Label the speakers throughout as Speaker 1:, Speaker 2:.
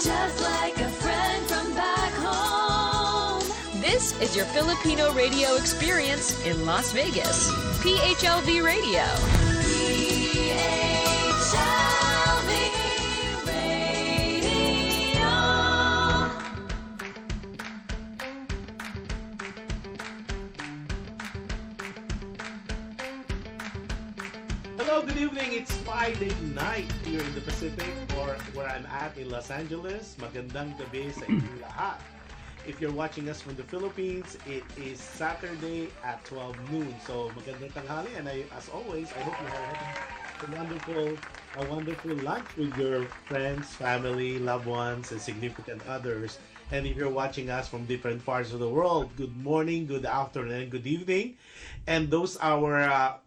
Speaker 1: just like a friend from back home.
Speaker 2: This is your Filipino radio experience in Las Vegas. PHLV Radio.
Speaker 1: PHLV Radio.
Speaker 3: Hello, good evening. It's Friday night here in the Pacific or where I'm at in Los Angeles. Magandang gabi sa inyong lahat. If you're watching us from the Philippines, it is Saturday at 12 noon. So magandang tanghali, and as always, I hope you are having a wonderful lunch with your friends, family, loved ones, and significant others. And if you're watching us from different parts of the world, good morning, good afternoon, and good evening. And those our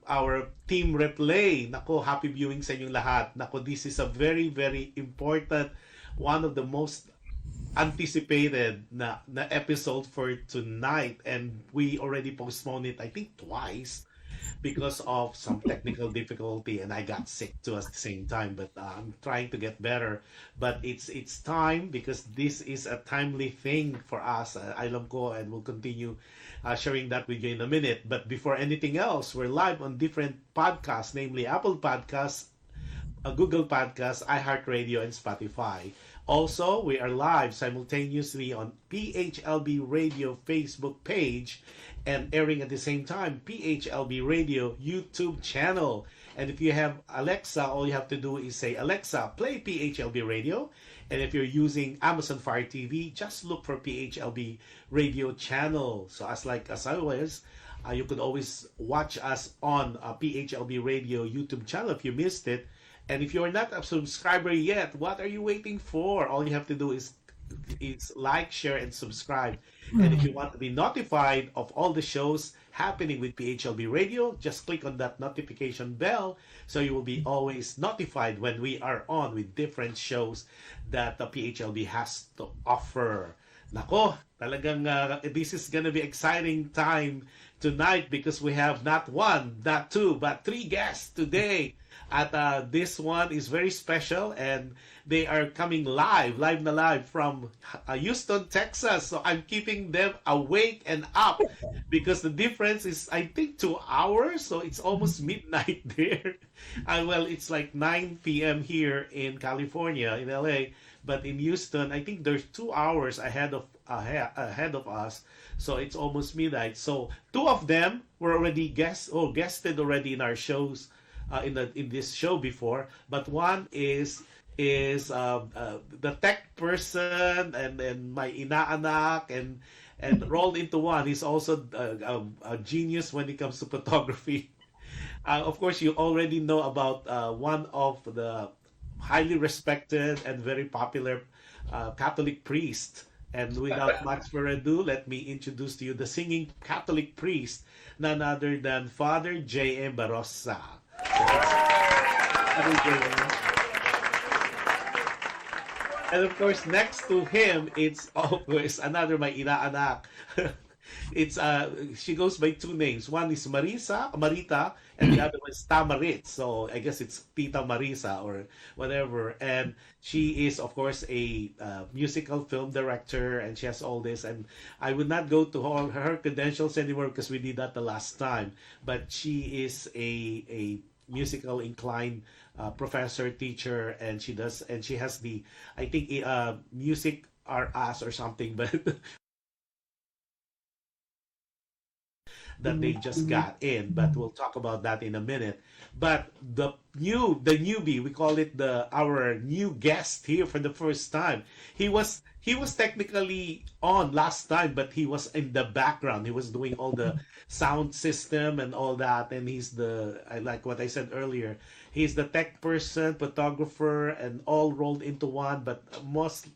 Speaker 3: team replay. Nako, happy viewing sa inyong lahat. Nako, this is a very, very important, one of the most anticipated na episode for tonight, and we already postponed it I think twice because of some technical difficulty, and I got sick too at the same time, but I'm trying to get better. But it's time because this is a timely thing for us, alam ko, and we'll continue sharing that with you in a minute. But before anything else, we're live on different podcasts, namely Apple Podcasts, Google Podcasts, iHeartRadio, and Spotify. Also, we are live simultaneously on PHLB Radio Facebook page and airing at the same time PHLB Radio YouTube channel. And if you have Alexa, all you have to do is say, Alexa, play PHLB Radio. And if you're using Amazon Fire TV, just look for PHLB Radio channel. So as always, you could always watch us on PHLB Radio YouTube channel if you missed it. And if you're not a subscriber yet, what are you waiting for? All you have to do is like, share, and subscribe. And if you want to be notified of all the shows happening with PHLB Radio, just click on that notification bell so you will be always notified when we are on with different shows that the PHLB has to offer. Nako, talagang this is gonna be exciting time tonight because we have not one, not two, but three guests today. At this one is very special, and they are coming live from Houston, Texas. So I'm keeping them awake and up because the difference is, I think, 2 hours. So it's almost midnight there. Well, it's like 9 p.m. here in California, in LA. But in Houston, I think there's 2 hours ahead of us. So it's almost midnight. So two of them were already guested already in our shows. In this show before, but one is the tech person and my inaanak and rolled into one. He's also a genius when it comes to photography. Of course, you already know about one of the highly respected and very popular Catholic priest. And without much further ado, let me introduce to you the singing Catholic priest, none other than Father J.M. Barossa. And of course, next to him, it's always another my inaanak. It's she goes by two names. One is Marita, and the other one is Tamarit. So I guess it's Tita Marisa or whatever. And she is, of course, a musical film director, and she has all this. And I would not go to all her credentials anymore because we did that the last time. But she is a musical inclined professor, teacher, and she has the, I think, music are us or something, but that they just got in, but we'll talk about that in a minute. But the newbie, we call it our new guest here for the first time. He was technically on last time, but he was in the background. He was doing all the sound system and all that, and I like what I said earlier. He's the tech person, photographer, and all rolled into one. But most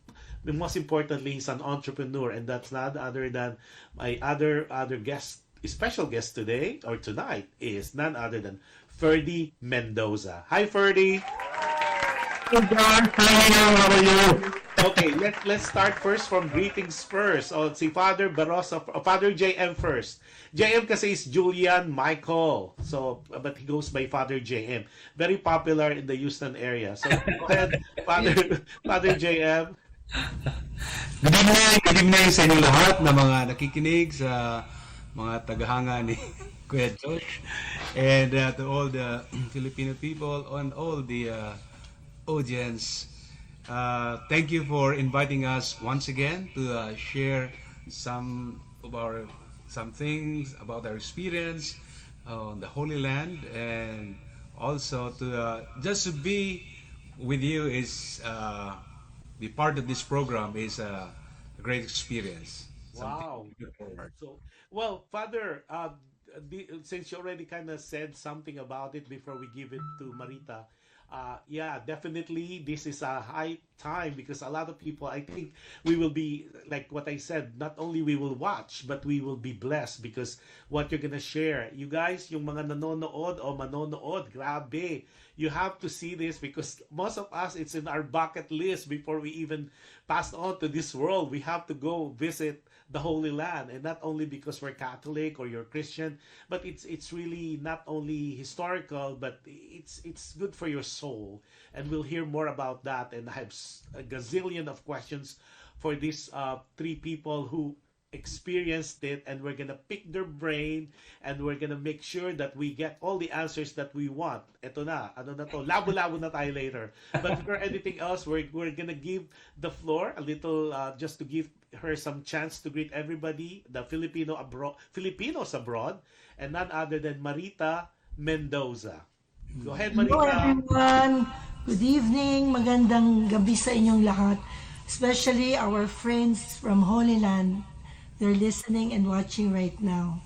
Speaker 3: importantly, he's an entrepreneur, and that's not other than my other guest. Special guest today or tonight is none other than Ferdy Mendoza. Hi, Ferdy.
Speaker 4: Hey, John. Hi, how are you?
Speaker 3: Okay, let's start first from greetings first. Si Father Barossa, Father JM first. JM kasi is Julian Michael. So, but he goes by Father JM. Very popular in the Houston area. So, go ahead, Father JM.
Speaker 5: Good evening sa inyong lahat na mga nakikinig sa mga tagahanga ni Kuya Josh and to all the Filipino people and all the audience. Thank you for inviting us once again to share some of our some things about our experience on the Holy Land, and also to just to be with you is be part of this program is a great experience. Something
Speaker 3: Wow.
Speaker 5: to look forward.
Speaker 3: So, well, Father, since you already kind of said something about it before we give it to Marita, yeah, definitely this is a high time because a lot of people, I think we will be, like what I said, not only we will watch, but we will be blessed because what you're gonna share. You guys, yung mga nanonood o manonood, grabe. You have to see this because most of us, it's in our bucket list before we even pass on to this world. We have to go visit the Holy Land, and not only because we're Catholic or you're Christian, but it's really not only historical, but it's good for your soul. And we'll hear more about that. And I have a gazillion of questions for these three people who experienced it, and we're gonna pick their brain, and we're gonna make sure that we get all the answers that we want. Ito na, ano na to, labo-labo na tayo later. But for anything else, we're gonna give the floor a little, just to give her some chance to greet everybody, the Filipinos abroad, and none other than Marita Mendoza. Go ahead,
Speaker 6: Hello
Speaker 3: Marita.
Speaker 6: everyone. Good evening. Magandang gabi sa inyong lahat. Especially our friends from Holy Land. They're listening and watching right now.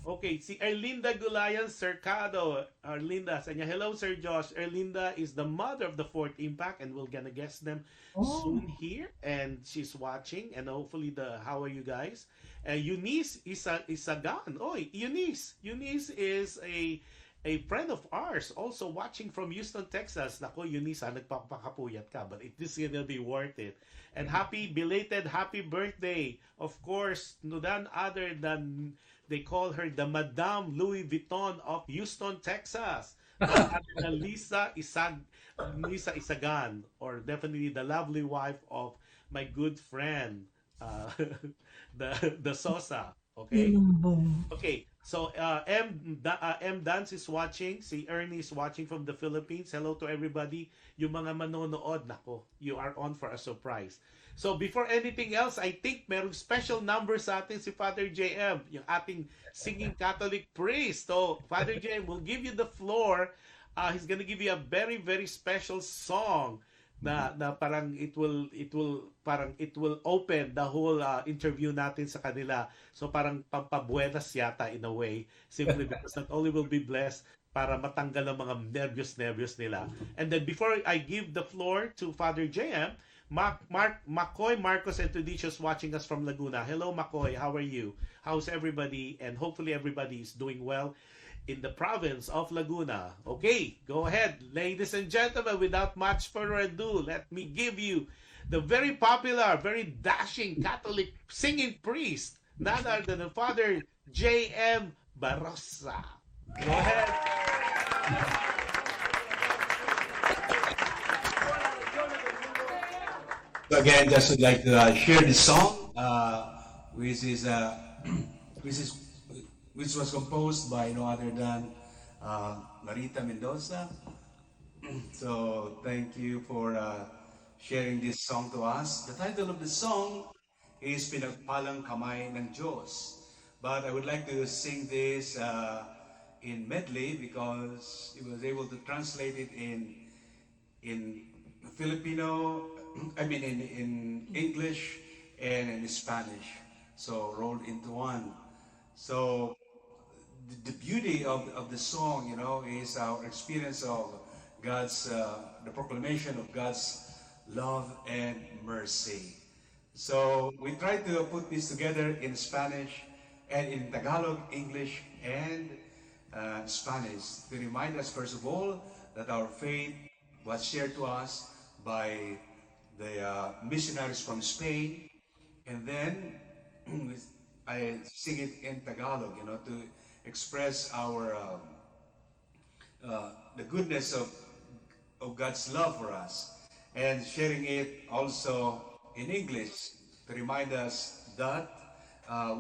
Speaker 3: Okay, si Erlinda Gulayan Cercado. Erlinda, sa niya, hello Sir Josh. Erlinda is the mother of the Fourth Impact, and we're gonna guest them soon here. And she's watching, and hopefully how are you guys? Eunice Isagan. Oh, Eunice. Eunice is a friend of ours, also watching from Houston, Texas. Nako, Eunice, nagpapakapuyat ka, but this is gonna be worth it. And belated happy birthday, of course, no none other than they call her the Madame Louis Vuitton of Houston, Texas. None other than Lisa Isagan, or definitely the lovely wife of my good friend, uh, the Sosa. Okay.
Speaker 6: Ilumbong.
Speaker 3: Okay, so M. Dance is watching, si Ernie is watching from the Philippines. Hello to everybody. Yung mga manonood, nako, you are on for a surprise. So before anything else, I think merong special number sa atin si Father JM, yung ating singing Catholic priest. So Father JM will give you the floor. He's gonna give you a very, very special song na parang it will open the whole interview natin sa kanila. So parang pampabuenas yata in a way, simply because not only will be blessed, para matanggal ang mga nervyos nila. And then before I give the floor to Father JM, Makoy Marcos and Tudicios watching us from Laguna. Hello Makoy, how are you? How's everybody? And hopefully everybody is doing well in the province of Laguna. Okay, go ahead, ladies and gentlemen, without much further ado, let me give you the very popular, very dashing Catholic singing priest, none other than Father J.M. Barossa. Go ahead.
Speaker 5: So again, just would like to share this song, which is which is which was composed by no other than Marita Mendoza. So thank you for sharing this song to us. The title of the song is Pinagpalang Kamay ng Diyos. But I would like to sing this in medley because he was able to translate it in Filipino, I mean in English and in Spanish. So rolled into one. So the beauty of the song, you know, is our experience of God's, the proclamation of God's love and mercy. So we try to put this together in Spanish and in Tagalog, English, and Spanish to remind us, first of all, that our faith was shared to us by the missionaries from Spain, and then I sing it in Tagalog, you know, to express our the goodness of God's love for us, and sharing it also in English to remind us that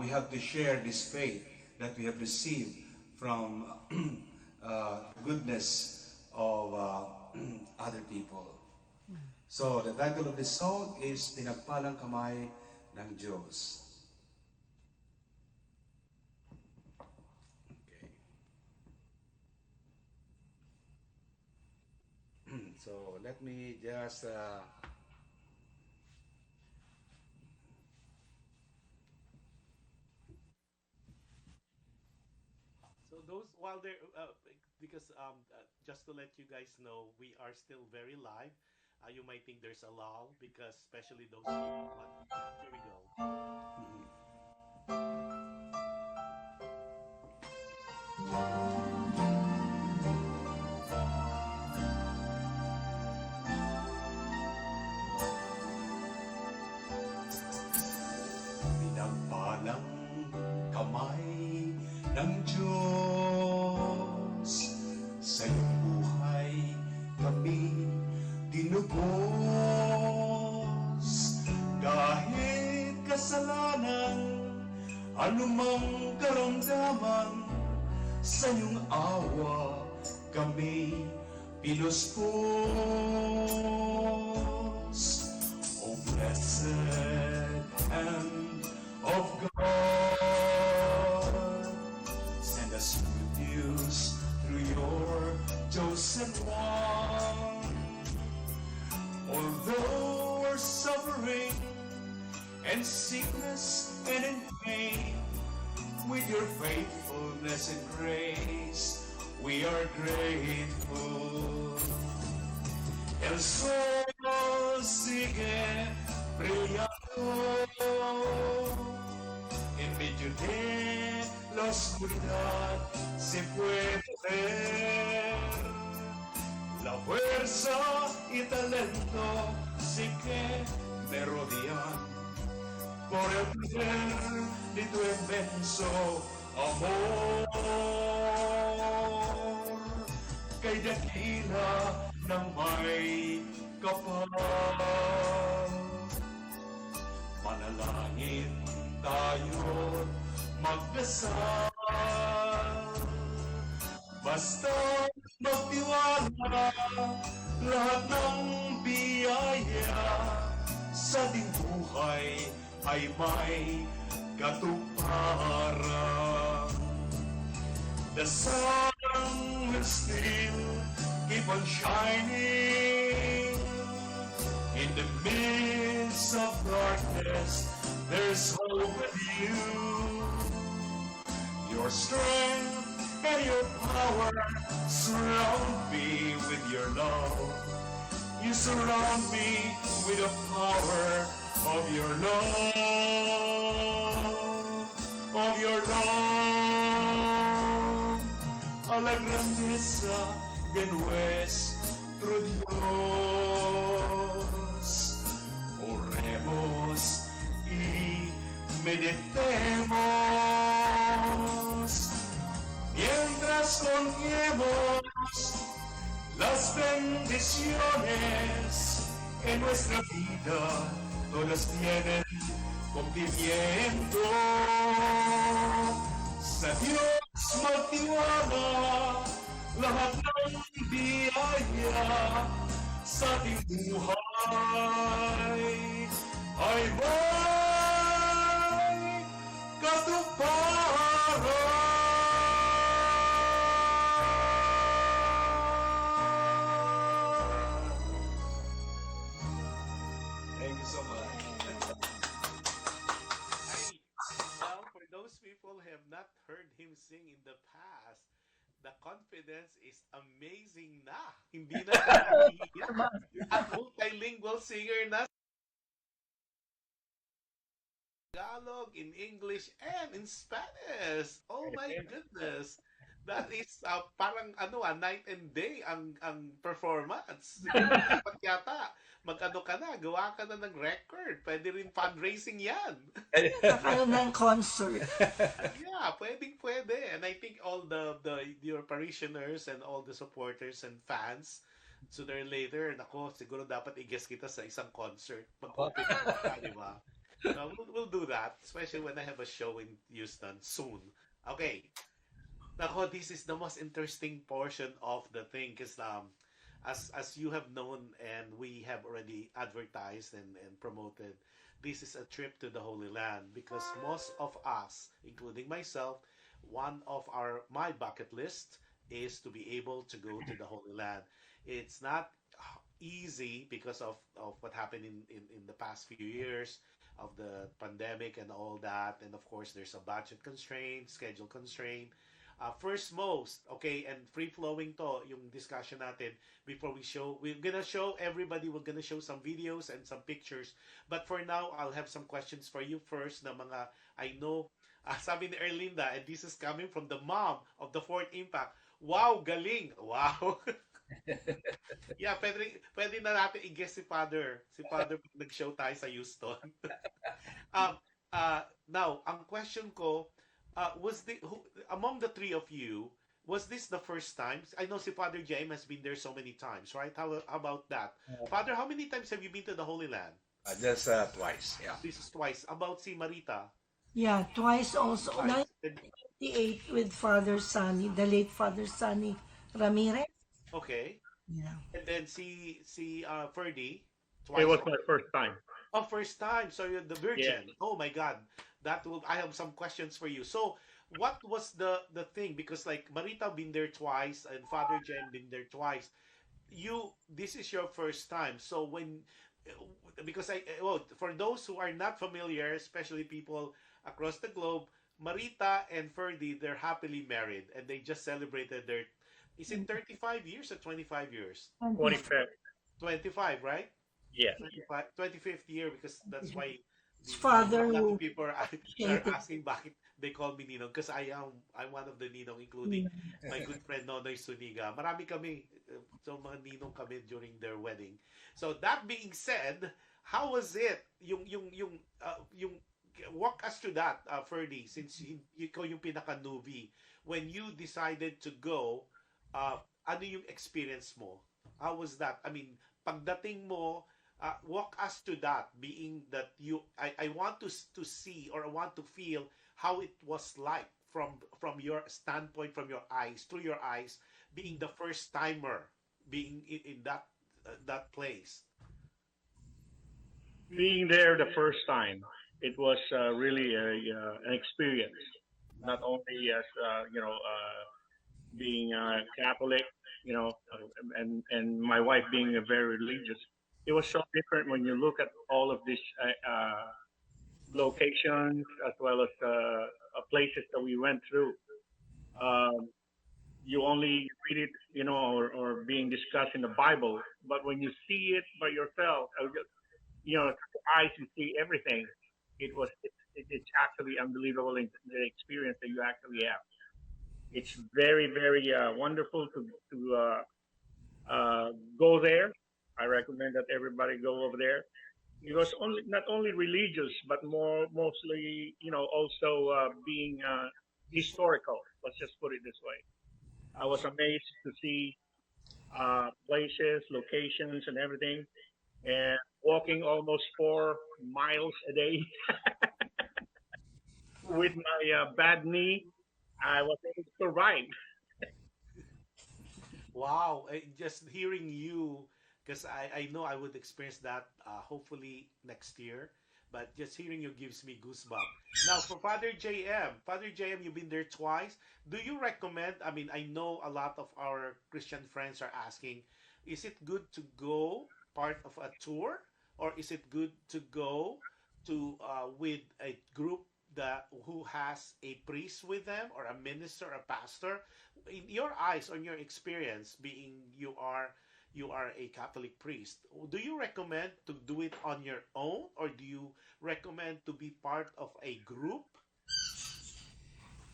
Speaker 5: we have to share this faith that we have received from goodness of other people. So the title of this song is Pinagpalang Kamay ng Diyos. Okay. So let me just
Speaker 3: So those while they're because just to let you guys know, we are still very live. You might think there's a lull because especially those people. But here we go.
Speaker 5: Pinagpalang kamay ng Diyos sa iyong buhay kami dinubos kahit kasalanan anumang karamdaman sa iyong awa kami pinuspos. O blessed hand of God, send us good news through your chosen one. Although we're suffering and sickness and in pain, with your faithfulness and grace, we are grateful. El sol sigue brillando en medio de la oscuridad se puede ver la fuerza y talento sí que me rodean por el poder de tu inmenso amor kay dakila ng may kapal. Manalangin tayo magdasal basta magtiwala lahat ng biyaya sa ating buhay ay may katuparan. The sun will still keep on shining in the midst of darkness. There's hope with you. Your strength and your power surround me with your love. You surround me with the power of your love, of your love. A la grandeza de nuestro Dios. Oremos y meditemos mientras confiemos las bendiciones en nuestra vida, todas tienen cumplimiento. Sa Diyos magtiwala, lahat ng biyaya sa ating buhay ay may katuparan. Thank you so much.
Speaker 3: Well, for those people who have not heard him sing in the past, the confidence is amazing na. Hindi na nakakahiya. At multilingual singer na Tagalog, in English, and in Spanish. Oh my goodness. That is parang night and day ang performance. Dapat yata, mag-ano ka na, gawa ka na ng record. Pwede rin fundraising yan.
Speaker 6: Nakaroon ng concert.
Speaker 3: Yeah, pwede. And I think all your parishioners and all the supporters and fans sooner or later, nako, siguro dapat i-guest kita sa isang concert. Mag-open ka, di ba? So we'll do that, especially when I have a show in Houston soon. Okay. Nako, this is the most interesting portion of the thing because as you have known and we have already advertised and promoted, this is a trip to the Holy Land because most of us, including myself, one of our my bucket list is to be able to go to the Holy Land. It's not easy because of what happened in the past few years of the pandemic and all that. And of course, there's a budget constraint, schedule constraint. First most, okay, and free flowing to yung discussion natin before we're gonna show everybody, we're gonna show some videos and some pictures. But for now, I'll have some questions for you first na mga, I know, sabi ni Erlinda, and this is coming from the mom of the Fourth Impact. Wow, galing! Wow! Yeah, pwede na natin i-guess si Father. Si Father pag nag-show tayo sa Houston. Now, ang question ko, among the three of you, was this the first time? I know si Father James has been there so many times, right? How about that? Father, how many times have you been to the Holy Land?
Speaker 5: Just twice, yeah.
Speaker 3: This is twice. About si Marita?
Speaker 6: Yeah, twice also.
Speaker 3: Twice.
Speaker 6: 1998 with Father Sunny, the late Father Sunny Ramirez.
Speaker 3: Okay.
Speaker 6: Yeah.
Speaker 3: And then si Ferdy?
Speaker 4: It
Speaker 3: Twice.
Speaker 4: was my first time.
Speaker 3: Oh, first time. So you're the
Speaker 4: Yeah.
Speaker 3: virgin. Oh my God. I have some questions for you. So what was the thing? Because like Marita been there twice and Father Jen been there twice. This is your first time. So because well, for those who are not familiar, especially people across the globe, Marita and Ferdy, they're happily married and they just celebrated their, is it 35 years or 25 years?
Speaker 4: 25.
Speaker 3: 25, right?
Speaker 4: Yeah.
Speaker 3: 25th year because that's why
Speaker 6: His father
Speaker 3: a lot of
Speaker 6: who
Speaker 3: people are asking bakit they call me Ninong because I'm one of the Ninong including my good friend Nonoy Suniga. Marami kami so mga Ninong kami during their wedding. So that being said, how was it yung walk us through that, Ferdy, since ikaw yung pinaka-newbie when you decided to go, ano yung experience mo? How was that? I mean, pagdating mo, walk us to that, being that I want to see or I want to feel how it was like from your standpoint, from your eyes, through your eyes, being the first timer, being in that place.
Speaker 4: Being there the first time, it was really an experience. Not only as being Catholic, and my wife being a very religious. It was so different when you look at all of these locations as well as places that we went through. Um, you only read it, or being discussed in the Bible, but when you see it by yourself, through your eyes, you see everything. It's actually unbelievable in the experience that you actually have. It's very, very wonderful to go there. I recommend that everybody go over there because not only religious, but mostly, also being historical. Let's just put it this way. I was amazed to see places, locations, and everything, and walking almost 4 miles a day with my bad knee. I was able to survive.
Speaker 3: Wow, just hearing you, because I know I would experience that hopefully next year, but just hearing you gives me goosebumps. Now, for Father JM, you've been there twice. Do you recommend? I mean, I know a lot of our Christian friends are asking, is it good to go part of a tour, or is it good to go to with a group that who has a priest with them or a minister, a pastor? In your eyes, on your experience, being you are a Catholic priest, do you recommend to do it on your own, or do you recommend to be part of a group?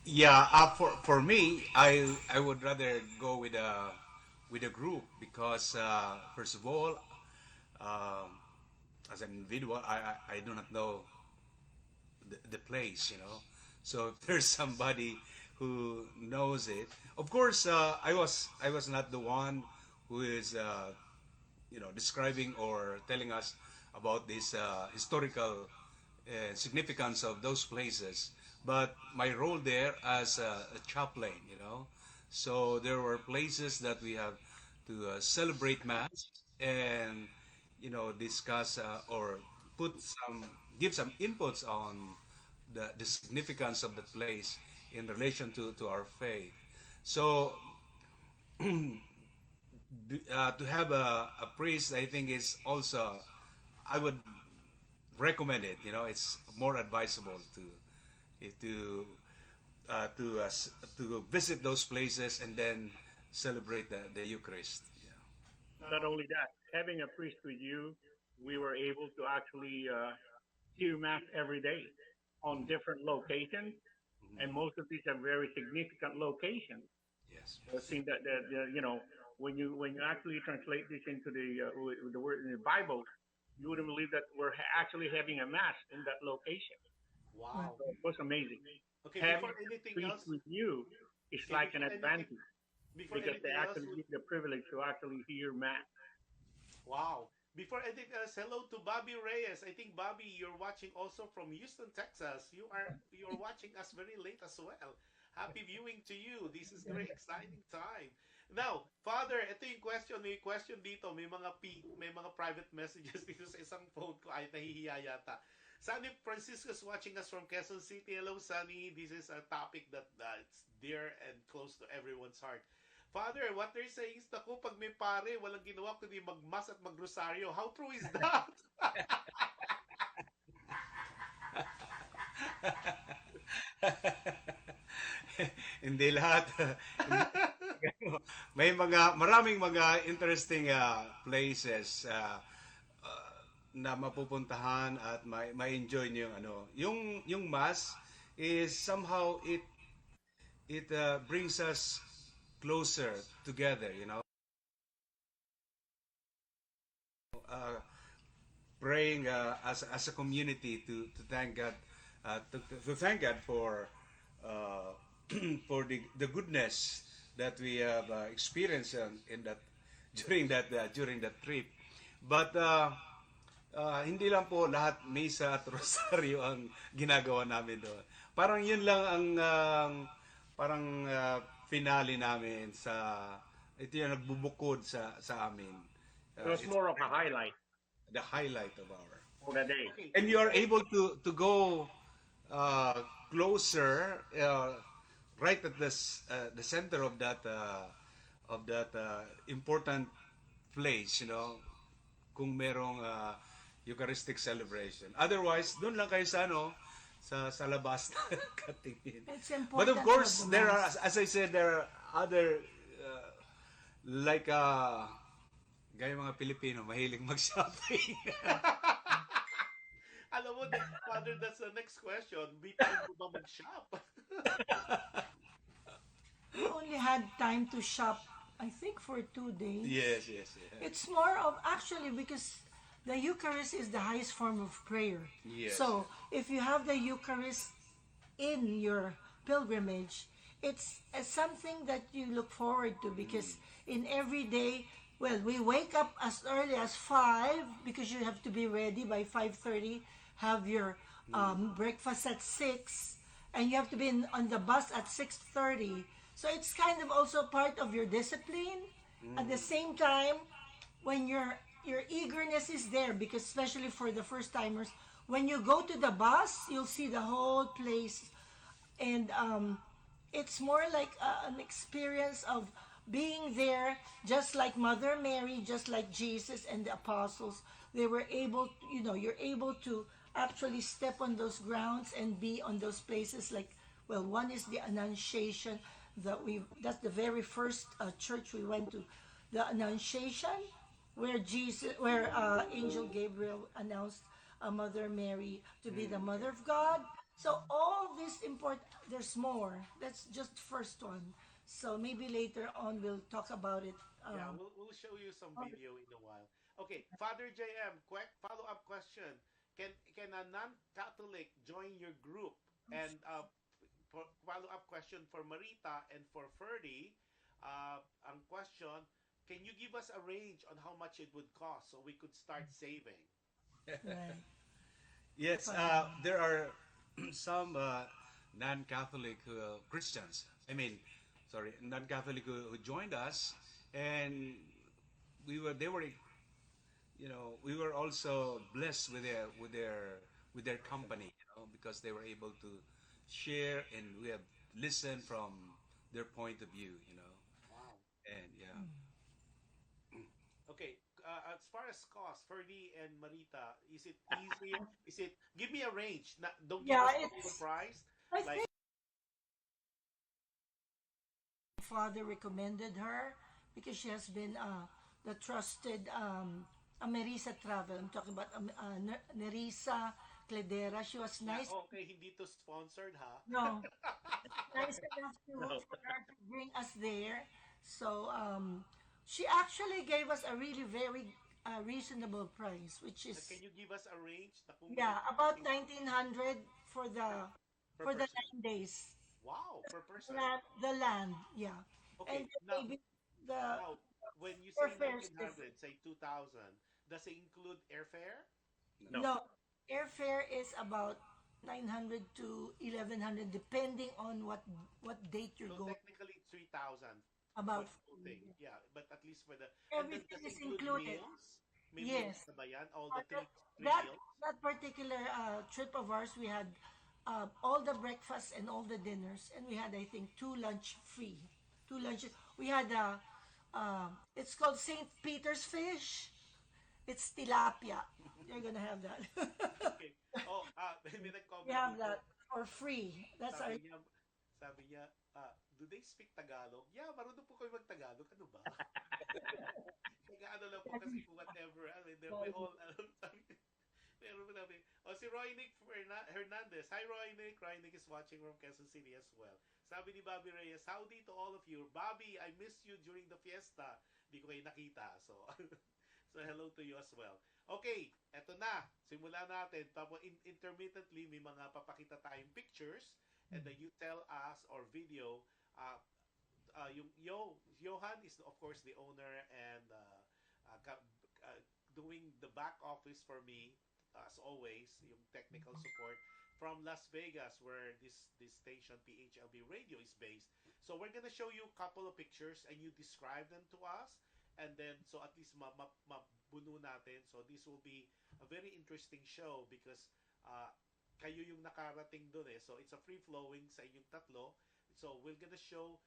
Speaker 5: Yeah, for me, I would rather go with a group because first of all, um, as an individual, I do not know the place, So if there's somebody who knows it, of course, I was not the one who is describing or telling us about this historical significance of those places. But my role there as a chaplain, so there were places that we have to celebrate mass and discuss or give some inputs on the significance of the place in relation to our faith. So to have a priest, I think is also, I would recommend it. It's more advisable to to visit those places and then celebrate the Eucharist. Yeah.
Speaker 4: Not only that, having a priest with you, we were able to actually hear mass every day on different locations, and most of these are very significant locations.
Speaker 5: Yes.
Speaker 4: I've
Speaker 5: Yes.
Speaker 4: seen that when you actually translate this into the word in the Bible, you wouldn't believe that we're actually having a mass in that location.
Speaker 3: Wow.
Speaker 4: So it was amazing.
Speaker 3: Okay,
Speaker 4: Having
Speaker 3: before
Speaker 4: a
Speaker 3: anything
Speaker 4: priest
Speaker 3: else,
Speaker 4: with you is
Speaker 3: okay,
Speaker 4: like an advantage
Speaker 3: before
Speaker 4: because they
Speaker 3: anything else,
Speaker 4: actually give the privilege to actually hear mass.
Speaker 3: wow. Before anything else, hello to Bobby Reyes. I think Bobby, you're watching also from Houston, Texas. You're watching us very late as well. Happy viewing to you. This is very exciting time. Now, Father, ito yung question. May question dito. May mga private messages dito sa isang phone ko. Ay, nahihiya yata. Sunny Francisco is watching us from Quezon City. Hello, Sunny. This is a topic that it's dear and close to everyone's heart. Father, what they're saying is, naku, pag may pare, walang ginawa kundi magmas at magrosaryo. How true is that?
Speaker 5: Hindi lahat. Maraming mga interesting places na mapupuntahan at ma-enjoy niyo yung yung mass is somehow it brings us closer together, uh, praying as a community to thank God, to thank God for uh, for the goodness that we have experienced in that during that trip. But hindi lang po lahat misa at rosaryo ang ginagawa namin doon. Parang yun lang ang parang finale namin sa ito yung nagbubukod sa amin.
Speaker 4: It was
Speaker 5: It's
Speaker 4: more of a highlight
Speaker 5: the highlight of our.
Speaker 4: for the day.
Speaker 3: Okay.
Speaker 5: And you are able to go closer, right at the center of that important place, kung merong Eucharistic celebration. Otherwise, doon lang kayo sa sa labas na katingin.
Speaker 6: It's
Speaker 5: But
Speaker 6: important
Speaker 5: of
Speaker 6: to have
Speaker 5: course,
Speaker 6: the
Speaker 5: there are,
Speaker 6: mass.
Speaker 5: as I said, there are other like gaya mga Pilipino, mahilig mag-shopping.
Speaker 3: Alam mo, Father, that's the next question. May time mo ba mag-shop?
Speaker 6: We only had time to shop, I think, for 2 days.
Speaker 5: Yes, yes, yes.
Speaker 6: It's more of actually because the Eucharist is the highest form of prayer.
Speaker 5: Yes.
Speaker 6: So if you have the Eucharist in your pilgrimage, it's something that you look forward to because in every day, well, we wake up as early as 5 because you have to be ready by 5:30. Have your breakfast at 6, and you have to be on the bus at 6:30. So it's kind of also part of your discipline. At the same time, when your eagerness is there, because especially for the first timers, when you go to the bus, you'll see the whole place, and it's more like an experience of being there, just like Mother Mary, just like Jesus and the apostles. They were able, you're able to actually step on those grounds and be on those places. Like, well, one is the Annunciation that's the very first church we went to, the Annunciation, where Angel Gabriel announced Mother Mary to be the Mother of God. So all this important. There's more. That's just the first one. So maybe later on we'll talk about it.
Speaker 3: Yeah, we'll show you some video in a while. Okay, Father JM, quick follow-up question. Can a non-Catholic join your group? And follow-up question for Marita and for Ferdy. Ang question, can you give us a range on how much it would cost so we could start saving?
Speaker 6: Right.
Speaker 5: Yes, there are some non-Catholic Christians. I mean, sorry, non-Catholic who joined us, and they were, we were also blessed with their company, because they were able to share, and we have listened from their point of view.
Speaker 3: Wow.
Speaker 5: And yeah.
Speaker 3: Okay, as far as cost, Ferdy and Marita, is it easier? Is it, give me a range. Don't give
Speaker 6: Yeah,
Speaker 3: us the full
Speaker 6: it's.
Speaker 3: price.
Speaker 6: I
Speaker 3: Like,
Speaker 6: think father recommended her because she has been the trusted Amerisa Travel. I'm talking about Nerissa Cledera. She was
Speaker 3: yeah,
Speaker 6: nice.
Speaker 3: okay, hindi to sponsored ha.
Speaker 6: No, nice enough
Speaker 4: No.
Speaker 6: for her to bring us there. So she actually gave us a really very reasonable price, which
Speaker 3: Can
Speaker 6: is
Speaker 3: you give us a range na kung
Speaker 6: yeah about 1900
Speaker 3: per
Speaker 6: for the
Speaker 3: person?
Speaker 6: 9 days.
Speaker 3: Wow, per person.
Speaker 6: The land, yeah, and
Speaker 3: Okay,
Speaker 6: then maybe the
Speaker 3: now when you say
Speaker 6: airfare is different.
Speaker 3: 1900, say 2000, does it include airfare?
Speaker 4: No.
Speaker 6: No, airfare is about 900 to 1100 depending on what date you're
Speaker 3: So
Speaker 6: going.
Speaker 3: technically it's 3,000 for
Speaker 6: About
Speaker 3: the whole thing. Yeah, but at least for the, and then
Speaker 6: everything
Speaker 3: does it
Speaker 6: is
Speaker 3: include
Speaker 6: included.
Speaker 3: meals? May meals
Speaker 6: Yes.
Speaker 3: na ba yan? All the
Speaker 6: Uh, that
Speaker 3: three
Speaker 6: that
Speaker 3: meals?
Speaker 6: that particular trip of ours, we had all the breakfasts and all the dinners, and we had I think two lunch free, two lunches. We had it's called Saint Peter's fish. It's tilapia. You're gonna have that.
Speaker 3: Okay. Oh, may
Speaker 6: We
Speaker 3: nag-comment
Speaker 6: have
Speaker 3: dito.
Speaker 6: that for free. That's our.
Speaker 3: Sabi niya, sabi niya, do they speak Tagalog? Yeah, marunong po kayo mag-Tagalog. Ano ba? Nag-ano lang po kasi kung whatever. I mean, we all, sabi, pero sabi, si Roy Nick Hernandez. Hi, Roy Nick. Roy Nick is watching from Quezon City as well. Sabi ni Bobby Reyes, howdy to all of you. Bobby, I missed you during the fiesta. Di ko kayo nakita. So, so hello to you as well. Okay, eto na. Simulan natin. Tapos intermittently, may mga papakita tayong pictures. And then you tell us, or video, Johan is of course the owner and doing the back office for me as always, yung technical support from Las Vegas where this station PHLB radio is based. So we're gonna show you a couple of pictures and you describe them to us, and then so at least mabuno natin. So this will be a very interesting show because kayo yung nakarating doon eh. So it's a free flowing sa inyong tatlo. So we're gonna show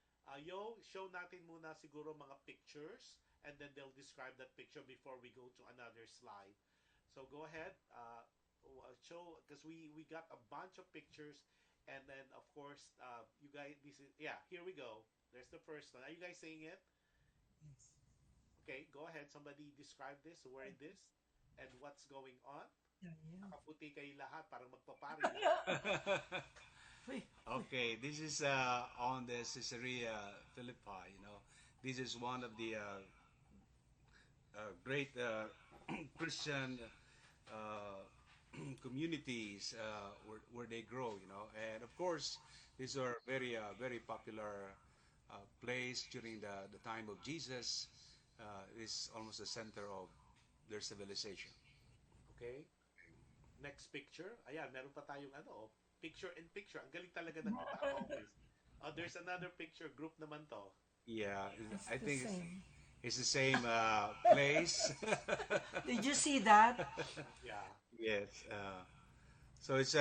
Speaker 3: show natin muna siguro mga pictures and then they'll describe that picture before we go to another slide. So go ahead, show because we got a bunch of pictures, and then of course you guys this is yeah here we go. There's the first one. Are you guys seeing it? Okay, go ahead. Somebody describe this. Where is this? And what's going on?
Speaker 6: Yeah, yeah.
Speaker 3: Nakaputi kayo lahat parang magpapari lahat.
Speaker 5: Okay, this is on the Caesarea Philippi. This is one of the great Christian uh, communities where they grow. And of course, these are very popular place during the time of Jesus. It's almost the center of their civilization.
Speaker 3: Okay? Next picture. Ayan, meron pa tayong picture in picture. Ang galing talaga ng back office. Oh, there's another picture group naman to.
Speaker 5: Yeah,
Speaker 6: It's
Speaker 5: I
Speaker 6: the
Speaker 5: think
Speaker 6: same.
Speaker 5: it's the same place.
Speaker 6: Did you see that?
Speaker 3: Yeah.
Speaker 5: Yes. So it's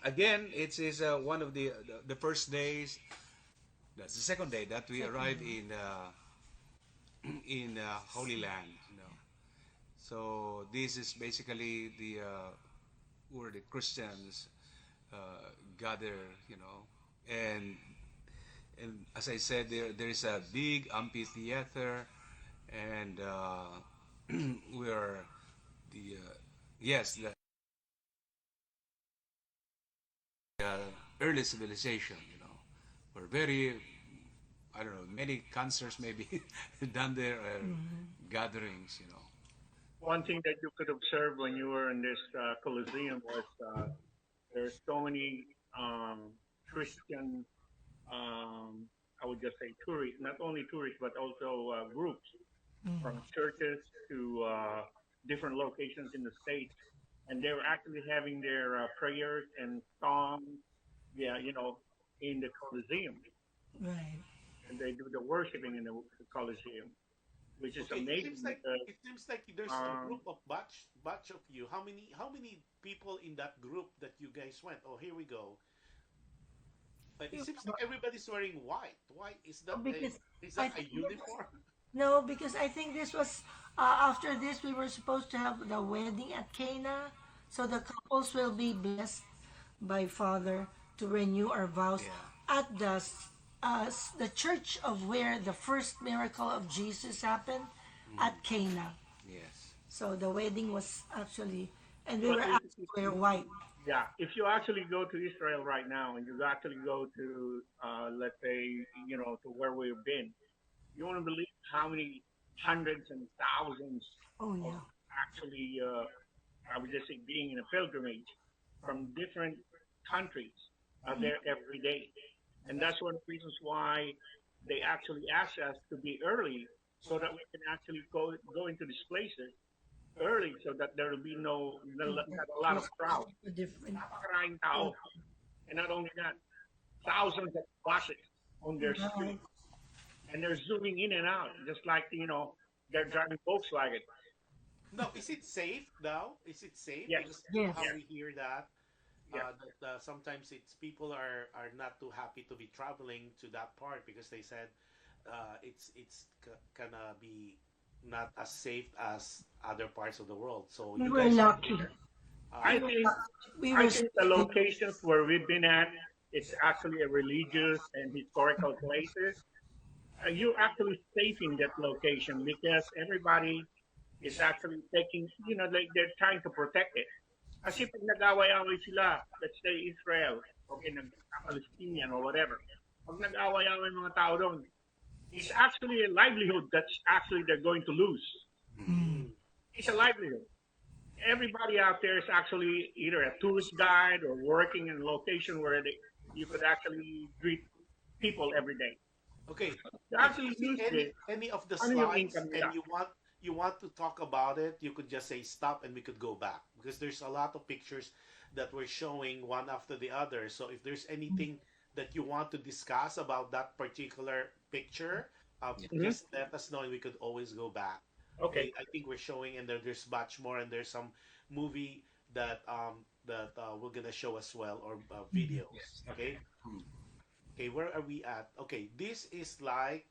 Speaker 5: again it is one of the first days. That's the second day that we arrived
Speaker 6: Second.
Speaker 5: in Holy Land. So this is basically the where the Christians gather. And as I said, there is a big amphitheater, and we are the yes the early civilization. We're very, I don't know, many cancers maybe done there, gatherings.
Speaker 4: One thing that you could observe when you were in this Colosseum was there's so many Christian I would just say tourists, not only tourists but also groups from churches to different locations in the states, and they were actually having their prayers and songs, yeah, in the Colosseum,
Speaker 6: Right.
Speaker 4: and they do the worshiping in the Colosseum, which is
Speaker 3: Okay,
Speaker 4: amazing because
Speaker 3: it seems like there's a
Speaker 4: um,
Speaker 3: group of batch of you. How many people in that group that you guys went? Oh, here we go. But it
Speaker 6: You-
Speaker 3: seems like everybody's wearing white. Why
Speaker 6: Because
Speaker 3: is
Speaker 6: I
Speaker 3: that a
Speaker 6: think
Speaker 3: uniform?
Speaker 6: no, because I think this was after this we were supposed to have the wedding at Cana, so the couples will be blessed by Father to renew our vows
Speaker 5: Yeah.
Speaker 6: at the church of where the first miracle of Jesus happened at Cana.
Speaker 5: Yes.
Speaker 6: So the wedding was actually, and we
Speaker 4: but
Speaker 6: were asked to wear white.
Speaker 4: yeah, if you actually go to Israel right now and you actually go to let's say to where we've been, you want to believe how many hundreds and thousands
Speaker 6: Oh
Speaker 4: of
Speaker 6: yeah.
Speaker 4: actually I would just say being in a pilgrimage from different countries are there every day. And that's one of the reasons why they actually ask us to be early so that we can actually go into these places early so that there will be not a lot of crowd.
Speaker 6: Different.
Speaker 4: Napakaraming tao. And not only that, thousands of buses on their
Speaker 6: Right.
Speaker 4: street. And they're zooming in and out, just like, they're driving Volkswagen.
Speaker 3: No, is it safe now? Is it safe?
Speaker 4: Yes,
Speaker 3: Because you know
Speaker 6: Yes.
Speaker 3: how
Speaker 4: yes,
Speaker 3: we hear that
Speaker 4: yes.
Speaker 3: sometimes it's people are not too happy to be traveling to that part because they said gonna be not as safe as other parts of the world. So
Speaker 6: We
Speaker 3: you
Speaker 6: were
Speaker 3: guys are
Speaker 6: lucky.
Speaker 3: here.
Speaker 4: I
Speaker 6: We were
Speaker 4: think
Speaker 6: lucky. We
Speaker 4: I
Speaker 6: were
Speaker 4: think the locations where we've been at, it's actually a religious and historical places. You're actually safe in that location because everybody is actually taking, like they're trying to protect it. Kasi pag nag-away-away sila, let's say Israel, okay, nag-Palestinian or whatever, pag nag-away-away mga tao doon, it's actually a livelihood that's actually they're going to lose. It's a livelihood. Everybody out there is actually either a tourist guide or working in a location where you could actually greet people every day.
Speaker 3: Okay.
Speaker 4: To
Speaker 3: If you
Speaker 4: actually
Speaker 3: see
Speaker 4: lose this,
Speaker 3: any of the
Speaker 4: ano yung
Speaker 3: slides
Speaker 4: income
Speaker 3: and
Speaker 4: nila?
Speaker 3: you want to talk about it, you could just say stop and we could go back because there's a lot of pictures that we're showing one after the other. So if there's anything that you want to discuss about that particular picture,
Speaker 4: Mhm.
Speaker 3: just let us know and we could always go back.
Speaker 4: Okay.
Speaker 3: Okay, I think we're showing and there's much more and there's some movie that we're gonna show as well or videos. Okay. Okay, where are we at? Okay, this is like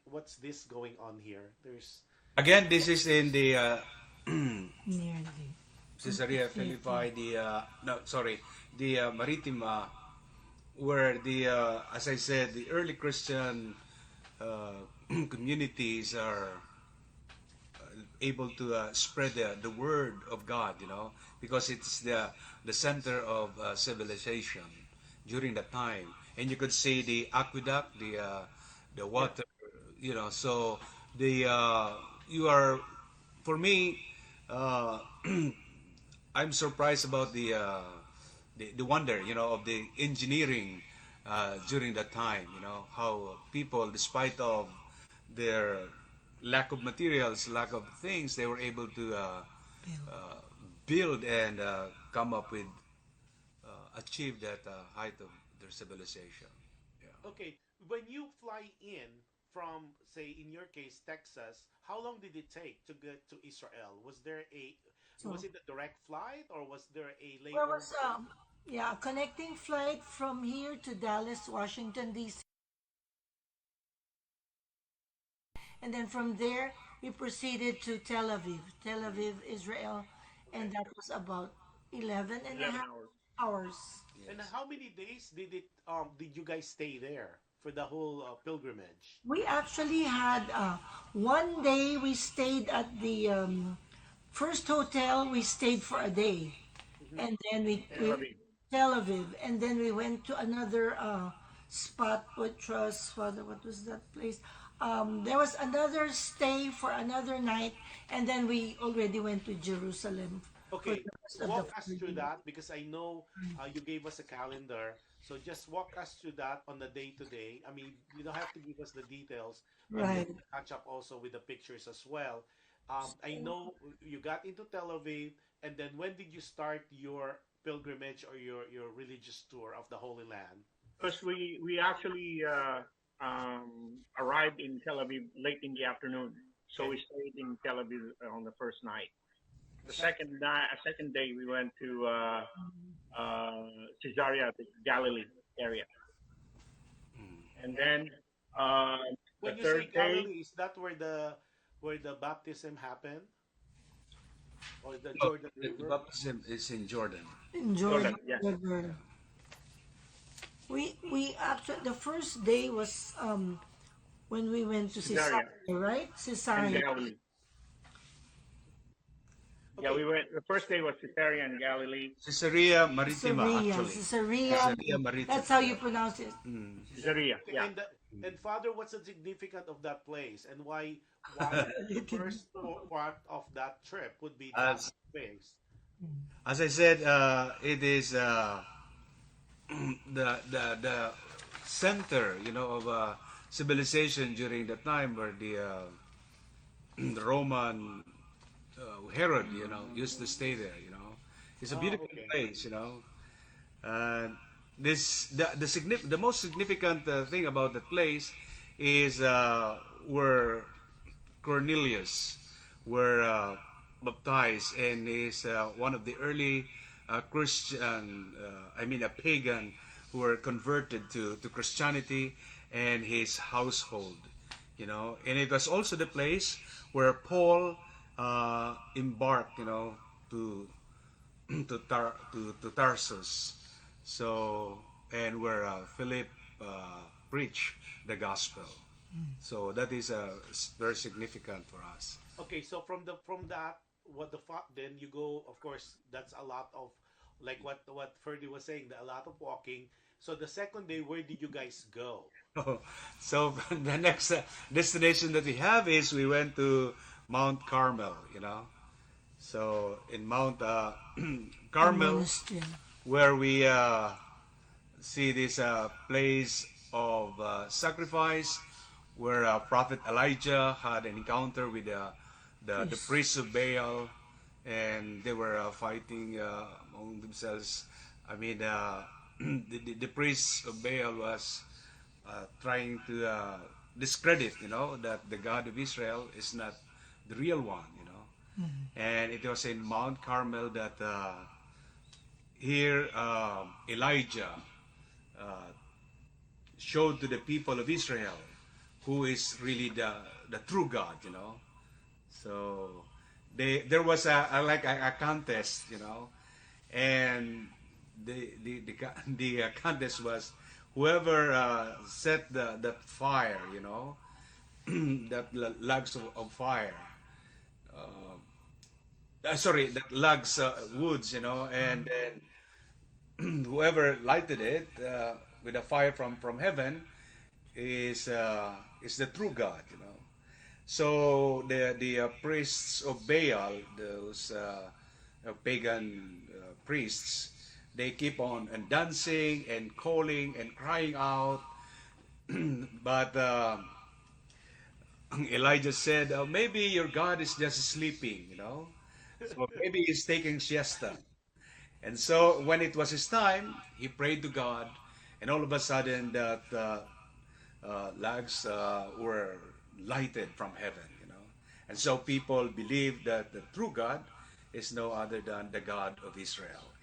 Speaker 3: what's this going on here? There's
Speaker 5: Again, this is in the
Speaker 6: nearly.
Speaker 5: Caesarea Philippi, the no, sorry, the Maritima, where the as I said, the early Christian communities are able to spread the word of God, because it's the center of civilization during that time, and you could see the aqueduct, the
Speaker 4: Yeah.
Speaker 5: water, so the you are for me. I'm surprised about the wonder, of the engineering during that time. How people, despite of their lack of materials, lack of things, they were able to uh, build and come up with achieve that height of their civilization. Yeah.
Speaker 3: okay. When you fly in from say in your case Texas, how long did it take to get to Israel? Was
Speaker 6: So
Speaker 3: it a direct flight or was there a
Speaker 6: there was
Speaker 3: layover?
Speaker 6: yeah, a connecting flight from here to Dallas, Washington D.C. And then from there we proceeded to Tel Aviv, Israel, and
Speaker 3: Okay.
Speaker 6: that was about 11 and a
Speaker 4: 11
Speaker 6: half
Speaker 4: hours.
Speaker 6: hours.
Speaker 3: And
Speaker 5: Yes.
Speaker 3: how many days did you guys stay there for the whole pilgrimage?
Speaker 6: We actually had one day we stayed at the first hotel. We stayed for a day,
Speaker 3: Hmm.
Speaker 6: and then
Speaker 4: Tel Aviv.
Speaker 6: Tel Aviv, and then we went to another spot, which was what was that place? There was another stay for another night, and then we already went to Jerusalem for
Speaker 3: Okay,
Speaker 6: the rest of the
Speaker 3: walk us
Speaker 6: 40
Speaker 3: through
Speaker 6: days.
Speaker 3: that because I know you gave us a calendar. So just walk us through that on the day to day. I mean, you don't have to give us the details, and then
Speaker 6: Right.
Speaker 3: catch up also with the pictures as well. I know you got into Tel Aviv, and then when did you start your pilgrimage or your religious tour of the Holy Land?
Speaker 4: First, we actually arrived in Tel Aviv late in the afternoon, so we
Speaker 3: Okay.
Speaker 4: stayed in Tel Aviv on the first night. The second day, we went to Caesarea, the Galilee area, and then uh, the
Speaker 3: When you say
Speaker 4: third day,
Speaker 3: Galilee, is that where the baptism happened, or the
Speaker 5: No,
Speaker 3: Jordan
Speaker 5: the
Speaker 3: River?
Speaker 5: baptism is in Jordan.
Speaker 6: In
Speaker 4: Jordan,
Speaker 6: Jordan
Speaker 4: yeah,
Speaker 6: River. We actually the first day was when we went to Caesarea,
Speaker 4: Caesarea
Speaker 6: right?
Speaker 4: and
Speaker 6: Caesarea.
Speaker 4: Galilee. Yeah, we
Speaker 3: Okay.
Speaker 4: went. The first day was Caesarea and Galilee.
Speaker 5: Caesarea Maritima,
Speaker 6: Caesarea.
Speaker 5: actually.
Speaker 6: Caesarea.
Speaker 5: Caesarea Maritima.
Speaker 6: That's how you pronounce it.
Speaker 4: Caesarea,
Speaker 3: Okay,
Speaker 4: yeah.
Speaker 3: and Father, what's the significance of that place, and why the first part of that trip would be that
Speaker 5: As
Speaker 3: place?
Speaker 5: as I said, it is the center, of civilization during that time, where the Roman Herod, used to stay there. It's a
Speaker 3: Oh,
Speaker 5: beautiful
Speaker 3: okay.
Speaker 5: place. And the most significant thing about that place is where Cornelius were baptized, and is one of the early Christian, I mean a pagan, who were converted to Christianity, and his household. And it was also the place where Paul embarked, to to Tarsus. So, and where Philip preached the gospel. So that is very significant for us.
Speaker 3: Okay, so from that, then you go. Of course, that's a lot of, like what Ferdy was saying, a lot of walking. So the second day, where did you guys go?
Speaker 5: So the next destination that we have is we went to Mount Carmel. So in Mount
Speaker 6: The
Speaker 5: Carmel,
Speaker 6: monastery.
Speaker 5: where we see this place of sacrifice, where Prophet Elijah had an encounter with the
Speaker 6: Yes.
Speaker 5: priests of Baal, and they were fighting among themselves. I mean, the priests of Baal was trying to discredit, that the God of Israel is not the real one. And it was in Mount Carmel that here Elijah uh, showed to the people of Israel who is really the true God. So there was a contest, and the contest was whoever set that fire, that logs of fire. Sorry, that logs woods, and then whoever lighted it with a fire from heaven is the true God. So the priests of Baal, those pagan priests, they keep on and dancing and calling and crying out. But Elijah said, maybe your God is just sleeping. So maybe he's taking siesta. And so when it was his time, he prayed to God, and all of a sudden that lags were lighted from heaven. And so people believe that the true God is no other than the God of Israel.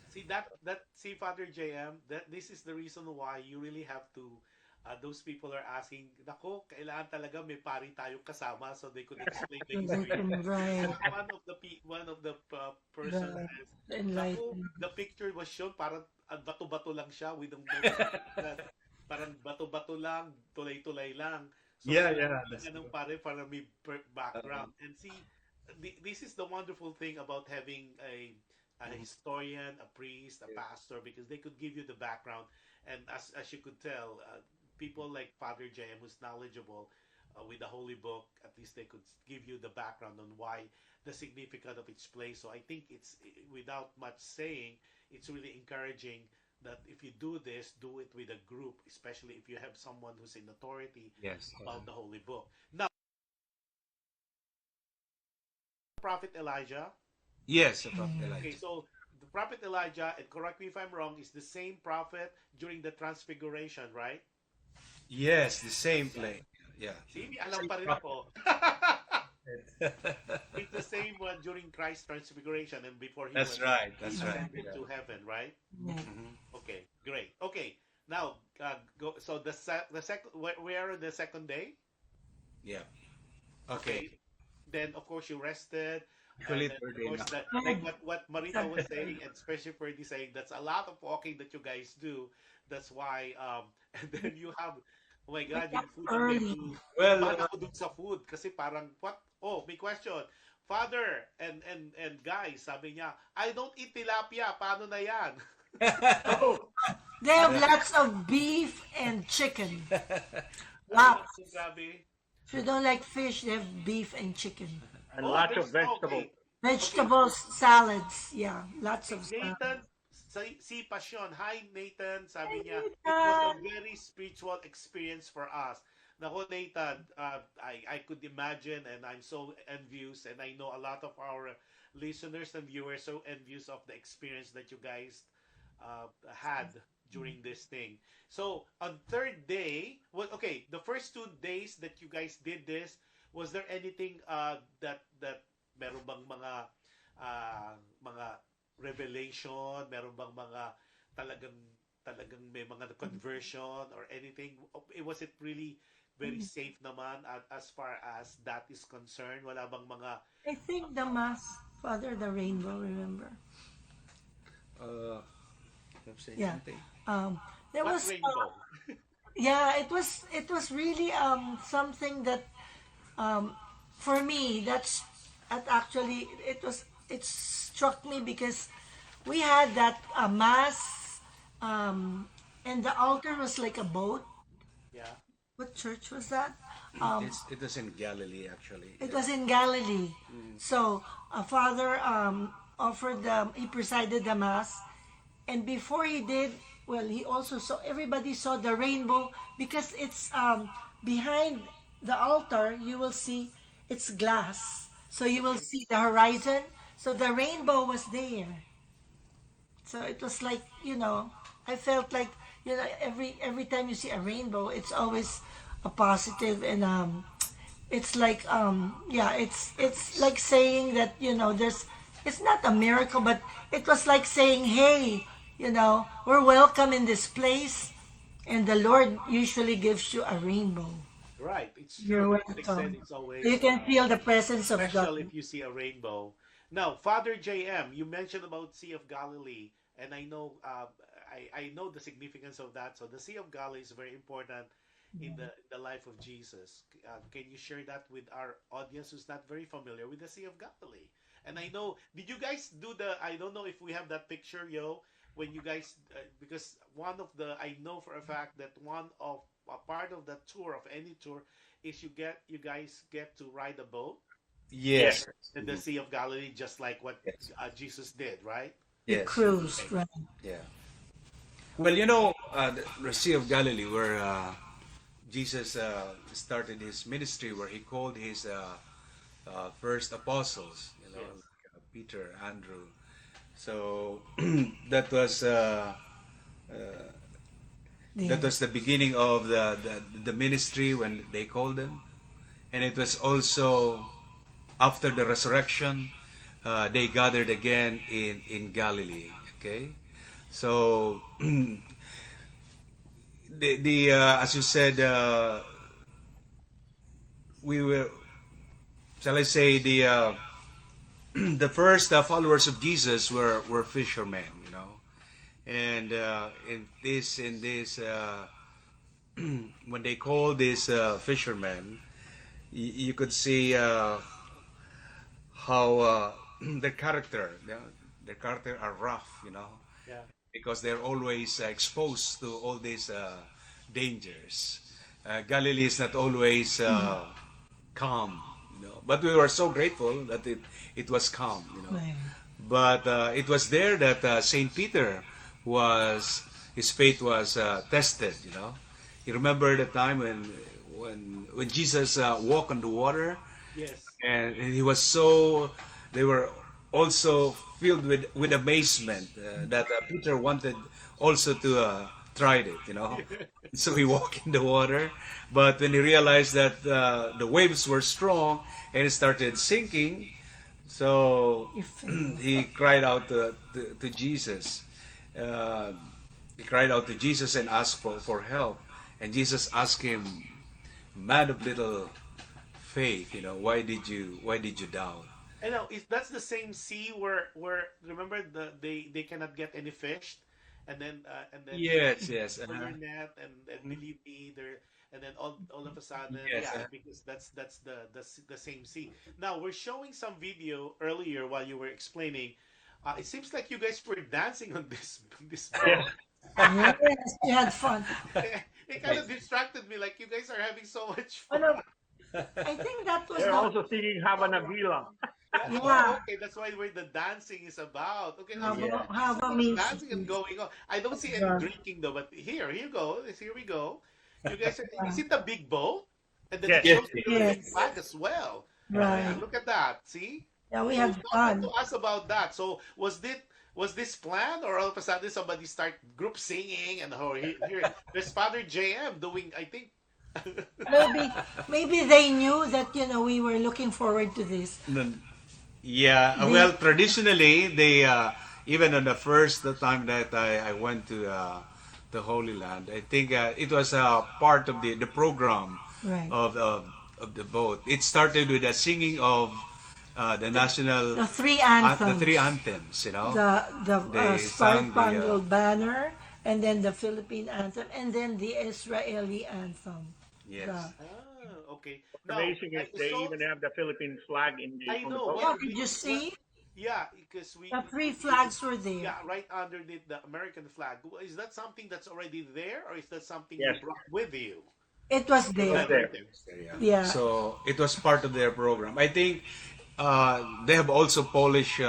Speaker 3: See see Father JM, that this is the reason why you really have to. Those people are asking, nako, kailangan talaga may pari tayong kasama so they could explain the history.
Speaker 6: Right.
Speaker 3: One of the person
Speaker 6: Right.
Speaker 3: says, nako,
Speaker 6: Enlightened.
Speaker 3: the picture was shown parang bato-bato lang siya with no parang bato-bato lang, tulay-tulay lang. So
Speaker 5: Yeah,
Speaker 3: kailangan
Speaker 5: yeah,
Speaker 3: talaga ng pare para may
Speaker 5: uh,
Speaker 3: background. And see, this is the wonderful thing about having a historian, a priest, a pastor, because they could give you the background. And as you could tell, people like Father J.M., who's knowledgeable, with the Holy Book, at least they could give you the background on why the significance of each place. So I think it's, without much saying, it's really encouraging that if you do this, do it with a group, especially if you have someone who's in authority
Speaker 5: Yes.
Speaker 3: about the Holy Book. Now, Prophet Elijah.
Speaker 5: Yes, the prophet
Speaker 3: Okay,
Speaker 5: Elijah.
Speaker 3: so the Prophet Elijah, and correct me if I'm wrong, is the same prophet during the Transfiguration, right?
Speaker 5: Yes, the same play. Yeah.
Speaker 3: See, may alam
Speaker 5: Same
Speaker 3: pa rin
Speaker 5: prophet.
Speaker 3: ako. It's the same one during Christ's Transfiguration and before he
Speaker 5: That's
Speaker 3: went
Speaker 5: right. That's right.
Speaker 3: ascended
Speaker 5: Yeah.
Speaker 3: to heaven, right?
Speaker 6: Yeah.
Speaker 3: Okay, great. Okay, now go. So the second, we are on the second day.
Speaker 5: Yeah. Okay.
Speaker 3: Then of course you rested, and
Speaker 5: Actually,
Speaker 3: then
Speaker 5: third
Speaker 3: of
Speaker 5: day
Speaker 3: course
Speaker 5: now.
Speaker 3: that, like what Marita was saying, and especially Ferdy saying, that's a lot of walking that you guys do. That's why and then you have, oh my God,
Speaker 6: Wake up
Speaker 3: yung food na
Speaker 6: early.
Speaker 3: menu.
Speaker 5: Well,
Speaker 3: Kinabahan ako dun sa food kasi parang what? Oh, may question. Father and guys, sabi niya, I don't eat tilapia. Paano na yan?
Speaker 4: Oh,
Speaker 6: They have lots of beef and chicken.
Speaker 3: Ay,
Speaker 6: Lots.
Speaker 3: naku, grabe.
Speaker 6: If you don't like fish, they have beef and chicken.
Speaker 4: and
Speaker 3: Oh,
Speaker 4: lots of
Speaker 3: there's
Speaker 4: vegetables.
Speaker 3: okay.
Speaker 6: Vegetables, salads. Yeah, lots of stuff.
Speaker 3: Nathan, si Passion. Hi, Nathan. Sabi niya, it was a
Speaker 6: Nathan.
Speaker 3: very spiritual experience for us. Nako, Nathan, I could imagine, and I'm so envious, and I know a lot of our listeners and viewers so envious of the experience that you guys had during this thing. So, on third day, well, okay, the first 2 days that you guys did this, was there anything that meron bang mga revelation, meron bang mga talagang talagang may mga conversion or anything? Was it really very safe naman as far as that is concerned? Wala bang mga
Speaker 6: I think the mass, Father, the rainbow, remember?
Speaker 5: Uh, I'm saying
Speaker 6: Yeah.
Speaker 5: something.
Speaker 6: There
Speaker 3: what
Speaker 6: was,
Speaker 3: rainbow?
Speaker 6: yeah, it was really something that for me that actually it struck me because we had that mass and the altar was like a boat.
Speaker 3: Yeah.
Speaker 6: What church was that? Um,
Speaker 5: It was in Galilee actually.
Speaker 6: It
Speaker 5: Yeah.
Speaker 6: was in Galilee. So a father offered he presided the mass, and before he did, well, he also saw everybody saw the rainbow because it's behind the altar. You will see it's glass, so you will see the horizon. So the rainbow was there. So it was like, I felt like, every time you see a rainbow, it's always a positive, and it's like, yeah, it's like saying that, there's it's not a miracle, but it was like saying, hey, we're welcome in this place, and the Lord usually gives you a rainbow.
Speaker 3: Right, it's
Speaker 6: You're
Speaker 3: true. They said
Speaker 6: welcome.
Speaker 3: it's
Speaker 6: You
Speaker 3: always
Speaker 6: can feel the presence of
Speaker 3: special
Speaker 6: God.
Speaker 3: if you see a rainbow. Now, Father JM, you mentioned about Sea of Galilee, and I know I know the significance of that. So the Sea of Galilee is very important in the life of Jesus. Can you share that with our audience who's not very familiar with the Sea of Galilee? And I know, did you guys do the? I don't know if we have that picture, when you guys, because one of the, I know for a fact that one of a part of the tour of any tour is you guys get to ride a boat
Speaker 5: Yes.
Speaker 3: in the Sea of Galilee, just like what
Speaker 5: Yes.
Speaker 3: Jesus did, right?
Speaker 6: You
Speaker 5: Yes.
Speaker 6: cruised, right?
Speaker 5: Yeah. Well, the Sea of Galilee, where Jesus started his ministry, where he called his first apostles,
Speaker 3: Yes.
Speaker 5: like, Peter, Andrew. So that was
Speaker 6: Yeah.
Speaker 5: the beginning of the ministry when they called them, and it was also after the resurrection. They gathered again in Galilee. Okay, so the as you said, we were, shall I say, the first followers of Jesus were fishermen, and in this when they called these fishermen, you could see how their character, their character are rough,
Speaker 3: Yeah.
Speaker 5: because they're always exposed to all these dangers. Galilee is not always calm, but we were so grateful that it was calm.
Speaker 6: Right.
Speaker 5: But it was there that Saint Peter his faith was tested. You remember the time when Jesus walked on the water,
Speaker 3: Yes.
Speaker 5: and they were also filled with amazement that Peter wanted also to try it. So he walked in the water, but when he realized that the waves were strong and it started sinking, so
Speaker 6: You failed.
Speaker 5: he cried out to Jesus. Uh, he cried out to Jesus and asked for help. And Jesus asked him, "Man of little faith, why did you doubt?"
Speaker 3: I know that's the same sea where remember they cannot get any fish, and then
Speaker 5: Yes, yes,
Speaker 3: for your net and believe me there, and then all of a sudden,
Speaker 5: yes.
Speaker 3: yeah, because that's the same sea. Now we're showing some video earlier while you were explaining. It seems like you guys were dancing on this
Speaker 4: Yes.
Speaker 3: boat.
Speaker 6: Yes, we had fun.
Speaker 3: It kind of distracted me. Like you guys are having so much
Speaker 6: Oh,
Speaker 3: fun.
Speaker 6: no, I think that was
Speaker 4: They're
Speaker 6: the
Speaker 4: also singing Havana Villa.
Speaker 3: Yeah.
Speaker 6: yeah.
Speaker 3: Oh, okay. That's where the dancing is about. Okay.
Speaker 6: Have
Speaker 3: So
Speaker 6: a, have
Speaker 3: so
Speaker 6: a
Speaker 3: much
Speaker 6: music.
Speaker 3: dancing and going on. I don't see any
Speaker 6: Yeah.
Speaker 3: drinking though. But here you go. Here we go. You guys, is it the big boat? And then
Speaker 4: Yes.
Speaker 3: it shows the
Speaker 6: Yes.
Speaker 3: big flag as well.
Speaker 6: Right.
Speaker 3: Yeah, look at that. See?
Speaker 6: Yeah, we
Speaker 3: So
Speaker 6: had
Speaker 3: talk
Speaker 6: fun.
Speaker 3: to us about that. So was this planned, or all of a sudden somebody start group singing and here there's Father JM doing, I think.
Speaker 6: Maybe they knew that we were looking forward to this.
Speaker 5: Yeah,
Speaker 6: They,
Speaker 5: well, traditionally, they even on the first time that I went to the Holy Land, I think it was part of the program
Speaker 6: right.
Speaker 5: of the boat. It started with the singing of the national
Speaker 6: The three
Speaker 5: the three
Speaker 6: anthems.
Speaker 5: anthems.
Speaker 6: The
Speaker 5: They
Speaker 6: Star
Speaker 5: sang
Speaker 6: Spangled Banner, and then the Philippine anthem, and then the Israeli anthem.
Speaker 5: yes.
Speaker 6: The,
Speaker 3: Okay.
Speaker 4: What's
Speaker 3: Now
Speaker 4: amazing is
Speaker 3: I
Speaker 4: they
Speaker 3: saw.
Speaker 4: even have the Philippine flag
Speaker 3: I
Speaker 4: on the
Speaker 3: know.
Speaker 4: boat.
Speaker 6: yeah,
Speaker 3: Well,
Speaker 6: did you see?
Speaker 3: yeah, because we
Speaker 6: The three
Speaker 3: because
Speaker 6: flags were there.
Speaker 3: yeah, right under the American flag. Is that something that's already there, or is that something you
Speaker 4: Yes,
Speaker 3: brought with you?
Speaker 6: It was
Speaker 4: it was
Speaker 6: there.
Speaker 4: there.
Speaker 5: Yeah.
Speaker 6: Yeah.
Speaker 5: So it was part of their program. I think they have also Polish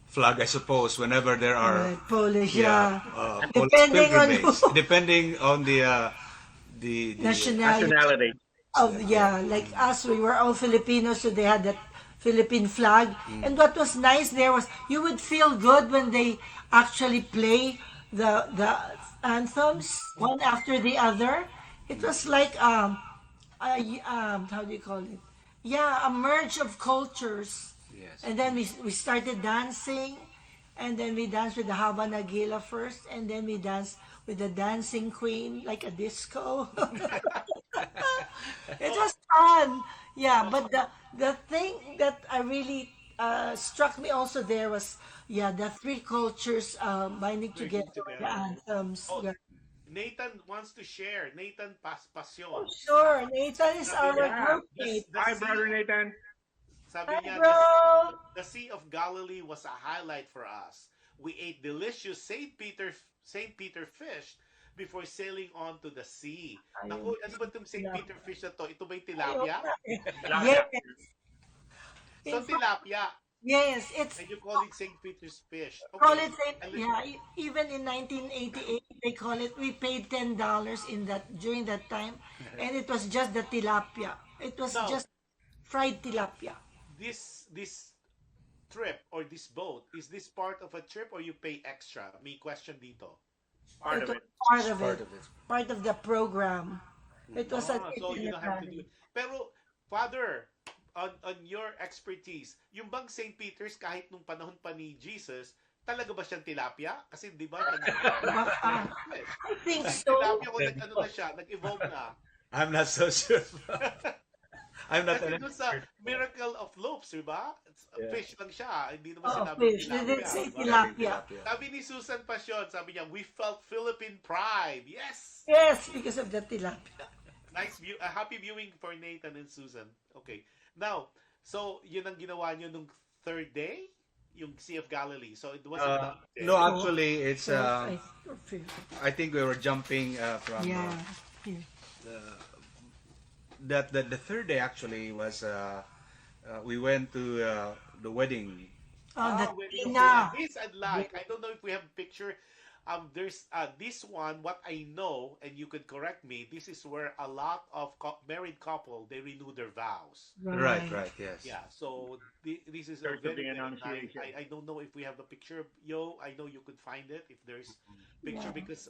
Speaker 5: flag, I suppose, whenever there are
Speaker 6: Right, Polish,
Speaker 5: yeah
Speaker 6: yeah.
Speaker 5: Polish
Speaker 6: Depending on
Speaker 5: pilgrimage,
Speaker 6: who,
Speaker 5: depending on the
Speaker 6: nationality.
Speaker 4: Nationality.
Speaker 6: Yeah, like us, we were all Filipinos, so they had that Philippine flag. And what was nice there was you would feel good when they actually play the anthems one after the other. It was like how do you call it? Yeah, a merge of cultures.
Speaker 5: yes.
Speaker 6: And then we started dancing, and then we danced with the Havana Gila first, and then we danced with the dancing queen like a disco. It was fun. Yeah, but the thing that I really struck me also there was the three cultures binding
Speaker 3: Working
Speaker 6: together with the
Speaker 3: together.
Speaker 6: anthems.
Speaker 3: Oh,
Speaker 6: Yeah.
Speaker 3: Nathan wants to share. Nathan
Speaker 6: Oh,
Speaker 3: Passion.
Speaker 6: sure, Nathan is
Speaker 3: Sabi
Speaker 6: our
Speaker 3: niya,
Speaker 4: Yeah.
Speaker 6: group
Speaker 3: the,
Speaker 6: mate.
Speaker 3: the
Speaker 4: Hi,
Speaker 3: sea,
Speaker 4: brother Nathan.
Speaker 3: sabi
Speaker 6: Hi,
Speaker 3: niya,
Speaker 6: bro.
Speaker 3: the Sea of Galilee was a highlight for us. We ate delicious Saint Peter fish before sailing on to the sea. Naku,
Speaker 6: Ayun.
Speaker 3: ano ba itong Saint
Speaker 6: Yeah.
Speaker 3: Peter fish na to? Ito ba yung
Speaker 6: Ayun
Speaker 3: tilapia?
Speaker 6: nga eh.
Speaker 4: Tilapia.
Speaker 6: Yes.
Speaker 3: So
Speaker 6: In fact,
Speaker 3: tilapia,
Speaker 6: yes, it's
Speaker 3: and you call it Saint Peter's fish.
Speaker 6: call
Speaker 3: Okay.
Speaker 6: it even in 1988 they call it, we paid $10 in that during that time, and it was just the tilapia. It was
Speaker 3: Now,
Speaker 6: just fried tilapia.
Speaker 3: this trip or this boat, is this part of a trip or you pay extra? May question dito.
Speaker 4: Part
Speaker 6: It
Speaker 4: of
Speaker 6: was
Speaker 4: it.
Speaker 6: part of
Speaker 5: Part
Speaker 6: it,
Speaker 5: of it.
Speaker 6: part of the program. It was an
Speaker 3: So you don't have to do
Speaker 6: itinerary.
Speaker 3: it. Pero, Father, on your expertise, yung bang St. Peter's kahit nung panahon pa ni Jesus, talaga ba siyang tilapia? Kasi di ba,
Speaker 6: Baka, I think so.
Speaker 3: tilapia ko nag-ano na siya, nag-evolve na.
Speaker 5: I'm not so sure. I'm not
Speaker 3: Kasi
Speaker 5: an
Speaker 3: doon sa
Speaker 5: expert.
Speaker 3: Miracle of Loops, di ba?
Speaker 5: Yeah.
Speaker 3: Fish lang siya. Hindi naman
Speaker 6: Oh,
Speaker 3: sinabi
Speaker 6: fish. They
Speaker 3: tilapia.
Speaker 6: didn't say
Speaker 3: Diba?
Speaker 6: tilapia.
Speaker 3: Sabi ni Susan Pasyon, sabi niya, we felt Philippine pride. Yes!
Speaker 6: Yes, because of the tilapia.
Speaker 3: Nice view. Happy viewing for Nathan and Susan. Okay. Now, so yun ang ginawa niyo nung third day? Yung Sea of Galilee. So it wasn't that day.
Speaker 5: No, actually, it's
Speaker 6: So, I feel-
Speaker 5: I think we were jumping from
Speaker 6: yeah. Here.
Speaker 5: that the third day actually was we went to the wedding.
Speaker 6: Oh, the
Speaker 3: Wedding of Cana.
Speaker 6: Tina.
Speaker 3: This I'd like. I don't know if we have a picture. There's this one. What I know, and you could correct me. This is where a lot of married couple they renew their vows.
Speaker 5: Right, right, yes.
Speaker 3: Yeah. So this is a
Speaker 4: Church of
Speaker 3: very
Speaker 4: the
Speaker 3: very nice.
Speaker 4: Annunciation.
Speaker 3: I don't know if we have a picture. Yo, I know you could find it if there's picture
Speaker 6: Yeah.
Speaker 3: because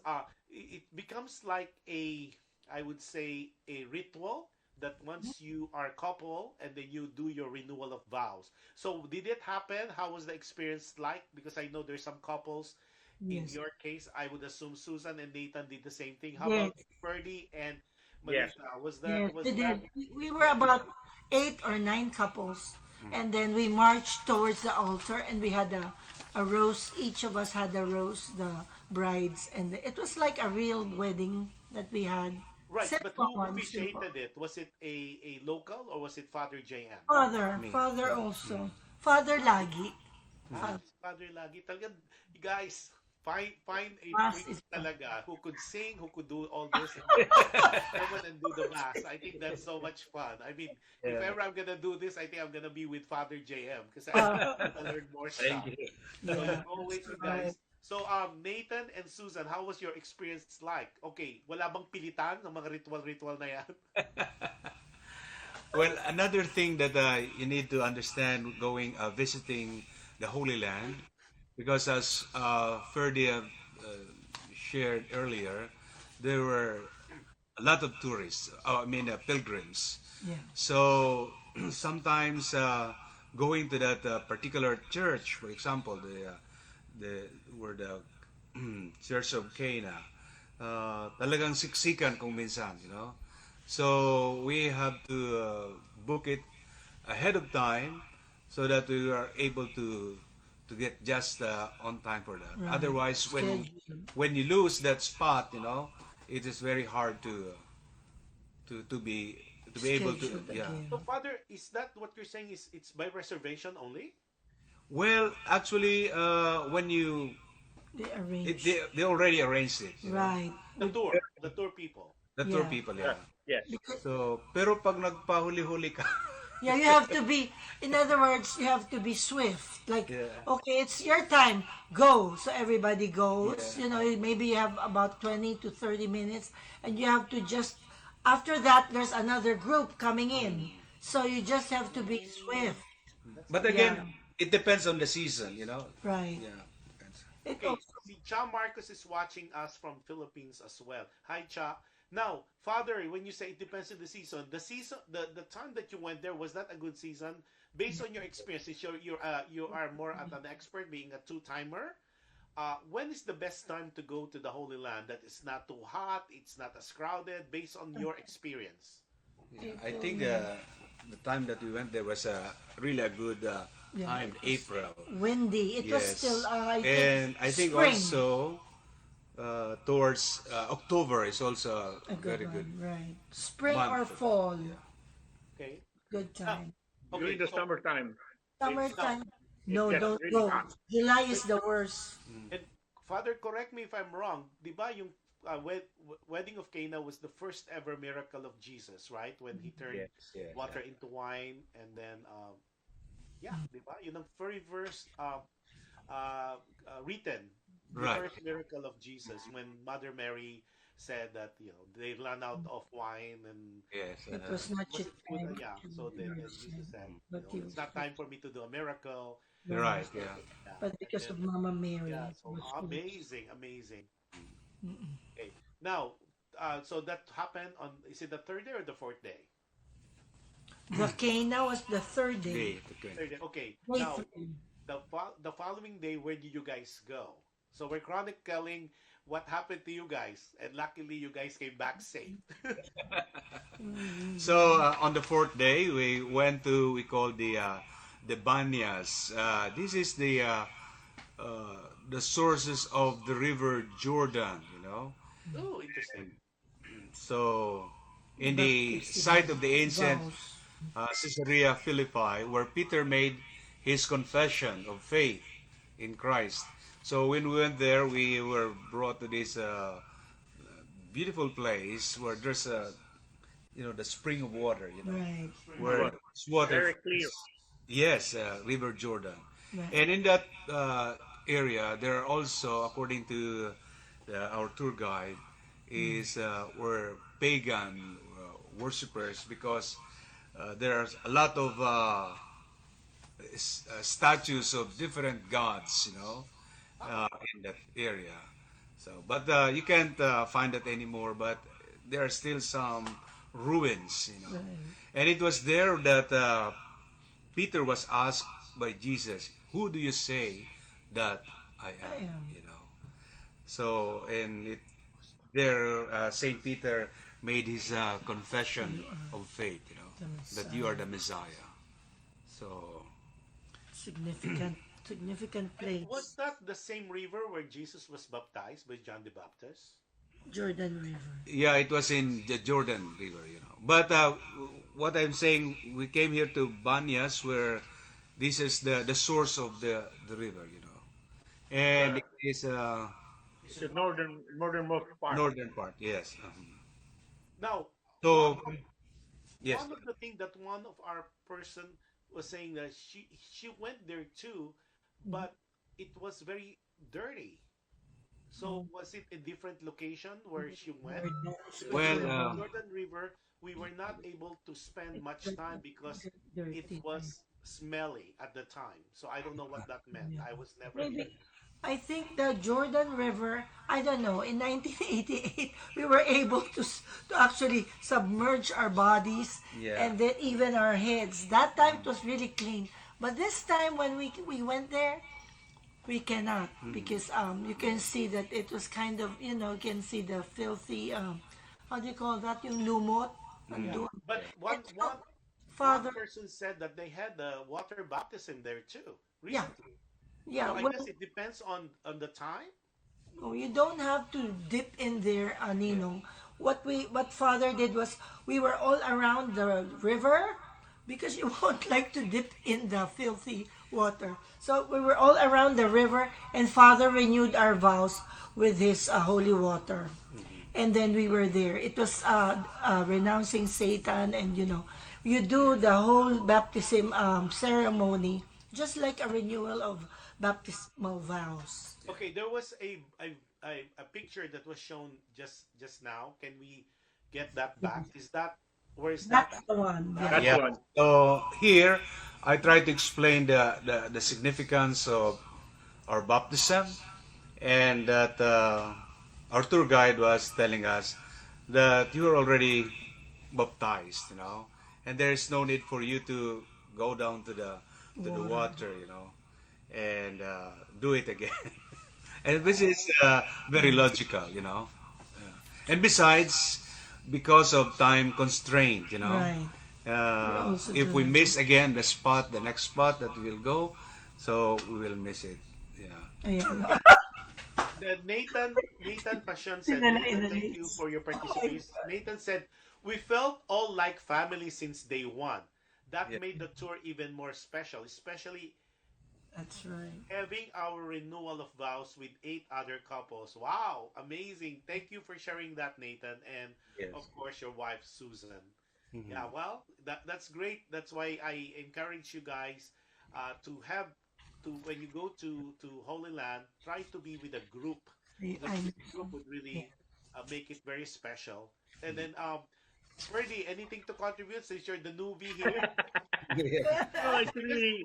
Speaker 3: it becomes like a I would say a ritual that once you are a couple and then you do your renewal of vows. So did it happen? How was the experience like? Because I know there's some couples. In
Speaker 6: Yes.
Speaker 3: your case, I would assume Susan and Nathan did the same thing. How
Speaker 6: Yes.
Speaker 3: about Ferdy and
Speaker 4: Yes.
Speaker 3: Melissa? Was that
Speaker 6: Yes.
Speaker 3: was
Speaker 6: We
Speaker 3: that
Speaker 6: did. We were about 8 or 9 couples, and then we marched towards the altar, and we had a rose. Each of us had a rose, the brides, and it was like a real wedding that we had.
Speaker 3: right? But
Speaker 6: Simple
Speaker 3: who
Speaker 6: one, simple.
Speaker 3: officiated it? Was it a local or was it Father JM?
Speaker 6: Father also. Father lagi.
Speaker 3: Si Father lagi. Talagang, you guys, find a
Speaker 6: Mass
Speaker 3: priest
Speaker 6: is
Speaker 3: talaga who could sing, who could do all this, and come on and do the mass. I think that's so much fun. I mean, if ever I'm gonna do this, I think I'm gonna be with Father JM because I want to learn more stuff.
Speaker 4: Thank you.
Speaker 3: So you always, you guys. So Nathan and Susan, how was your experience like? Okay, wala bang pilitan ng mga ritual-ritual na yan?
Speaker 5: Well, another thing that you need to understand going visiting the Holy Land, because as Ferdy shared earlier, there were a lot of tourists. I mean, pilgrims.
Speaker 6: Yeah.
Speaker 5: So sometimes going to that particular church, for example, the where the Church of Cana, talagang siksikan kung minsan, you know. So we have to book it ahead of time so that we are able to get just on time for that.
Speaker 6: Right.
Speaker 5: Otherwise,
Speaker 6: Schedule.
Speaker 5: when you lose that spot, you know, it is very hard to be able to,
Speaker 6: Scheduled
Speaker 5: yeah.
Speaker 6: again.
Speaker 3: So Father, is that what you're saying? Is it's by reservation only?
Speaker 5: Well, actually, when you
Speaker 6: They arranged.
Speaker 5: they already arranged it, you know,
Speaker 6: Right.
Speaker 3: The tour people.
Speaker 5: the tour
Speaker 6: Yeah.
Speaker 5: people, yeah.
Speaker 4: Yes.
Speaker 5: So, pero pag nagpahuli-huli ka,
Speaker 6: Yeah, you have to be, in other words, you have to be swift. Like,
Speaker 5: Yeah.
Speaker 6: okay, it's your time, go. So everybody goes. You know, maybe you have about 20 to 30 minutes, and you have to just, after that, there's another group coming in. So you just have to be swift.
Speaker 5: but again,
Speaker 6: Yeah.
Speaker 5: it depends on the season, you know.
Speaker 6: Right.
Speaker 5: Yeah. Depends.
Speaker 6: It
Speaker 3: Okay,
Speaker 6: also,
Speaker 3: si Cha Marcos is watching us from Philippines as well. Hi, Cha. Now, Father, when you say it depends on the season, the time that you went there, was that a good season? Based on your experience, since you are more at an expert, being a two-timer, when is the best time to go to the Holy Land that is not too hot, it's not as crowded, based on your experience?
Speaker 5: Yeah, I think the time that we went there was really a good
Speaker 6: Yeah,
Speaker 5: time, April.
Speaker 6: windy. It was
Speaker 5: Yes.
Speaker 6: still,
Speaker 5: And I think
Speaker 6: spring.
Speaker 5: also towards October is also
Speaker 6: A
Speaker 5: a very
Speaker 6: one,
Speaker 5: good
Speaker 6: right. Spring
Speaker 5: month.
Speaker 6: or fall.
Speaker 3: Okay.
Speaker 6: Good time.
Speaker 4: During the summertime.
Speaker 6: Summertime. No,
Speaker 4: gets
Speaker 6: don't
Speaker 4: really
Speaker 6: go.
Speaker 4: hot.
Speaker 6: July is the worst.
Speaker 3: And Father, correct me if I'm wrong. Di ba yung wedding of Cana was the first ever miracle of Jesus, right? When he turned
Speaker 5: yeah,
Speaker 3: water into wine, and then yeah, di ba? Yun ang very first written, the
Speaker 5: Right.
Speaker 3: first miracle of Jesus when Mother Mary said that they ran out of wine and
Speaker 5: yes.
Speaker 6: It was not
Speaker 3: was
Speaker 6: your
Speaker 3: it good?
Speaker 6: time.
Speaker 3: Yeah. So then Jesus said,
Speaker 6: But you-
Speaker 3: it's not time for me to do a miracle.
Speaker 5: Right, yeah.
Speaker 3: Yeah.
Speaker 6: But because of Mama Mary.
Speaker 3: Yeah,
Speaker 6: it
Speaker 3: so
Speaker 6: was good.
Speaker 3: amazing. Okay, now, so that happened on, is it the third day or the fourth day?
Speaker 6: The Cana was the third day.
Speaker 5: Day, okay.
Speaker 3: Third day. Okay,
Speaker 6: Day
Speaker 3: now,
Speaker 6: three.
Speaker 3: the following day, where did you guys go? So we're chronicling what happened to you guys, and luckily you guys came back safe.
Speaker 5: So on the fourth day, we went to we call the Banyas. This is the sources of the river Jordan. You know,
Speaker 3: Oh, interesting.
Speaker 5: so in the site of the ancient
Speaker 6: Vows.
Speaker 5: Caesarea Philippi, where Peter made his confession of faith in Christ. So when we went there, we were brought to this beautiful place where there's the spring of water,
Speaker 6: Right.
Speaker 5: where
Speaker 4: But
Speaker 5: this water
Speaker 4: very clear.
Speaker 5: is, yes, River Jordan.
Speaker 6: Right.
Speaker 5: And in that area, there are also, according to our tour guide, is were pagan worshippers, because there's a lot of statues of different gods, in that area. So, but you can't find that anymore. But there are still some ruins.
Speaker 6: Right.
Speaker 5: And it was there that Peter was asked by Jesus, "Who do you say that I
Speaker 6: I
Speaker 5: am?"
Speaker 6: am.
Speaker 5: So, and there, Saint Peter made his confession
Speaker 6: You are
Speaker 5: of faith.
Speaker 6: the
Speaker 5: That you are
Speaker 6: Messiah.
Speaker 5: the Messiah. So,
Speaker 6: Significant, significant
Speaker 3: And was
Speaker 6: place.
Speaker 3: that the same river where Jesus was baptized by John the Baptist?
Speaker 6: Jordan River.
Speaker 5: yeah, it was in the Jordan River. But what I'm saying, we came here to Banyas, where this is the source of the river. And
Speaker 4: The
Speaker 5: it is
Speaker 4: it's the northernmost part.
Speaker 5: northern part, yes.
Speaker 3: Now, one
Speaker 5: So,
Speaker 3: of
Speaker 5: yes.
Speaker 3: one of the things that one of our person was saying that she went there too, but it was very dirty. So
Speaker 6: Oh,
Speaker 3: was it a different location where she went?
Speaker 6: Lord knows, but
Speaker 3: Because
Speaker 5: Well,
Speaker 3: in the
Speaker 6: well,
Speaker 3: Jordan River, we were not able to spend
Speaker 6: it's
Speaker 3: much time
Speaker 6: dirty,
Speaker 3: because it
Speaker 6: dirty. Right?
Speaker 3: was smelly at the time. So I don't know what that meant.
Speaker 6: Yeah.
Speaker 3: I was never
Speaker 6: Maybe
Speaker 3: there.
Speaker 6: I think the Jordan River, I don't know, in 1988, we were able to actually submerge our bodies
Speaker 5: yeah.
Speaker 6: and then even our heads. That time it was really clean. But this time when we went there, we cannot because you can see that it was kind of, you can see the filthy, how do you call that, yung lumot.
Speaker 3: Yeah.
Speaker 6: Andun.
Speaker 3: But
Speaker 6: And
Speaker 3: one
Speaker 6: so,
Speaker 3: one one
Speaker 6: Father,
Speaker 3: person said that they had the water baptism there too
Speaker 6: yeah,
Speaker 3: recently.
Speaker 6: yeah,
Speaker 3: So I
Speaker 6: well,
Speaker 3: guess it depends on the time.
Speaker 6: no, you don't have to dip in there,
Speaker 3: Yeah.
Speaker 6: Ninong. What Father did was we were all around the river because you won't like to dip in the filthy water. So we were all around the river, and Father renewed our vows with his holy water. And then we were there. It was renouncing Satan, and you do the whole baptism ceremony just like a renewal of baptismal vows.
Speaker 3: Okay, there was a picture that was shown just now. Can we get that back? Is that where is that?
Speaker 6: That's the one.
Speaker 4: That's
Speaker 6: Yeah.
Speaker 5: Yeah.
Speaker 4: the one.
Speaker 5: So here, I try to explain the significance of our baptism, and that our tour guide was telling us that you are already baptized, and there is no need for you to go down to the
Speaker 6: Water.
Speaker 5: water, and do it again. And this is very logical. And besides, because of time constraint,
Speaker 6: Right. We also
Speaker 5: if
Speaker 6: do
Speaker 5: we
Speaker 6: that.
Speaker 5: miss again the next spot that we will go, so we will miss it. Yeah.
Speaker 6: Ayan.
Speaker 3: The Nathan Passion said,
Speaker 6: Sila na
Speaker 3: Nathan, thank you
Speaker 6: inalis.
Speaker 3: for your participation. Nathan said, we felt all like family since day one. That
Speaker 5: Yeah.
Speaker 3: made the tour even more special, especially
Speaker 6: That's right.
Speaker 3: having our renewal of vows with 8 other couples. Wow, amazing. Thank you for sharing that, Nathan. And of
Speaker 5: Yes.
Speaker 3: course, your wife, Susan. Yeah,
Speaker 5: Mhm.
Speaker 3: well, that's great. That's why I encourage you guys to have to when you go to Holy Land, try to be with a group because
Speaker 6: I
Speaker 3: a group would
Speaker 6: yeah.
Speaker 3: really make it very special. And then, Ferdy, anything to contribute since you're the newbie here?
Speaker 4: No, it's
Speaker 3: Because
Speaker 4: really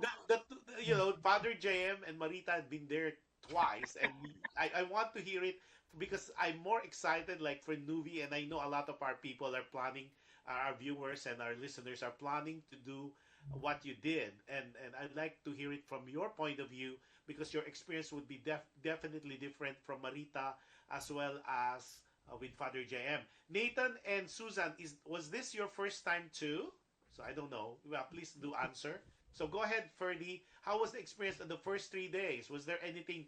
Speaker 3: Father JM and Marita had been there twice, and I want to hear it because I'm more excited, like for Nuvi, and I know a lot of our people are planning, our viewers and our listeners are planning to do what you did, and I'd like to hear it from your point of view because your experience would be definitely different from Marita as well as with Father JM. Nathan and Susan, is was this your first time too? So I don't know. Well, please do answer. So go ahead, Ferdy. How was the experience of the first 3 days? Was there anything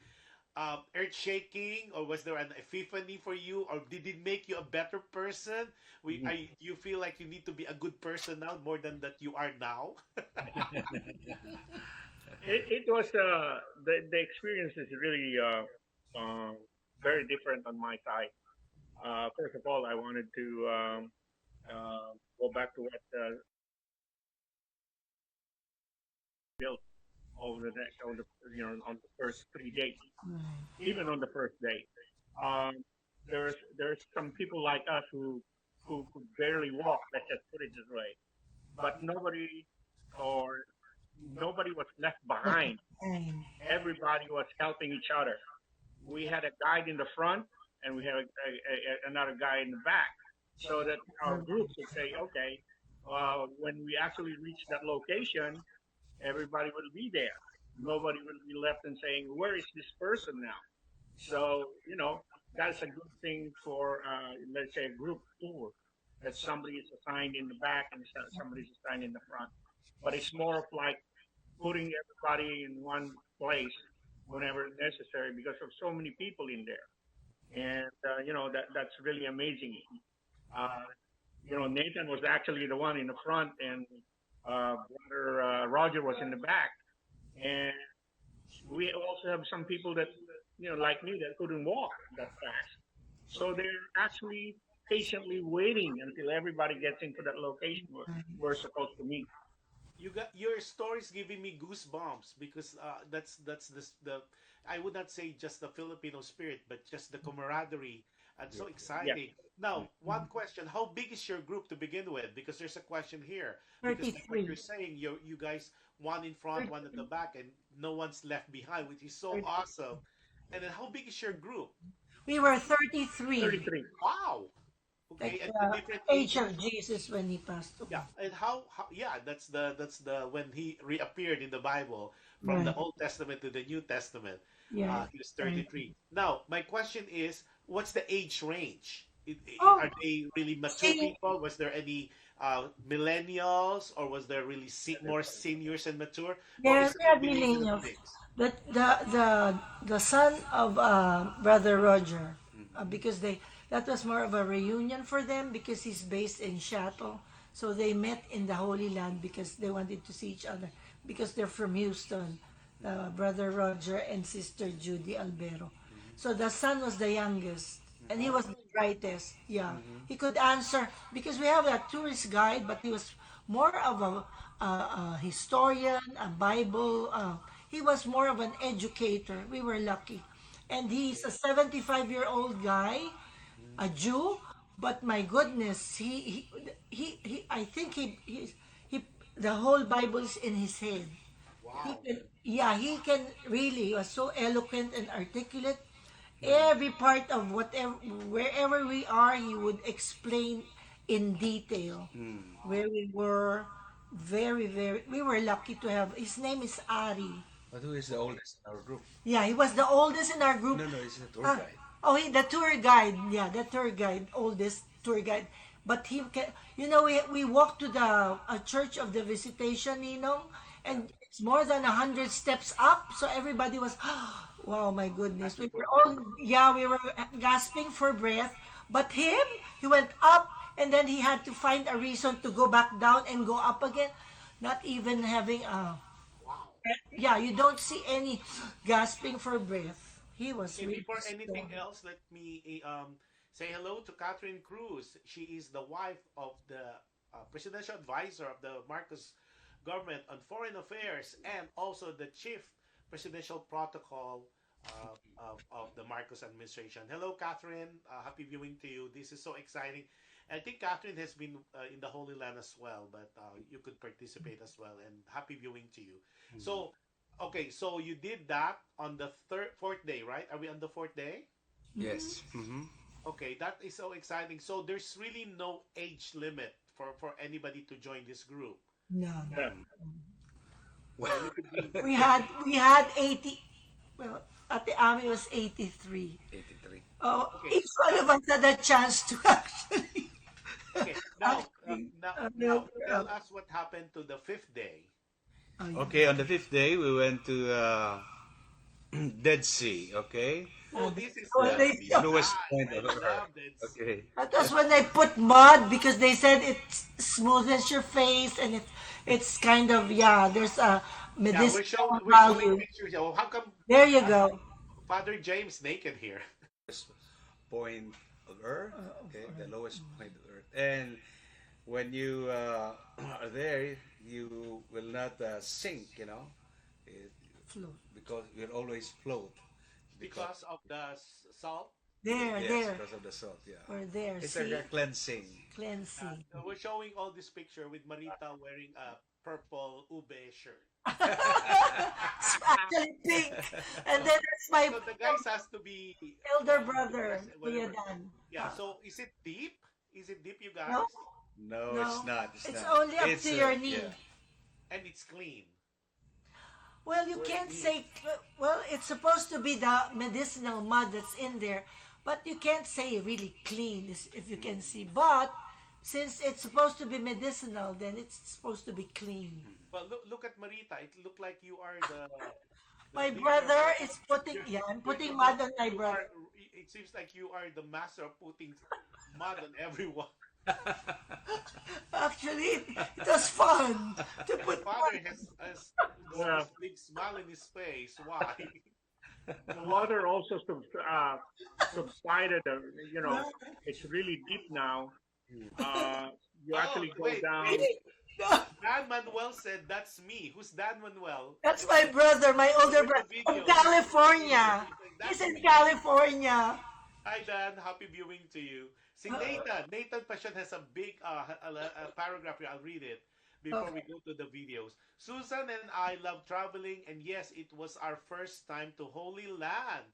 Speaker 3: earth shaking, or was there an epiphany for you, or did it make you a better person? You feel like you need to be a good person now more than that you are now?
Speaker 4: it was the experience is really very different on my side. First of all, I wanted to Go back to what built over the next, over the, on the first 3 days, even on the first day. Um, there's some people like us who could barely walk. Let's just put it this way. But nobody was left behind.
Speaker 6: Fine.
Speaker 4: Everybody was helping each other. We had a guide in the front, and we had another guy in the back, so that our group would say, okay, when we actually reach that location, everybody will be there. Nobody will be left and saying, where is this person now? So, that's a good thing for, let's say, a group tour, that somebody is assigned in the back and somebody is assigned in the front. But it's more of like putting everybody in one place whenever necessary because of so many people in there. And, that's really amazing. Uh, Nathan was actually the one in the front, and brother Roger was in the back. And we also have some people that, like me, that couldn't walk that fast. So they're actually patiently waiting until everybody gets into that location where we're supposed to meet.
Speaker 3: You got your stories giving me goosebumps because that's the I would not say just the Filipino spirit, but just the camaraderie and so
Speaker 4: Yes.
Speaker 3: exciting. Now, one question: how big is your group to begin with? Because there's a question here. Because like what
Speaker 6: 33.
Speaker 3: you're saying, you guys one in front, one at the back, and no one's left behind, which is so
Speaker 6: 33.
Speaker 3: awesome. And then how big is your group?
Speaker 6: We were 33
Speaker 4: 33.
Speaker 3: Wow.
Speaker 6: at
Speaker 3: Okay, and the
Speaker 6: the
Speaker 3: different
Speaker 6: age
Speaker 3: ages.
Speaker 6: of Jesus when he passed away.
Speaker 3: Yeah, and how yeah, that's the when he reappeared in the Bible from the
Speaker 6: Right.
Speaker 3: Old Testament to the New Testament.
Speaker 6: Yeah.
Speaker 3: He was
Speaker 6: Right.
Speaker 3: 33. Now, my question is, what's the age range?
Speaker 6: Oh,
Speaker 3: Are they really mature
Speaker 6: see,
Speaker 3: people? Was there any millennials, or was there really more seniors and mature, or is it
Speaker 6: we
Speaker 3: a
Speaker 6: had
Speaker 3: bit little
Speaker 6: millennials.
Speaker 3: mix?
Speaker 6: The son of brother Roger,
Speaker 3: Mm-hmm.
Speaker 6: because they that was more of a reunion for them because he's based in Seattle, so they met in the Holy Land because they wanted to see each other because they're from Houston, brother Roger and sister Judy Albero.
Speaker 3: Mm-hmm.
Speaker 6: So the son was the youngest, and he was the brightest. Yeah,
Speaker 3: Mm-hmm.
Speaker 6: he could answer because we have a tourist guide, but he was more of a historian, a Bible. He was more of an educator. We were lucky, and he's a 75-year-old guy, a Jew. But my goodness, I think he the whole Bible is in his head. He
Speaker 3: Wow.
Speaker 6: can, yeah, he can really. He was so eloquent and articulate. Every part of whatever, wherever we are, he would explain in detail
Speaker 5: Mm.
Speaker 6: where we were. We were lucky to have. His name is Ari.
Speaker 5: But who is the
Speaker 3: Okay.
Speaker 5: oldest in our group?
Speaker 6: Yeah, he was the oldest in our group.
Speaker 5: No, no, he's a tour
Speaker 6: Ah,
Speaker 5: guide.
Speaker 6: oh, the tour guide. Yeah, the tour guide, oldest tour guide. But we walked to the Church of the Visitation,
Speaker 3: Yeah.
Speaker 6: and it's more than 100 steps up. So everybody was, wow, my goodness. We
Speaker 3: Asking for
Speaker 6: were
Speaker 3: breath.
Speaker 6: all, yeah, we were gasping for breath. But him, he went up, and then he had to find a reason to go back down and go up again. Not even having a
Speaker 3: Wow.
Speaker 6: yeah, you don't see any gasping for breath. He was
Speaker 3: Okay,
Speaker 6: really
Speaker 3: before anything
Speaker 6: strong.
Speaker 3: else, let me say hello to Catherine Cruz. She is the wife of the presidential advisor of the Marcos government on foreign affairs and also the chief presidential protocol of the Marcos administration. Hello, Catherine. Happy viewing to you. This is so exciting. I think Catherine has been in the Holy Land as well, but you could participate as well. And happy viewing to you.
Speaker 5: Mm.
Speaker 3: So, okay, so you did that on the fourth day, right? Are we on the fourth day?
Speaker 5: Yes. Mm-hmm.
Speaker 3: Okay, that is so exciting. So there's really no age limit for anybody to join this group.
Speaker 6: No.
Speaker 4: Yeah.
Speaker 5: Mm.
Speaker 3: So you could be
Speaker 6: We had 80. Well, at the army was 83.
Speaker 5: 83.
Speaker 6: Oh,
Speaker 3: okay.
Speaker 6: each one of us had a chance to actually
Speaker 3: Okay, now
Speaker 6: actually
Speaker 3: now
Speaker 6: help her
Speaker 3: tell
Speaker 6: out.
Speaker 3: us what happened to the fifth day.
Speaker 6: Oh, yeah.
Speaker 5: Okay, on the fifth day, we went to Dead Sea. Okay,
Speaker 3: Oh, this is
Speaker 6: Well,
Speaker 5: the
Speaker 6: they
Speaker 5: lowest point
Speaker 3: I
Speaker 5: of Earth.
Speaker 3: love this.
Speaker 5: Okay,
Speaker 6: That was when they put mud because they said it smoothens your face and it's kind of, yeah, there's a
Speaker 3: Yeah,
Speaker 6: medicinal
Speaker 3: we're showing
Speaker 6: value.
Speaker 3: pictures. Oh, how come
Speaker 6: There you
Speaker 3: uh,
Speaker 6: go.
Speaker 3: Father James naked here?
Speaker 5: lowest point of Earth. Okay, the lowest point of Earth, and when you are there, you will not sink, it,
Speaker 6: Float.
Speaker 5: because you'll always float. Because
Speaker 3: Because of the salt.
Speaker 6: There,
Speaker 5: yes,
Speaker 6: there,
Speaker 5: because of the salt. Yeah,
Speaker 6: or there.
Speaker 5: it's
Speaker 6: See,
Speaker 5: a cleansing.
Speaker 6: cleansing.
Speaker 3: So we're showing all this picture with Marita wearing a purple ube shirt.
Speaker 6: It's actually pink. And then that's my
Speaker 3: So the guys has to be
Speaker 6: elder brother, Kuya
Speaker 3: whatever.
Speaker 6: Dan.
Speaker 3: Yeah. So is it deep? Is it deep, you guys?
Speaker 6: No,
Speaker 5: No,
Speaker 6: no.
Speaker 5: it's not. It's
Speaker 6: It's
Speaker 5: not.
Speaker 6: only up
Speaker 5: It's
Speaker 6: to your knee.
Speaker 5: yeah.
Speaker 3: And it's clean.
Speaker 6: Well, you can't say, well, it's supposed to be the medicinal mud that's in there, but you can't say really clean if you can see. But since it's supposed to be medicinal, then it's supposed to be clean.
Speaker 3: Well, look at Marita. It looked like you are the
Speaker 6: My
Speaker 3: leader.
Speaker 6: brother is putting, yeah, I'm putting mud on my
Speaker 3: You
Speaker 6: brother.
Speaker 3: it seems like you are the master of putting mud on everyone.
Speaker 6: Actually, it was fun to
Speaker 3: My
Speaker 6: put
Speaker 3: father
Speaker 6: mud.
Speaker 3: has
Speaker 4: Yeah.
Speaker 3: this big smile in his face. Why?
Speaker 4: The water also subsided. It's really deep now. You actually go
Speaker 3: wait,
Speaker 4: down.
Speaker 3: wait.
Speaker 6: No,
Speaker 3: Dan Manuel said that's me. Who's Dan Manuel?
Speaker 6: that's my brother, my older
Speaker 3: Where's
Speaker 6: brother
Speaker 3: the
Speaker 6: from
Speaker 3: video?
Speaker 6: California.
Speaker 3: That's
Speaker 6: He's in
Speaker 3: me.
Speaker 6: California.
Speaker 3: Hi Dan, happy viewing to you. Si Nathan Passion has a big a paragraph here. I'll read it before we go to the videos. Susan and I love traveling, and yes, it was our first time to Holy Land,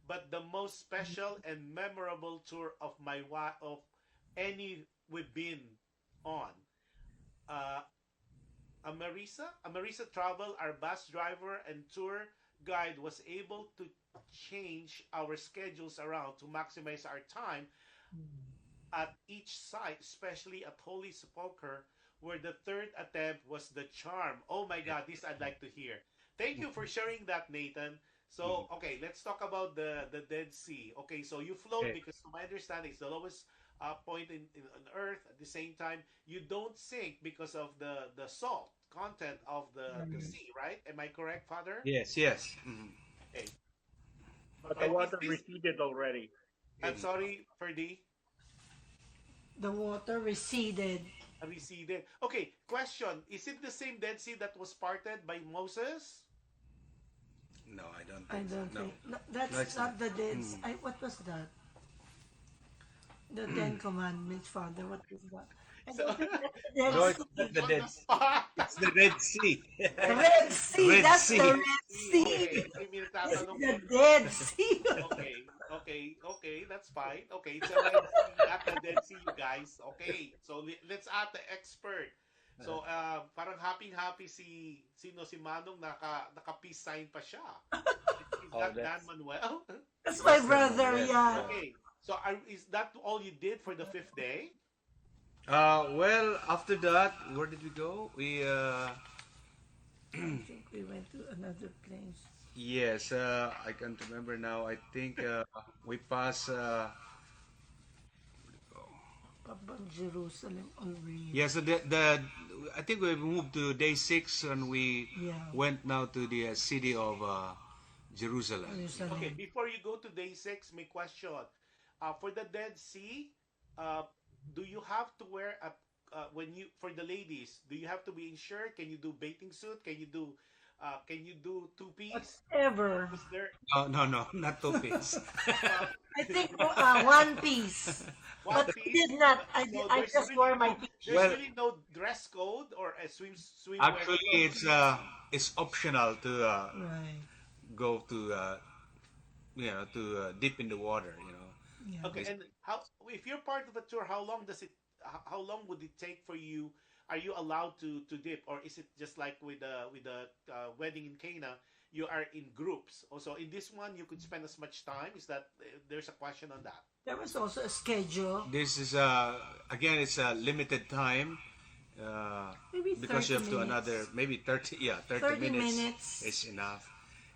Speaker 3: but the most special and memorable tour of of any we've been on. Uh, Amerisa Travel, our bus driver and tour guide, was able to change our schedules around to maximize our time at each site, especially at Holy Sepulchre, where the third attempt was the charm. Oh my God, this I'd like to hear. Thank you for sharing that, Nathan. So, okay, let's talk about the Dead Sea. Okay, so you float
Speaker 5: Okay.
Speaker 3: because, to my understanding, it's the lowest point on Earth. At the same time, you don't sink because of the salt content of the sea, right? Am I correct, Father?
Speaker 5: Yes, yes. Mhm.
Speaker 3: Okay.
Speaker 4: But the
Speaker 3: And is
Speaker 4: water
Speaker 3: this?
Speaker 4: receded already.
Speaker 3: I'm sorry, Ferdy.
Speaker 6: The water receded.
Speaker 3: Receded. Okay, question. Is it the same Dead Sea that was parted by Moses?
Speaker 5: No, I don't
Speaker 6: I
Speaker 5: think so.
Speaker 6: don't
Speaker 5: No.
Speaker 6: think that's
Speaker 5: No, it's
Speaker 6: not
Speaker 5: not.
Speaker 6: the Dead. What was that? The Ten Commandments, Father. What was that? I
Speaker 3: So,
Speaker 6: don't think that's the Dead
Speaker 5: No,
Speaker 6: Sea.
Speaker 5: it's not the
Speaker 3: on
Speaker 5: Dead
Speaker 3: the
Speaker 5: Sea.
Speaker 3: spot.
Speaker 5: It's the Red Sea.
Speaker 6: The Red Sea.
Speaker 5: Red
Speaker 6: That's
Speaker 5: Sea.
Speaker 6: the Red Sea.
Speaker 3: Okay, kasi may
Speaker 6: It's
Speaker 3: nagtatanong
Speaker 6: the
Speaker 3: kung
Speaker 6: Dead Sea.
Speaker 3: okay, that's fine. Okay, it's a Red Sea, not the Dead Sea, you guys. Okay, so let's ask the expert. So, parang happy si Manong naka peace sign pa siya. Is
Speaker 5: Oh,
Speaker 3: that Dan
Speaker 5: that's
Speaker 3: Manuel?
Speaker 6: That's my brother.
Speaker 5: Yes,
Speaker 6: Yeah.
Speaker 3: Okay, so is that all you did for the fifth day?
Speaker 5: well, after that, where did we go?
Speaker 6: I think we went to another place.
Speaker 5: Yes, I can't remember now. I think we passed.
Speaker 6: About Jerusalem already.
Speaker 5: Yeah, so the I think we moved to day 6 and we
Speaker 6: Yeah.
Speaker 5: went now to the city of Jerusalem.
Speaker 6: Jerusalem.
Speaker 3: Okay, before you go to day 6, my question. For the Dead Sea, do you have to wear when you for the ladies? Do you have to be insured? Can you do bathing suit? Can you do two piece?
Speaker 6: Ever.
Speaker 3: Was there
Speaker 5: No, not two piece.
Speaker 6: I think one piece.
Speaker 3: one
Speaker 6: But I
Speaker 3: piece?
Speaker 6: did not.
Speaker 3: So
Speaker 6: I
Speaker 3: there's
Speaker 6: just
Speaker 3: really
Speaker 6: wore my
Speaker 3: no,
Speaker 6: t-shirt.
Speaker 3: there's
Speaker 5: Well-
Speaker 3: really no dress code or a swimwear
Speaker 5: Actually,
Speaker 3: code?
Speaker 5: it's optional to
Speaker 6: Right.
Speaker 5: go to dip in the water.
Speaker 6: Yeah.
Speaker 3: Okay, and how if you're part of a tour, how long does it? How long would it take for you? Are you allowed to dip, or is it just like with the wedding in Cana? You are in groups. Also, in this one, you could spend as much time. Is that there's a question on that?
Speaker 6: There was also a schedule.
Speaker 5: This is again, it's a limited time.
Speaker 6: Maybe
Speaker 5: Because you
Speaker 6: 30
Speaker 5: have to
Speaker 6: minutes.
Speaker 5: another maybe 30
Speaker 6: 30
Speaker 5: minutes
Speaker 6: minutes.
Speaker 5: is enough,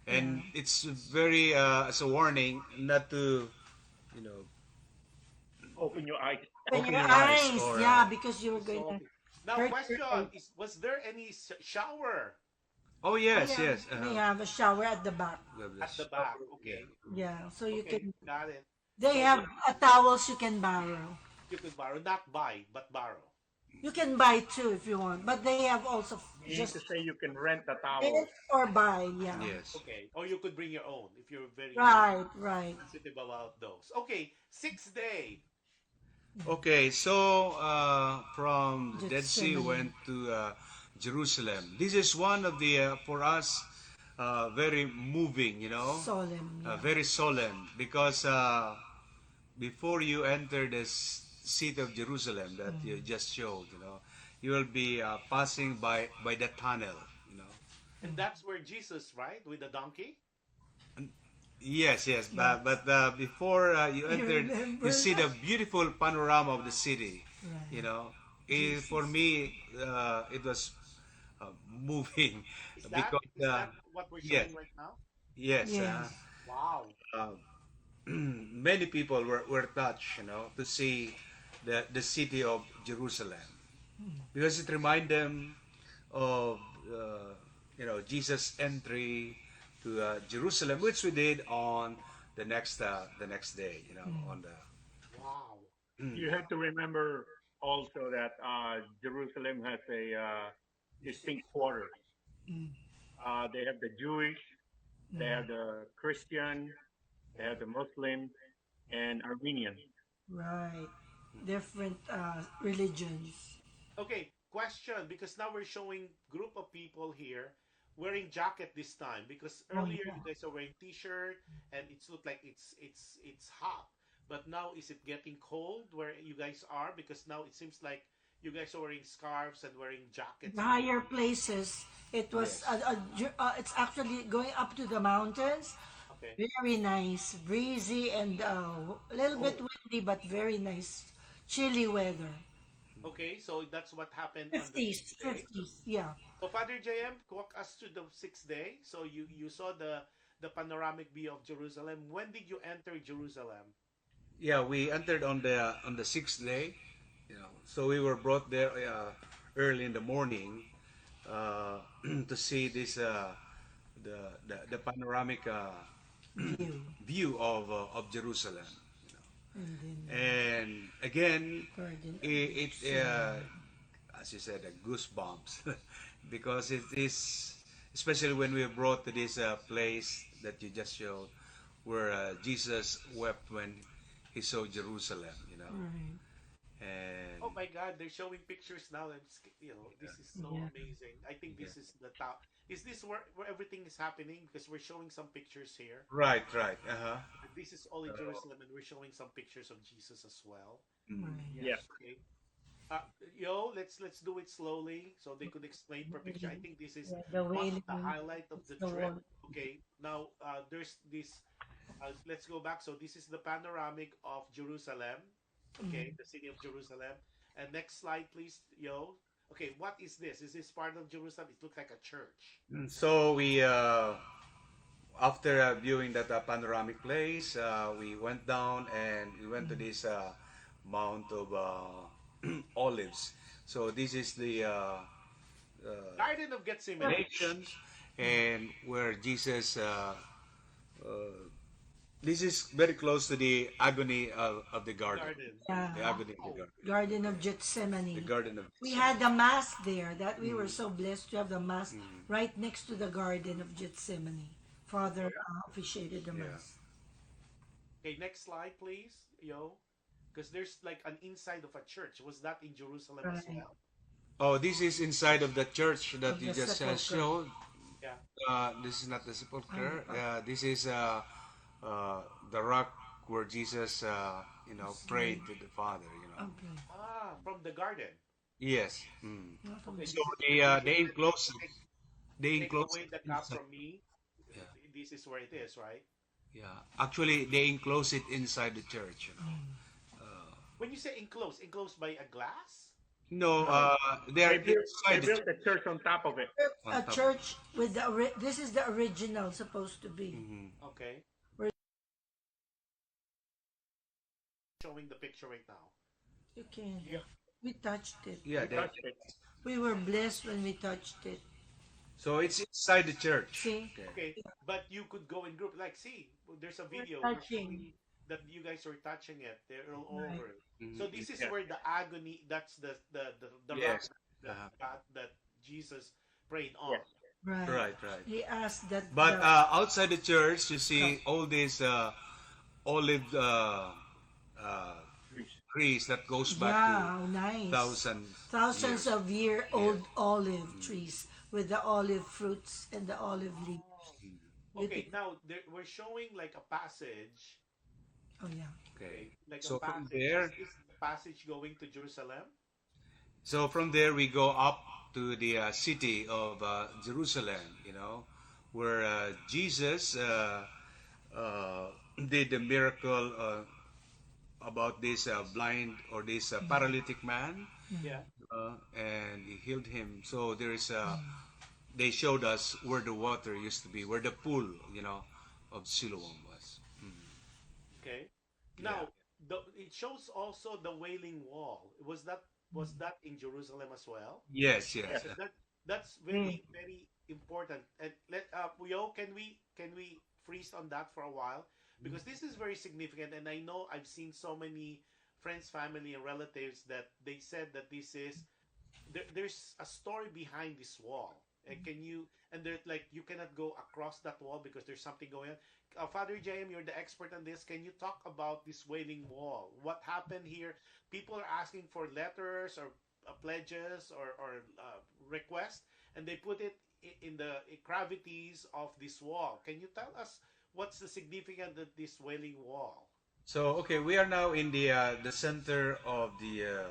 Speaker 5: and it's very as a warning not to you know
Speaker 4: Open your eyes.
Speaker 6: Open
Speaker 5: Open
Speaker 6: your
Speaker 5: your eyes
Speaker 6: eyes.
Speaker 5: or,
Speaker 6: Yeah, because you were going
Speaker 3: So
Speaker 6: to.
Speaker 3: now,
Speaker 6: hurt
Speaker 3: question:
Speaker 6: your eyes.
Speaker 3: was there any shower
Speaker 5: oh yes,
Speaker 6: Yeah,
Speaker 5: yes,
Speaker 6: they have a shower at the back.
Speaker 3: at the back? Okay,
Speaker 6: Yeah, so you
Speaker 3: okay,
Speaker 6: can.
Speaker 3: got it.
Speaker 6: They
Speaker 3: So
Speaker 6: have towels you can borrow.
Speaker 3: you could borrow, not buy, but borrow.
Speaker 6: You can buy two if you want, but they have also
Speaker 4: Meaning
Speaker 6: just
Speaker 4: to say you can rent the
Speaker 6: rent
Speaker 4: towels.
Speaker 6: or buy. Yeah.
Speaker 5: Yes.
Speaker 3: Okay. Or you could bring your own if you're very
Speaker 6: Right. Right.
Speaker 3: sensitive about those. Okay. Sixth day.
Speaker 5: Okay, so from the Dead Sea
Speaker 6: Gethsemane.
Speaker 5: went to Jerusalem. This is one of the for us very moving,
Speaker 6: Solemn. Yeah.
Speaker 5: very solemn because before you enter the city of Jerusalem that you just showed, you will be passing by the tunnel,
Speaker 3: And that's where Jesus, right? With the donkey?
Speaker 5: Yes, yes,
Speaker 6: Yeah.
Speaker 5: but before you
Speaker 6: You
Speaker 5: entered, you
Speaker 6: remember
Speaker 5: see the
Speaker 6: that?
Speaker 5: beautiful panorama of the city. You
Speaker 6: Right.
Speaker 5: know, for
Speaker 6: Jesus.
Speaker 5: me, it was moving because
Speaker 3: Is that what we're
Speaker 5: yes,
Speaker 3: showing right now?
Speaker 5: yes,
Speaker 6: Yes.
Speaker 3: Wow.
Speaker 5: uh, many people were touched, to see the city of Jerusalem because it reminds them of Jesus' entry to Jerusalem, which we did on the next day, on the
Speaker 3: Wow.
Speaker 4: You have to remember also that Jerusalem has a distinct quarter. They have the Jewish, they have the Christian, they have the Muslim, and Armenian.
Speaker 6: Right. Different religions.
Speaker 3: Okay, question because now we're showing group of people here wearing jacket this time because
Speaker 6: Oh
Speaker 3: earlier
Speaker 6: yeah.
Speaker 3: you guys are wearing t-shirt and it's looked like it's hot. But now is it getting cold where you guys are because now it seems like you guys are wearing scarves and wearing
Speaker 6: The
Speaker 3: jackets.
Speaker 6: higher places, it was
Speaker 5: yes.
Speaker 6: it's actually going up to the mountains.
Speaker 3: Okay.
Speaker 6: Very nice, breezy and a little bit
Speaker 3: Oh,
Speaker 6: windy, but very nice, chilly weather.
Speaker 3: okay, so that's what happened on the
Speaker 6: 50s,
Speaker 3: sixth day.
Speaker 6: 50s, yeah.
Speaker 3: So Father JM, walk us to the sixth day. So you saw the panoramic view of Jerusalem. When did you enter Jerusalem?
Speaker 5: Yeah, we entered on the sixth day, so we were brought there early in the morning to see this the panoramic
Speaker 6: View.
Speaker 5: view of Jerusalem.
Speaker 6: And then
Speaker 5: And again,
Speaker 6: Garden of
Speaker 5: it
Speaker 6: Gethsemane.
Speaker 5: as you said, goosebumps, because it is especially when we are brought to this place that you just showed, where Jesus wept when he saw Jerusalem,
Speaker 6: Right.
Speaker 5: and
Speaker 3: Oh my God, they're showing pictures now. This is so
Speaker 6: Yeah.
Speaker 3: amazing. I think
Speaker 5: yeah.
Speaker 3: this is the top. Is this where everything is happening? Because we're showing some pictures here.
Speaker 5: Right, right, uh-huh.
Speaker 3: This is all in Jerusalem, and we're showing some pictures of Jesus as well.
Speaker 6: Right.
Speaker 4: Yeah.
Speaker 3: Okay. Let's do it slowly so they could explain per picture. I think this is
Speaker 6: Yeah, the
Speaker 3: one of the
Speaker 6: wailing.
Speaker 3: highlight of
Speaker 6: It's
Speaker 3: the
Speaker 6: the
Speaker 3: trip.
Speaker 6: one.
Speaker 3: Okay, now there's this. Let's go back. So this is the panoramic of Jerusalem. Okay, the city of Jerusalem. And next slide, please, yo. Okay, what is this? Is this part of Jerusalem? It looks like a church.
Speaker 5: So we after viewing that panoramic place, we went down and we went to this Mount of Olives. So this is the
Speaker 3: Garden of Gethsemane.
Speaker 5: nations and where Jesus this is very close to the agony of the
Speaker 3: The
Speaker 5: garden,
Speaker 3: garden.
Speaker 6: Yeah.
Speaker 5: the agony of the
Speaker 3: Wow.
Speaker 5: garden,
Speaker 6: Garden of
Speaker 5: the
Speaker 6: Gethsemane.
Speaker 5: garden of
Speaker 6: We
Speaker 5: Gethsemane.
Speaker 6: had the mass there that we were so blessed to have the mass right next to the Garden of Gethsemane. Father officiated the
Speaker 5: Yeah.
Speaker 6: mass.
Speaker 3: Okay, next slide, please, yo. Because there's like an inside of a church. Was that in Jerusalem as
Speaker 6: Right.
Speaker 3: well?
Speaker 5: Oh, this is inside of the church that
Speaker 6: Of
Speaker 5: you
Speaker 6: the
Speaker 5: just
Speaker 6: sepulchre.
Speaker 5: showed.
Speaker 3: Yeah.
Speaker 5: This is not the
Speaker 6: Um,
Speaker 5: sepulchre. This is the rock where Jesus, prayed to the Father.
Speaker 6: okay.
Speaker 3: From the garden.
Speaker 5: Yes.
Speaker 6: Not from
Speaker 3: Okay,
Speaker 6: the
Speaker 5: So
Speaker 3: this is
Speaker 5: they
Speaker 3: this is
Speaker 5: they
Speaker 3: where
Speaker 5: enclose it.
Speaker 3: take,
Speaker 5: They
Speaker 3: take
Speaker 5: enclose
Speaker 3: away
Speaker 5: it
Speaker 3: the cup
Speaker 5: inside.
Speaker 3: from me.
Speaker 5: Yeah.
Speaker 3: This is where it is, right?
Speaker 5: Yeah. Actually, they enclose it inside the church.
Speaker 3: When you say enclosed by a glass?
Speaker 5: No,
Speaker 4: No,
Speaker 5: they're
Speaker 4: they
Speaker 5: inside the
Speaker 4: built
Speaker 5: church
Speaker 4: the church on top of it.
Speaker 5: on
Speaker 6: a
Speaker 5: top.
Speaker 6: church with the this is the original supposed to be.
Speaker 3: Okay.
Speaker 6: Where
Speaker 3: Showing the picture right now.
Speaker 6: you can.
Speaker 4: Yeah,
Speaker 6: We touched it.
Speaker 5: Yeah.
Speaker 4: we touched it.
Speaker 6: We were blessed when we touched it.
Speaker 5: So it's inside the church.
Speaker 6: See?
Speaker 5: Okay.
Speaker 3: Okay, but you could go in group. Like, see, there's a
Speaker 6: We're
Speaker 3: video. We're
Speaker 6: touching.
Speaker 3: showing that you guys were touching it. They're all
Speaker 6: Right.
Speaker 3: over it. So
Speaker 5: Mhm.
Speaker 3: this is
Speaker 4: Yeah.
Speaker 3: where the agony. That's the rock
Speaker 5: Yes.
Speaker 3: that
Speaker 5: Uh-huh.
Speaker 3: that Jesus prayed on.
Speaker 4: Yes.
Speaker 6: Right.
Speaker 5: Right, right.
Speaker 6: He asked that
Speaker 5: But
Speaker 6: the
Speaker 5: outside the church, you
Speaker 6: cup.
Speaker 5: see all these olive uh,
Speaker 4: Please.
Speaker 5: trees that goes back
Speaker 6: Yeah,
Speaker 5: to
Speaker 6: how nice.
Speaker 5: thousands
Speaker 6: Thousands
Speaker 5: years.
Speaker 6: of year
Speaker 5: Yes.
Speaker 6: old olive trees with the olive fruits and the olive leaves.
Speaker 3: Okay,
Speaker 6: Beautiful.
Speaker 3: now we're showing like a passage.
Speaker 6: Oh yeah.
Speaker 5: Okay.
Speaker 3: Okay, like a
Speaker 5: So from
Speaker 3: passage. Is
Speaker 5: there,
Speaker 3: this the passage going to Jerusalem?
Speaker 5: we go up to the city of Jerusalem. Where Jesus uh, did the miracle about this blind or this paralytic man,
Speaker 3: Yeah.
Speaker 5: and he healed him. So there is they showed us where the water used to be, where the pool, of Siloam was.
Speaker 3: Okay.
Speaker 5: Yeah.
Speaker 3: Now, it shows also the Wailing Wall. Was that in Jerusalem as well?
Speaker 5: Yes, yes.
Speaker 3: Because that's very very important. And can we freeze on that for a while, because this is very significant. And I know I've seen so many friends, family, and relatives that they said that this is there's a story behind this wall. And there's like you cannot go across that wall because there's something going on. Father JM, you're the expert on this. Can you talk about this Wailing Wall? What happened here? People are asking for letters or pledges or requests, and they put it in the cavities of this wall. Can you tell us what's the significance of this Wailing Wall?
Speaker 5: So okay, we are now in the center of the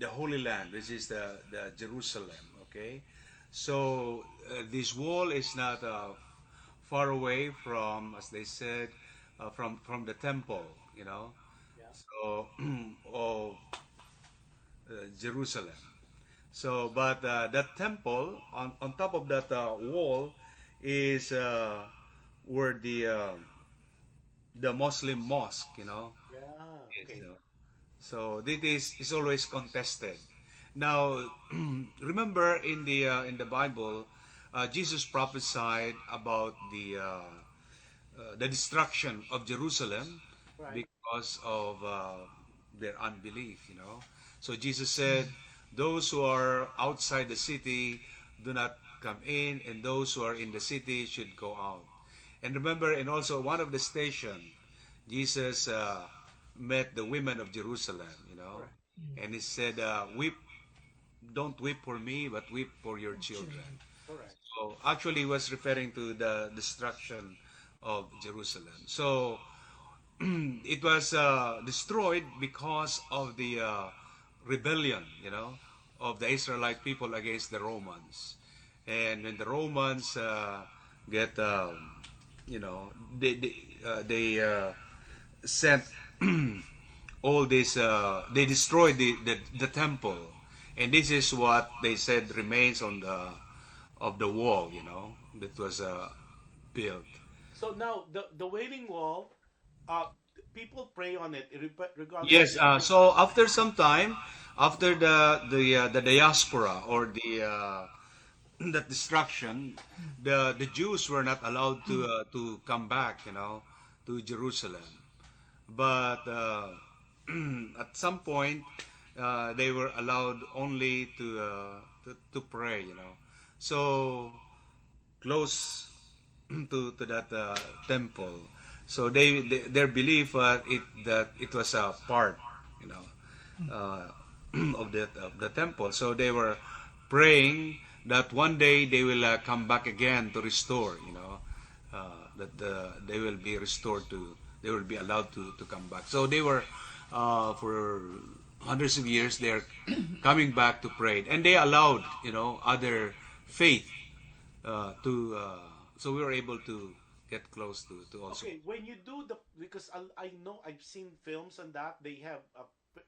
Speaker 5: Holy Land, which is the Jerusalem. Okay, so this wall is not far away from, as they said, from the temple.
Speaker 3: Yeah.
Speaker 5: So of Jerusalem. So, but that temple on top of that wall is where the Muslim mosque.
Speaker 3: Yeah.
Speaker 5: Is,
Speaker 3: Okay.
Speaker 5: so this is always contested. Now, remember in the Bible, Jesus prophesied about the destruction of Jerusalem
Speaker 3: Right.
Speaker 5: because of their unbelief. So Jesus said, "Those who are outside the city do not come in, and those who are in the city should go out." And remember, and also one of the station, Jesus met the women of Jerusalem.
Speaker 3: Correct.
Speaker 5: And he said, "Weep, don't weep for me, but weep for your children."
Speaker 3: Correct.
Speaker 5: So actually, he was referring to the destruction of Jerusalem. So it was destroyed because of the rebellion, of the Israelite people against the Romans. And when the Romans get, you know, they sent all this, they destroyed the temple. And this is what they said remains on the wall, that was built.
Speaker 3: So now the Wailing Wall, uh, people pray on it regardless
Speaker 5: Yes.
Speaker 3: if it's
Speaker 5: So after some time, after the diaspora or that destruction, the Jews were not allowed to come back, to Jerusalem. But at some point, they were allowed only to pray, So close to that temple. So their belief that it was a part, you know, uh, of the temple. So they were praying that one day they will come back again to restore, that they will be restored they will be allowed to come back. So they were for hundreds of years they're coming back to pray, and they allowed other faith to so we were able to get close to also.
Speaker 3: okay. When you do because I know I've seen films on that. They have a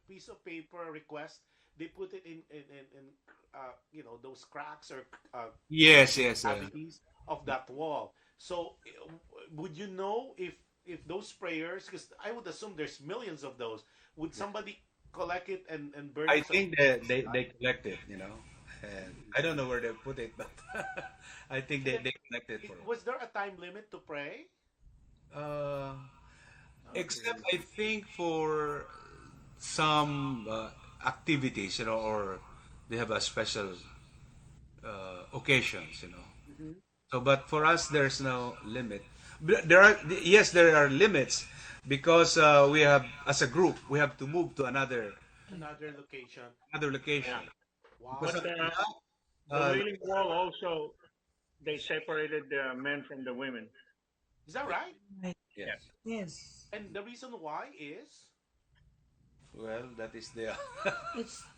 Speaker 3: piece of paper request. They put it in those cracks or
Speaker 5: Yes, yes,
Speaker 3: cavities of that wall. So would you know if those prayers? Because I would assume there's millions of those. Would somebody collect it and burn
Speaker 5: I
Speaker 3: it? So
Speaker 5: think they collect it, and I don't know where they put it, but I think they collect it for
Speaker 3: was there a time limit to pray?
Speaker 5: uh Except I think for some activities, or they have a special occasions,
Speaker 3: Mm-hmm.
Speaker 5: So, but for us, there's no limit. There are, yes, there are limits because we have, as a group, we have to move to
Speaker 3: Another location.
Speaker 5: another location.
Speaker 4: Yeah.
Speaker 3: Wow.
Speaker 5: Because
Speaker 4: But
Speaker 5: after that,
Speaker 4: the Wailing Wall also, they separated the men from the women.
Speaker 3: Is that right?
Speaker 6: Right.
Speaker 4: Yes.
Speaker 5: yes.
Speaker 6: Yes.
Speaker 3: And the reason why is
Speaker 5: Well, that is the
Speaker 4: I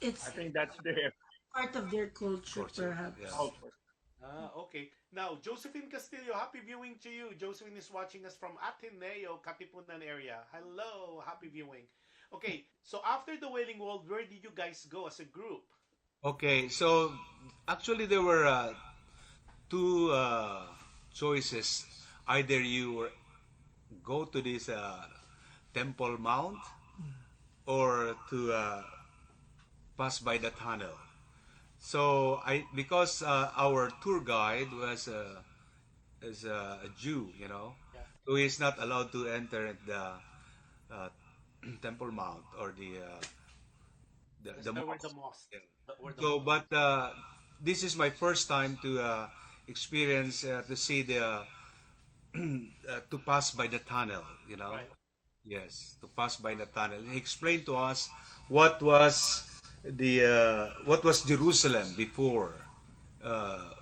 Speaker 6: It's
Speaker 4: think that's their
Speaker 6: part of their culture,
Speaker 5: culture. Yeah.
Speaker 6: perhaps.
Speaker 4: culture.
Speaker 3: okay. Now, Josephine Castillo, happy viewing to you. Josephine is watching us from Ateneo, Katipunan area. Hello, happy viewing. Okay, so after the Wailing Wall, where did you guys go as a group?
Speaker 5: Okay, so actually there were two choices. Either you go to this Temple Mount or to pass by the tunnel. So because our tour guide was is a Jew,
Speaker 3: Yeah,
Speaker 5: so he's not allowed to enter the uh, Temple Mount or the
Speaker 3: where the
Speaker 5: mosque.
Speaker 3: mosque,
Speaker 5: Yeah.
Speaker 3: where the
Speaker 5: So,
Speaker 3: mosque.
Speaker 5: but this is my first time to experience to see the to pass by the tunnel.
Speaker 3: Right.
Speaker 5: Yes, to pass by the tunnel. He explained to us what was what was Jerusalem before,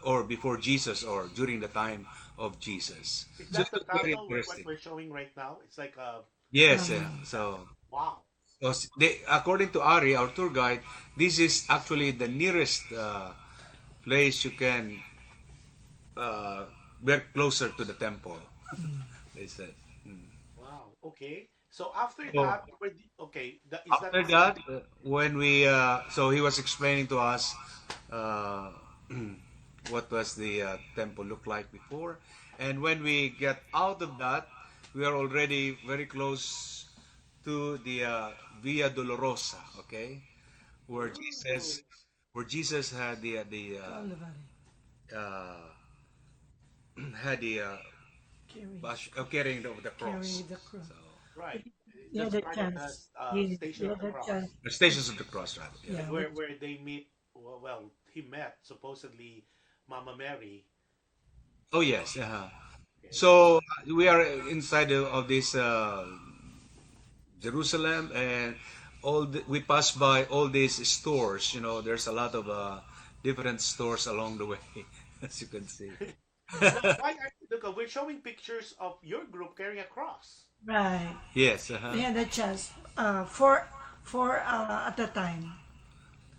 Speaker 5: or before Jesus, or during the time of Jesus.
Speaker 3: Is
Speaker 5: So
Speaker 3: that
Speaker 5: it
Speaker 3: the
Speaker 5: was very
Speaker 3: tunnel what
Speaker 5: interesting.
Speaker 3: we're showing right now? It's like a
Speaker 5: Yes,
Speaker 3: that.
Speaker 5: so
Speaker 3: Wow.
Speaker 5: according to Ari, our tour guide, this is actually the nearest place you can get closer to the temple. They said.
Speaker 3: Wow. Okay. So after
Speaker 5: So
Speaker 3: that, okay, is that
Speaker 5: after
Speaker 3: the
Speaker 5: that,
Speaker 3: same?
Speaker 5: when we so he was explaining to us uh, what was the temple look like before, and when we get out of that, we are already very close to the Via Dolorosa. Okay, where
Speaker 3: Ooh.
Speaker 5: Jesus had the
Speaker 6: Calvary.
Speaker 5: uh, had the
Speaker 6: Carry,
Speaker 5: carrying the
Speaker 6: carry
Speaker 5: cross.
Speaker 6: the cross.
Speaker 5: So
Speaker 3: Right.
Speaker 6: The
Speaker 3: That's
Speaker 6: other
Speaker 3: part of the
Speaker 6: chance. Yes,
Speaker 3: Station
Speaker 6: the
Speaker 3: of the
Speaker 6: other
Speaker 3: Cross,
Speaker 6: chance.
Speaker 5: the stations of the cross, rather. Yeah.
Speaker 3: and
Speaker 6: Yeah,
Speaker 3: where they meet. Well, he met supposedly Mama Mary.
Speaker 5: Oh yes. Uh-huh.
Speaker 3: Okay.
Speaker 5: So we are inside of this Jerusalem, and we pass by all these stores. There's a lot of different stores along the way, as you can see.
Speaker 3: Now, why are look? We're showing pictures of your group carrying a cross,
Speaker 6: right.
Speaker 5: Yes. Uh-huh.
Speaker 6: We had a chance. For at the time.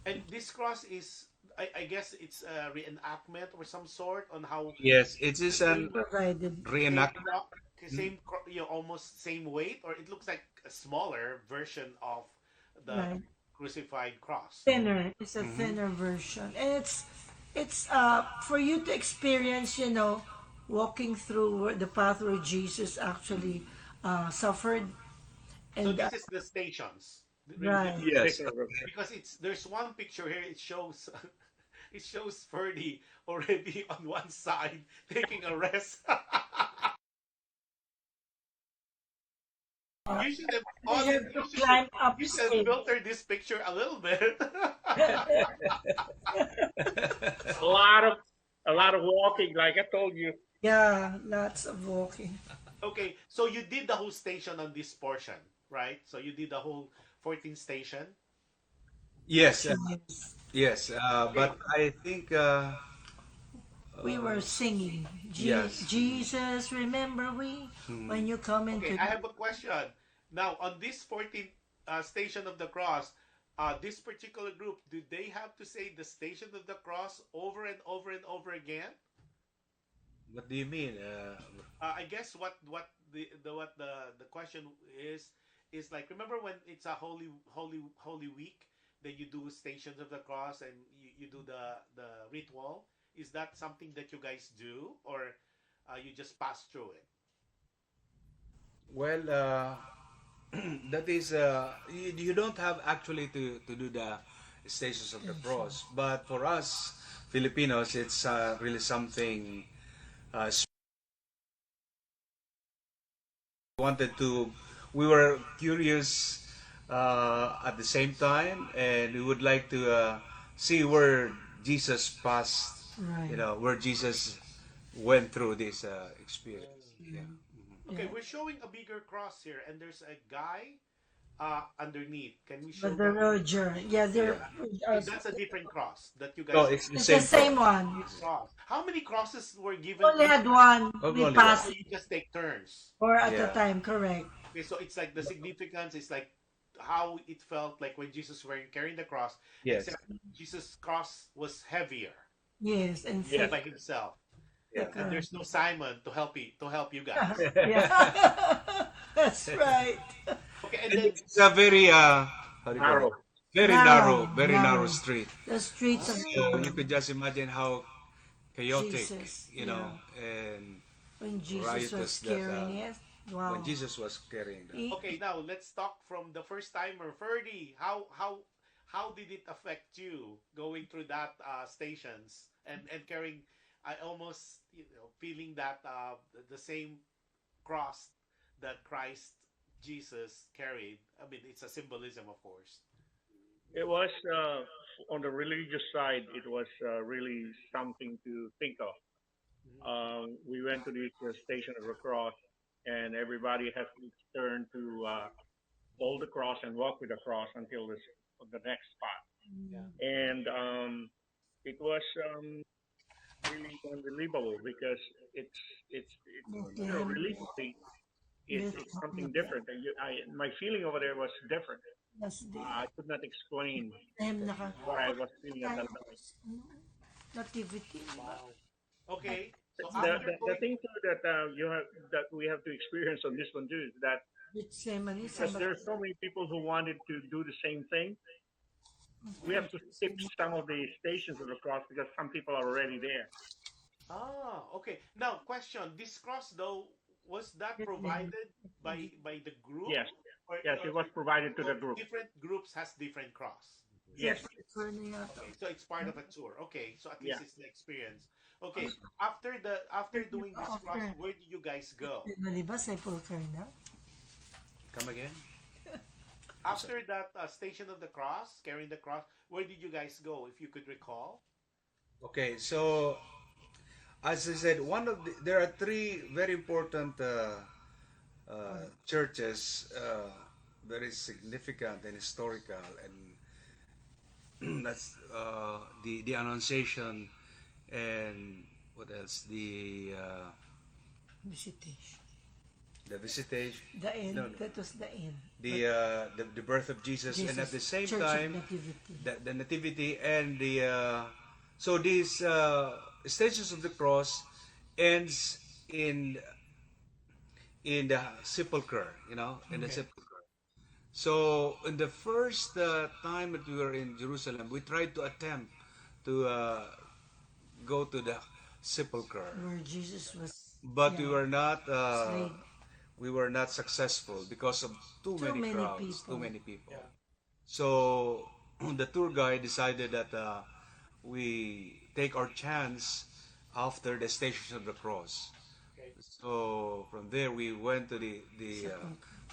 Speaker 3: and this cross is, I guess, it's a reenactment or some sort on how
Speaker 5: Yes, it
Speaker 3: the
Speaker 5: is an
Speaker 3: same
Speaker 6: Provided.
Speaker 3: same
Speaker 5: reenactment.
Speaker 3: cro- almost same weight, or it looks like a smaller version of the
Speaker 6: Right.
Speaker 3: crucified cross.
Speaker 6: Thinner. It's a thinner version, and it's for you to experience. Walking through the path where Jesus actually suffered,
Speaker 3: So
Speaker 6: and
Speaker 3: this is the stations,
Speaker 6: right.
Speaker 5: Yes.
Speaker 4: Sacred Road.
Speaker 3: because there's one picture here. It shows it shows Ferdy already on one side taking a rest. You should have
Speaker 6: You
Speaker 3: on it.
Speaker 6: have to climb up
Speaker 3: You should have
Speaker 6: stage.
Speaker 3: filtered this picture a little bit.
Speaker 4: A lot of a lot of walking, like I told you.
Speaker 6: Yeah, lots of walking.
Speaker 3: Okay, so you did the whole station on this portion, right? So you did the whole 14th station.
Speaker 5: Yes.
Speaker 6: Yes.
Speaker 5: Yes.
Speaker 3: Okay,
Speaker 5: But I think
Speaker 6: We were singing,
Speaker 5: yes.
Speaker 6: Jesus, remember we, when you come
Speaker 3: okay.
Speaker 6: into
Speaker 3: I have a question. Now, on this 14th station of the cross, this particular group, do they have to say the station of the cross over and over and over again?
Speaker 5: What do you mean?
Speaker 3: I guess what the question is like, remember when it's a holy week that you do stations of the cross and you do the ritual. Is that something that you guys do, or you just pass through it?
Speaker 5: Well, that is you don't have actually to do the stations of the cross, but for us Filipinos, it's really something wanted to we were curious at the same time, and we would like to see where Jesus passed,
Speaker 6: Right.
Speaker 5: where Jesus went through this experience. Yeah.
Speaker 3: Okay,
Speaker 6: Yeah.
Speaker 3: we're showing a bigger cross here, and there's a guy underneath. Can we show
Speaker 6: But the
Speaker 3: that?
Speaker 6: Roger, yeah,
Speaker 5: Yeah.
Speaker 6: uh,
Speaker 3: That's a different cross that you
Speaker 5: No,
Speaker 3: guys
Speaker 5: it's the
Speaker 6: it's the
Speaker 5: same
Speaker 6: same
Speaker 5: cross.
Speaker 6: one.
Speaker 3: cross. How many crosses were given
Speaker 6: Only
Speaker 3: to
Speaker 6: had one.
Speaker 5: Oh,
Speaker 6: We
Speaker 5: only
Speaker 6: passed
Speaker 3: so you just take turns?
Speaker 6: four at a
Speaker 5: Yeah.
Speaker 6: time, correct?
Speaker 3: Okay, so it's like the significance is like how it felt like when Jesus were carrying the cross,
Speaker 5: Yes.
Speaker 3: except Jesus' cross was heavier
Speaker 6: Yes, and
Speaker 4: Yes.
Speaker 3: by
Speaker 6: thick.
Speaker 3: himself,
Speaker 5: Yeah.
Speaker 3: and there's no Simon to help you guys.
Speaker 6: Yeah, that's right.
Speaker 3: Okay, and
Speaker 5: And
Speaker 3: then
Speaker 5: it's a very how do you call it?
Speaker 4: Narrow.
Speaker 5: Very narrow
Speaker 6: Narrow.
Speaker 5: street.
Speaker 6: The streets of
Speaker 5: So you could just imagine how chaotic,
Speaker 6: Jesus,
Speaker 5: and
Speaker 6: when Jesus was
Speaker 5: riotous that
Speaker 6: carrying it. Wow.
Speaker 5: when Jesus was carrying that.
Speaker 6: He-
Speaker 3: okay, now let's talk from the first timer, Ferdy. How did it affect you going through that stations and carrying? I almost feeling that the same cross that Christ Jesus carried. I mean, it's a symbolism, of course.
Speaker 4: It was on the religious side. It was really something to think of. We went to the station of the cross, and everybody has to turn to hold the cross and walk with the cross until the next spot.
Speaker 3: Yeah.
Speaker 4: And it was really unbelievable because
Speaker 6: Bethlehem.
Speaker 4: religiously it's something different. And my feeling over there was different.
Speaker 6: That's the
Speaker 4: I could not explain
Speaker 6: Bethlehem naka
Speaker 4: what I was feeling at that time.
Speaker 6: nativity.
Speaker 3: Okay, so
Speaker 4: The,
Speaker 3: after
Speaker 4: the
Speaker 3: going,
Speaker 4: thing too that we have to experience on this one too is that
Speaker 6: Gethsemane,
Speaker 4: because there are so many people who wanted to do the same thing, we have to skip some of the stations of the cross because some people are already there.
Speaker 3: okay. Now, question: this cross, though, was that provided by the group?
Speaker 4: Yes,
Speaker 3: Or,
Speaker 4: yes, it was provided to the group.
Speaker 3: Different groups has different cross.
Speaker 4: Yes,
Speaker 3: Okay, so it's part of a tour. Okay, so at least
Speaker 4: Yeah.
Speaker 3: it's the experience. Okay, after doing this cross, where did you guys go?
Speaker 6: Maliba sa Pulcar na.
Speaker 5: Come again?
Speaker 3: After that station of the cross, carrying the cross, where did you guys go, if you could recall?
Speaker 5: Okay, so as I said, there are three very important churches, very significant and historical, and that's the Annunciation, and what else?
Speaker 6: Visitation.
Speaker 5: The Visitation,
Speaker 6: The end.
Speaker 5: No, no.
Speaker 6: That was the end.
Speaker 5: the birth of Jesus, and at the same
Speaker 6: Church of
Speaker 5: time
Speaker 6: Nativity.
Speaker 5: the Nativity, and so these Stations of the Cross ends in the sepulcher, in the sepulcher. So in the first time that we were in Jerusalem, we tried to attempt to go to the sepulcher,
Speaker 6: Where Jesus was.
Speaker 5: but
Speaker 6: Slain.
Speaker 5: we were not successful because of too many
Speaker 6: many
Speaker 5: crowds,
Speaker 6: people.
Speaker 5: too many people. So the tour guide decided that we take our chance after the Stations of the Cross.
Speaker 3: Okay.
Speaker 5: So from there we went to the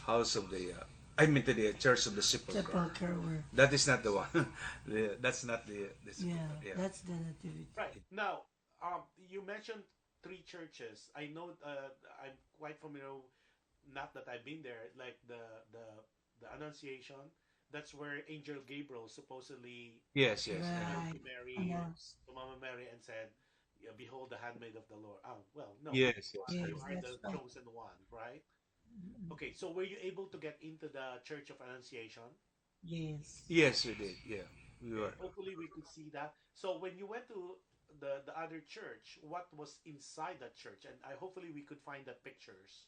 Speaker 5: house of the to the Church of the Sepulchre.
Speaker 6: Sepulchre where.
Speaker 5: That is not the one. That's not the
Speaker 6: Yeah,
Speaker 5: sepulchre. Yeah.
Speaker 6: that's the Nativity.
Speaker 3: Right. Now, you mentioned three churches. I know I'm quite familiar. Not that I've been there. Like the Annunciation. That's where Angel Gabriel supposedly
Speaker 5: Yes, yes.
Speaker 6: Right.
Speaker 3: to Mary,
Speaker 6: Announced.
Speaker 3: to Mama Mary, and said, "Yeah, behold the handmaid of the Lord." Oh, well, no.
Speaker 5: Yes, yes.
Speaker 6: Yes,
Speaker 3: You are the
Speaker 6: that's right.
Speaker 3: chosen one, right? Okay, so were you able to get into the Church of Annunciation?
Speaker 6: Yes.
Speaker 5: Yes, we did. Yeah, we were.
Speaker 3: Hopefully, we could see that. So when you went to the other church, what was inside that church? And I hopefully we could find the pictures.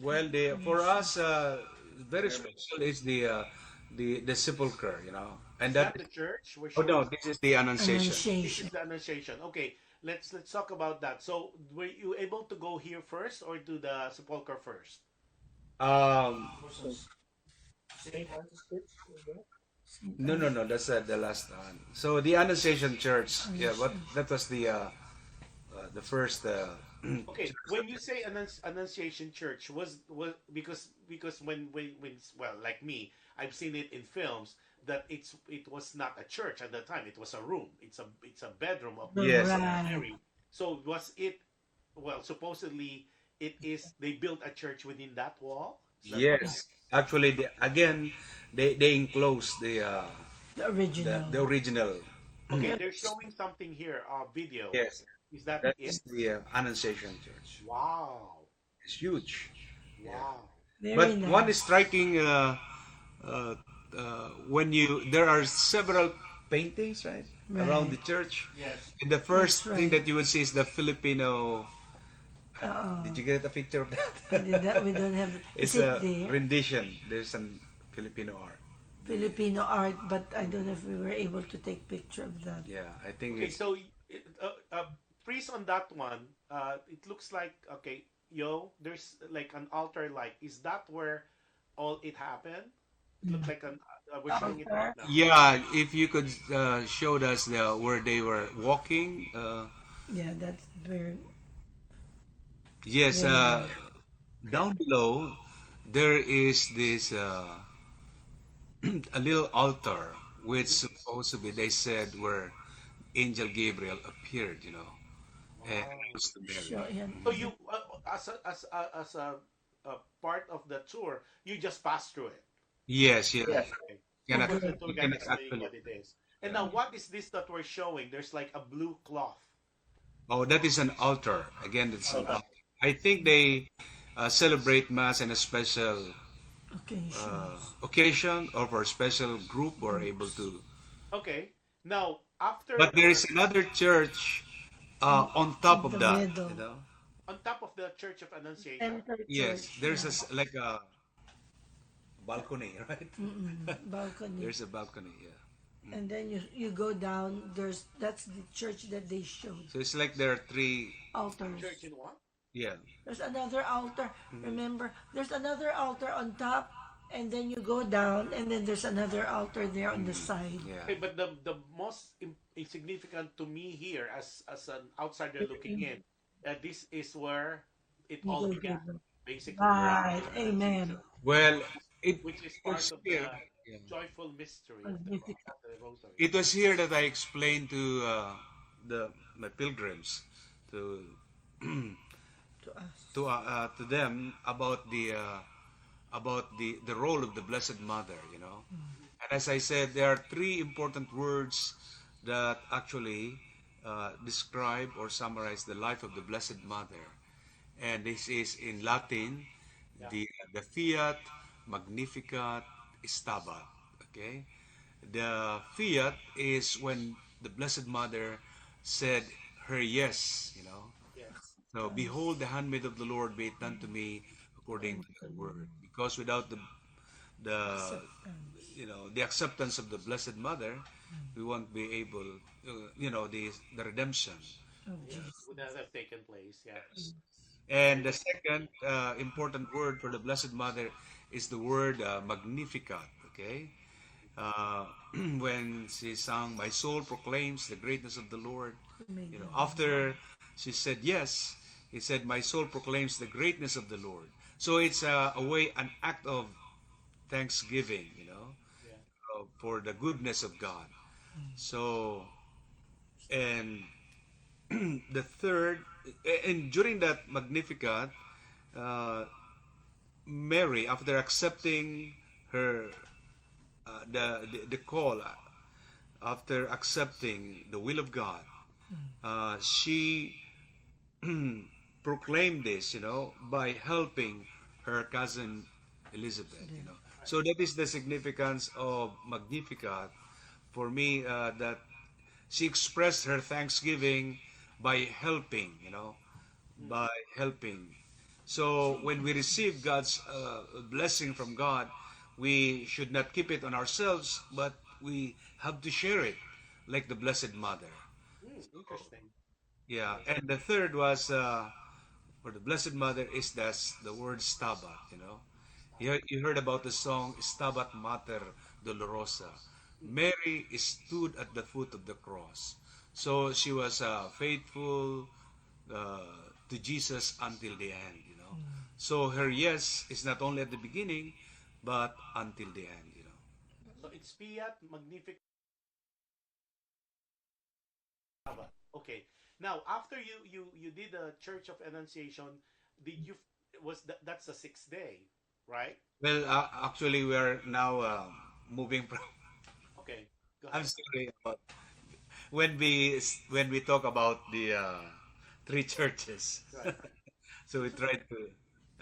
Speaker 5: Well, for us, very special is the sepulchre, and
Speaker 3: Is
Speaker 5: that.
Speaker 3: that the church? We're
Speaker 5: Oh
Speaker 3: showing
Speaker 5: no, this is the Annunciation.
Speaker 3: this
Speaker 6: Annunciation.
Speaker 3: is the Annunciation. Okay, let's talk about that. So were you able to go here first or to the sepulchre first?
Speaker 5: Um, no, that's the last one. So the Annunciation Church, yeah, but that was the first
Speaker 3: Okay, when you say Annunciation Church, was because when well, like me, I've seen it in films that it was not a church at the time. It was a room. It's a bedroom
Speaker 5: Yes.
Speaker 3: of
Speaker 6: Right.
Speaker 3: Mary. So was it? Well, supposedly it is. They built a church within that wall. Is that correct?
Speaker 5: Yes. Actually, again, they enclose
Speaker 6: The original.
Speaker 5: the original.
Speaker 3: Okay, they're showing something here. Video.
Speaker 5: Yes.
Speaker 3: Is that
Speaker 5: That
Speaker 3: it?
Speaker 5: is the Annunciation Church.
Speaker 3: Wow.
Speaker 5: It's huge. Yeah.
Speaker 3: Wow.
Speaker 6: Very
Speaker 5: But one is
Speaker 6: nice.
Speaker 5: striking uh, when there are several paintings, right, around
Speaker 6: Right.
Speaker 5: the church.
Speaker 3: Yes.
Speaker 5: And the
Speaker 6: That's
Speaker 5: first thing
Speaker 6: right.
Speaker 5: that you would see is the Filipino.
Speaker 6: Uh-oh.
Speaker 5: Did you get a picture of
Speaker 6: I
Speaker 5: that?
Speaker 6: did that. We don't have. Is
Speaker 5: It's
Speaker 6: it
Speaker 5: a
Speaker 6: there?
Speaker 5: rendition. There's some Filipino art.
Speaker 6: Filipino art, but I don't know if we were able to take picture of that.
Speaker 5: Yeah, I think
Speaker 3: Okay,
Speaker 5: it's
Speaker 3: so priest on that one, it looks like okay, there's like an altar. Like, is that where all it happened? It looks like we're showing it right
Speaker 6: Altar.
Speaker 3: now.
Speaker 5: yeah. If you could show us where they were walking.
Speaker 6: Yeah, that's very
Speaker 5: Yes,
Speaker 6: very nice.
Speaker 3: Okay,
Speaker 5: down below there is this a little altar which supposedly they said where Angel Gabriel appeared, and
Speaker 3: wow.
Speaker 5: was to
Speaker 6: Show
Speaker 5: Mary.
Speaker 6: yan.
Speaker 3: So you, as a part of the tour, you just pass through it.
Speaker 5: Yes, yes.
Speaker 3: Okay,
Speaker 5: Cannot,
Speaker 3: there's the tour
Speaker 5: you
Speaker 3: guide
Speaker 5: cannot
Speaker 3: explaining
Speaker 5: actually.
Speaker 3: what it is. And
Speaker 5: Yeah.
Speaker 3: now, what is this that we're showing? There's like a blue cloth.
Speaker 5: Oh, that is an altar. Again, it's an
Speaker 3: Okay.
Speaker 5: altar. I think they celebrate Mass in a special
Speaker 6: Occasions.
Speaker 5: occasion or for a special group or able to.
Speaker 3: Okay. Now, after
Speaker 5: But there is another church on top
Speaker 6: In
Speaker 5: of
Speaker 6: the
Speaker 5: that,
Speaker 6: middle.
Speaker 3: on top of the Church of Annunciation,
Speaker 6: Center
Speaker 5: Yes,
Speaker 6: church.
Speaker 5: there's
Speaker 6: Yeah.
Speaker 5: like a balcony, right?
Speaker 6: Balcony.
Speaker 5: There's a balcony, yeah.
Speaker 6: And then you go down. That's the church that they showed.
Speaker 5: So it's like there are three,
Speaker 6: Altars.
Speaker 3: church in what?
Speaker 5: yeah.
Speaker 6: There's another altar. Remember, there's another altar on top, and then you go down, and then there's another altar there on the side.
Speaker 5: Yeah.
Speaker 3: Okay, but the most insignificant to me here, as an outsider looking in, this is where it
Speaker 6: You
Speaker 3: all
Speaker 6: go
Speaker 3: began,
Speaker 6: there.
Speaker 3: basically,
Speaker 6: Right. Amen.
Speaker 5: Well, it
Speaker 3: which is part
Speaker 5: was
Speaker 3: of
Speaker 5: here.
Speaker 3: the
Speaker 5: Yeah.
Speaker 3: joyful mystery of the cross,
Speaker 6: Magnificat
Speaker 3: of the rosary.
Speaker 5: It was here that I explained to my pilgrims to
Speaker 6: to us.
Speaker 5: to them about the role of the Blessed Mother, And as I said, there are three important words that actually describe or summarize the life of the Blessed Mother, and this is in Latin,
Speaker 3: Yeah.
Speaker 5: the Fiat, Magnificat, Stabat. Okay, the Fiat is when the Blessed Mother said her yes.
Speaker 3: Yes.
Speaker 5: So, behold the handmaid of the Lord, be it done to me according to thy word. Because without the the acceptance of the Blessed Mother, we won't be able, the redemption.
Speaker 3: Yeah. Would that have taken place? Yeah.
Speaker 5: And the second important word for the Blessed Mother is the word Magnificat. Okay, uh, when she sang, "My soul proclaims the greatness of the Lord." After she said yes, he said, "My soul proclaims the greatness of the Lord." So it's an act of thanksgiving,
Speaker 3: Yeah.
Speaker 5: for the goodness of God. So, and the third, and during that Magnificat, uh, Mary, after accepting her the call, after accepting the will of God, she proclaimed this, by helping her cousin Elizabeth. So that is the significance of Magnificat for me, that she expressed her thanksgiving by helping, by helping. So when we receive God's blessing from God, we should not keep it on ourselves, but we have to share it, like the Blessed Mother.
Speaker 3: Interesting.
Speaker 5: Yeah, and the third was for the Blessed Mother is the word Stabat. You heard about the song Stabat Mater Dolorosa. Mary stood at the foot of the cross. So she was faithful, uh, to Jesus until the end, you know. So her yes is not only at the beginning, but until the end, you know.
Speaker 3: So it's Fiat Magnificat. Okay. Now, after you did the Church of Annunciation, did you was that's the sixth day, right?
Speaker 5: Well, actually, we're now moving from.
Speaker 3: Okay. Go
Speaker 5: I'm
Speaker 3: ahead.
Speaker 5: sorry about when we talk about the three churches.
Speaker 3: Right.
Speaker 5: So we
Speaker 3: So,
Speaker 5: try to.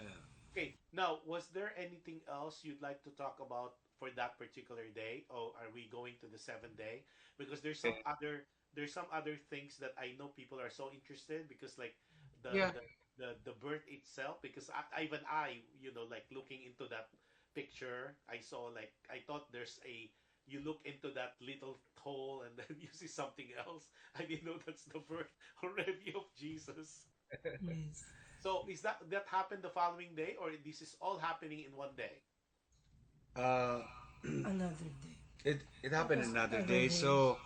Speaker 5: Uh,
Speaker 3: okay. Now, was there anything else you'd like to talk about for that particular day, or are we going to the seventh day? Because there's some other things that I know people are so interested because like the
Speaker 5: yeah.
Speaker 3: the the birth itself. Because even I, like looking into that picture, I saw like I thought there's a you look into that little hole and then you see something else. I didn't know that's the birth already of Jesus.
Speaker 6: Yes.
Speaker 3: So is that happened the following day, or this is all happening in one day?
Speaker 5: Uh,
Speaker 6: Another day.
Speaker 5: it
Speaker 6: That
Speaker 5: happened
Speaker 6: was
Speaker 5: another
Speaker 6: another
Speaker 5: day.
Speaker 6: day.
Speaker 5: So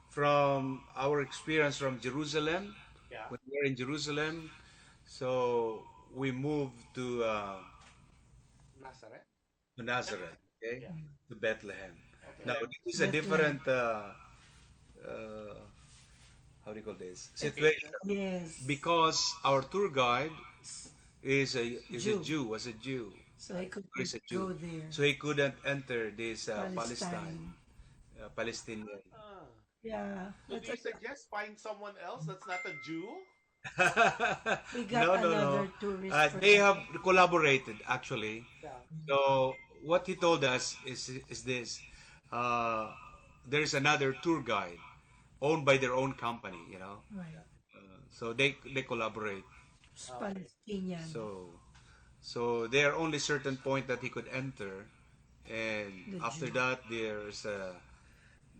Speaker 5: from our experience from Jerusalem,
Speaker 3: Yeah.
Speaker 5: when we were in Jerusalem, so we moved
Speaker 3: Nazareth.
Speaker 5: to Nazareth,
Speaker 3: Bethlehem.
Speaker 5: okay,
Speaker 3: Yeah.
Speaker 5: to Bethlehem. Now
Speaker 3: Okay.
Speaker 5: this is a
Speaker 6: Bethlehem.
Speaker 5: different uh, how do you call this situation
Speaker 3: Occasion.
Speaker 6: Yes.
Speaker 5: because our tour guide is a
Speaker 6: Jew.
Speaker 5: Jew, was a Jew,
Speaker 6: So I
Speaker 3: Right.
Speaker 6: could
Speaker 5: is a Jew,
Speaker 6: go there.
Speaker 5: so he couldn't enter this Palestine,
Speaker 6: Palestine.
Speaker 5: Palestinian.
Speaker 3: Ah.
Speaker 6: Yeah.
Speaker 3: So do you suggest find someone else that's not a Jew?
Speaker 6: We got
Speaker 5: No, no,
Speaker 6: another
Speaker 5: no.
Speaker 6: tourist for
Speaker 5: They
Speaker 6: that.
Speaker 5: have collaborated actually.
Speaker 3: Yeah.
Speaker 5: So what he told us is this: uh, there is another tour guide owned by their own company, you know.
Speaker 6: Right.
Speaker 5: So they collaborate.
Speaker 6: It's
Speaker 3: Okay.
Speaker 6: Palestinian.
Speaker 5: So there are only certain point that he could enter, and
Speaker 6: The
Speaker 5: after
Speaker 6: Jew.
Speaker 5: that there's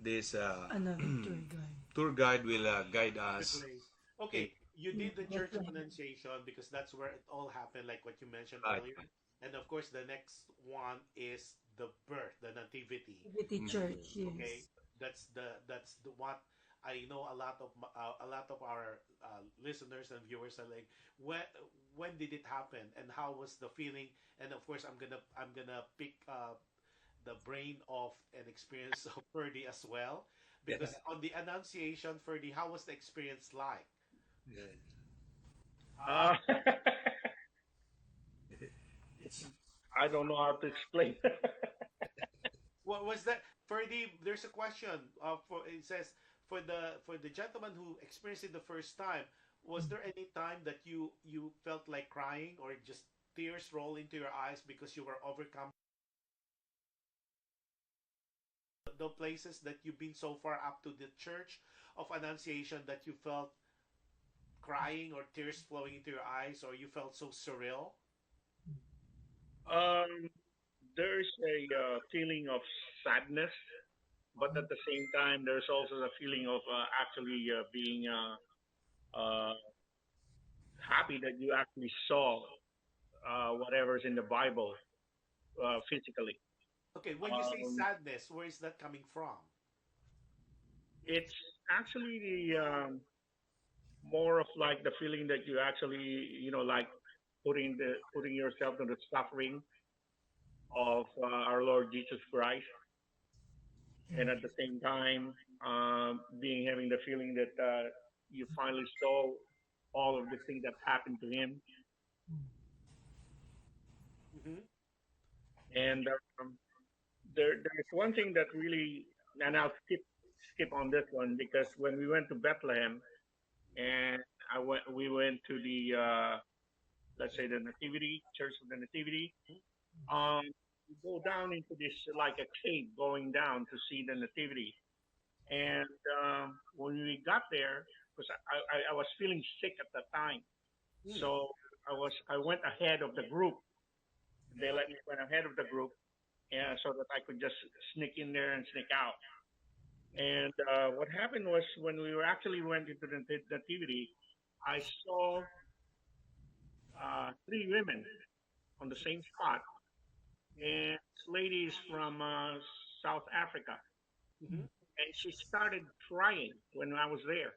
Speaker 5: this
Speaker 6: Another tour guide.
Speaker 5: tour guide will guide
Speaker 3: To the
Speaker 5: us.
Speaker 3: place.
Speaker 5: In,
Speaker 3: Okay, you
Speaker 6: In
Speaker 3: did the Church of
Speaker 6: Bethlehem.
Speaker 3: Annunciation because that's where it all happened, like what you mentioned
Speaker 5: right.
Speaker 3: earlier. And of course, the next one is the birth, the nativity.
Speaker 6: Nativity Church,
Speaker 3: Okay,
Speaker 6: yes.
Speaker 3: that's the what I know. A lot of our listeners and viewers are like, when did it happen, and how was the feeling? And of course, I'm gonna pick the brain of an experience of Ferdy as well,
Speaker 5: Yeah.
Speaker 3: because on the Annunciation, Ferdy, how was the experience like?
Speaker 5: Yeah.
Speaker 4: Uh, I don't know how to explain.
Speaker 3: What was that, Ferdy? There's a question. It says for the gentleman who experienced it the first time, was there any time that you felt like crying or just tears roll into your eyes because you were overcome the places that you've been so far up to the Church of Annunciation that you felt crying or tears flowing into your eyes, or you felt so surreal?
Speaker 4: um, there's a feeling of sadness, but at the same time, there's also a feeling of actually being uh, happy that you actually saw whatever's in the Bible physically.
Speaker 3: Okay, when you say
Speaker 4: Um,
Speaker 3: sadness, where is that coming from?
Speaker 4: it's actually the more of like the feeling that you actually, like putting yourself in the suffering of our Lord Jesus Christ, and at the same time, being having the feeling that you finally saw all of the things that happened to him,
Speaker 3: Hmm.
Speaker 4: and there's one thing that really, and I'll skip on this one because when we went to Bethlehem and we went to the let's say the Nativity Church of the Nativity. Um, you go down into this like a cave going down to see the Nativity, and when we got there, because I was feeling sick at the time,
Speaker 3: Hmm.
Speaker 4: so I went ahead of the group. They let me went ahead of the group, and so that I could just sneak in there and sneak out. And what happened was when we were actually went into the nativity, I saw three women on the same spot, and this lady is from South Africa,
Speaker 3: Hmm.
Speaker 4: and she started crying when I was there.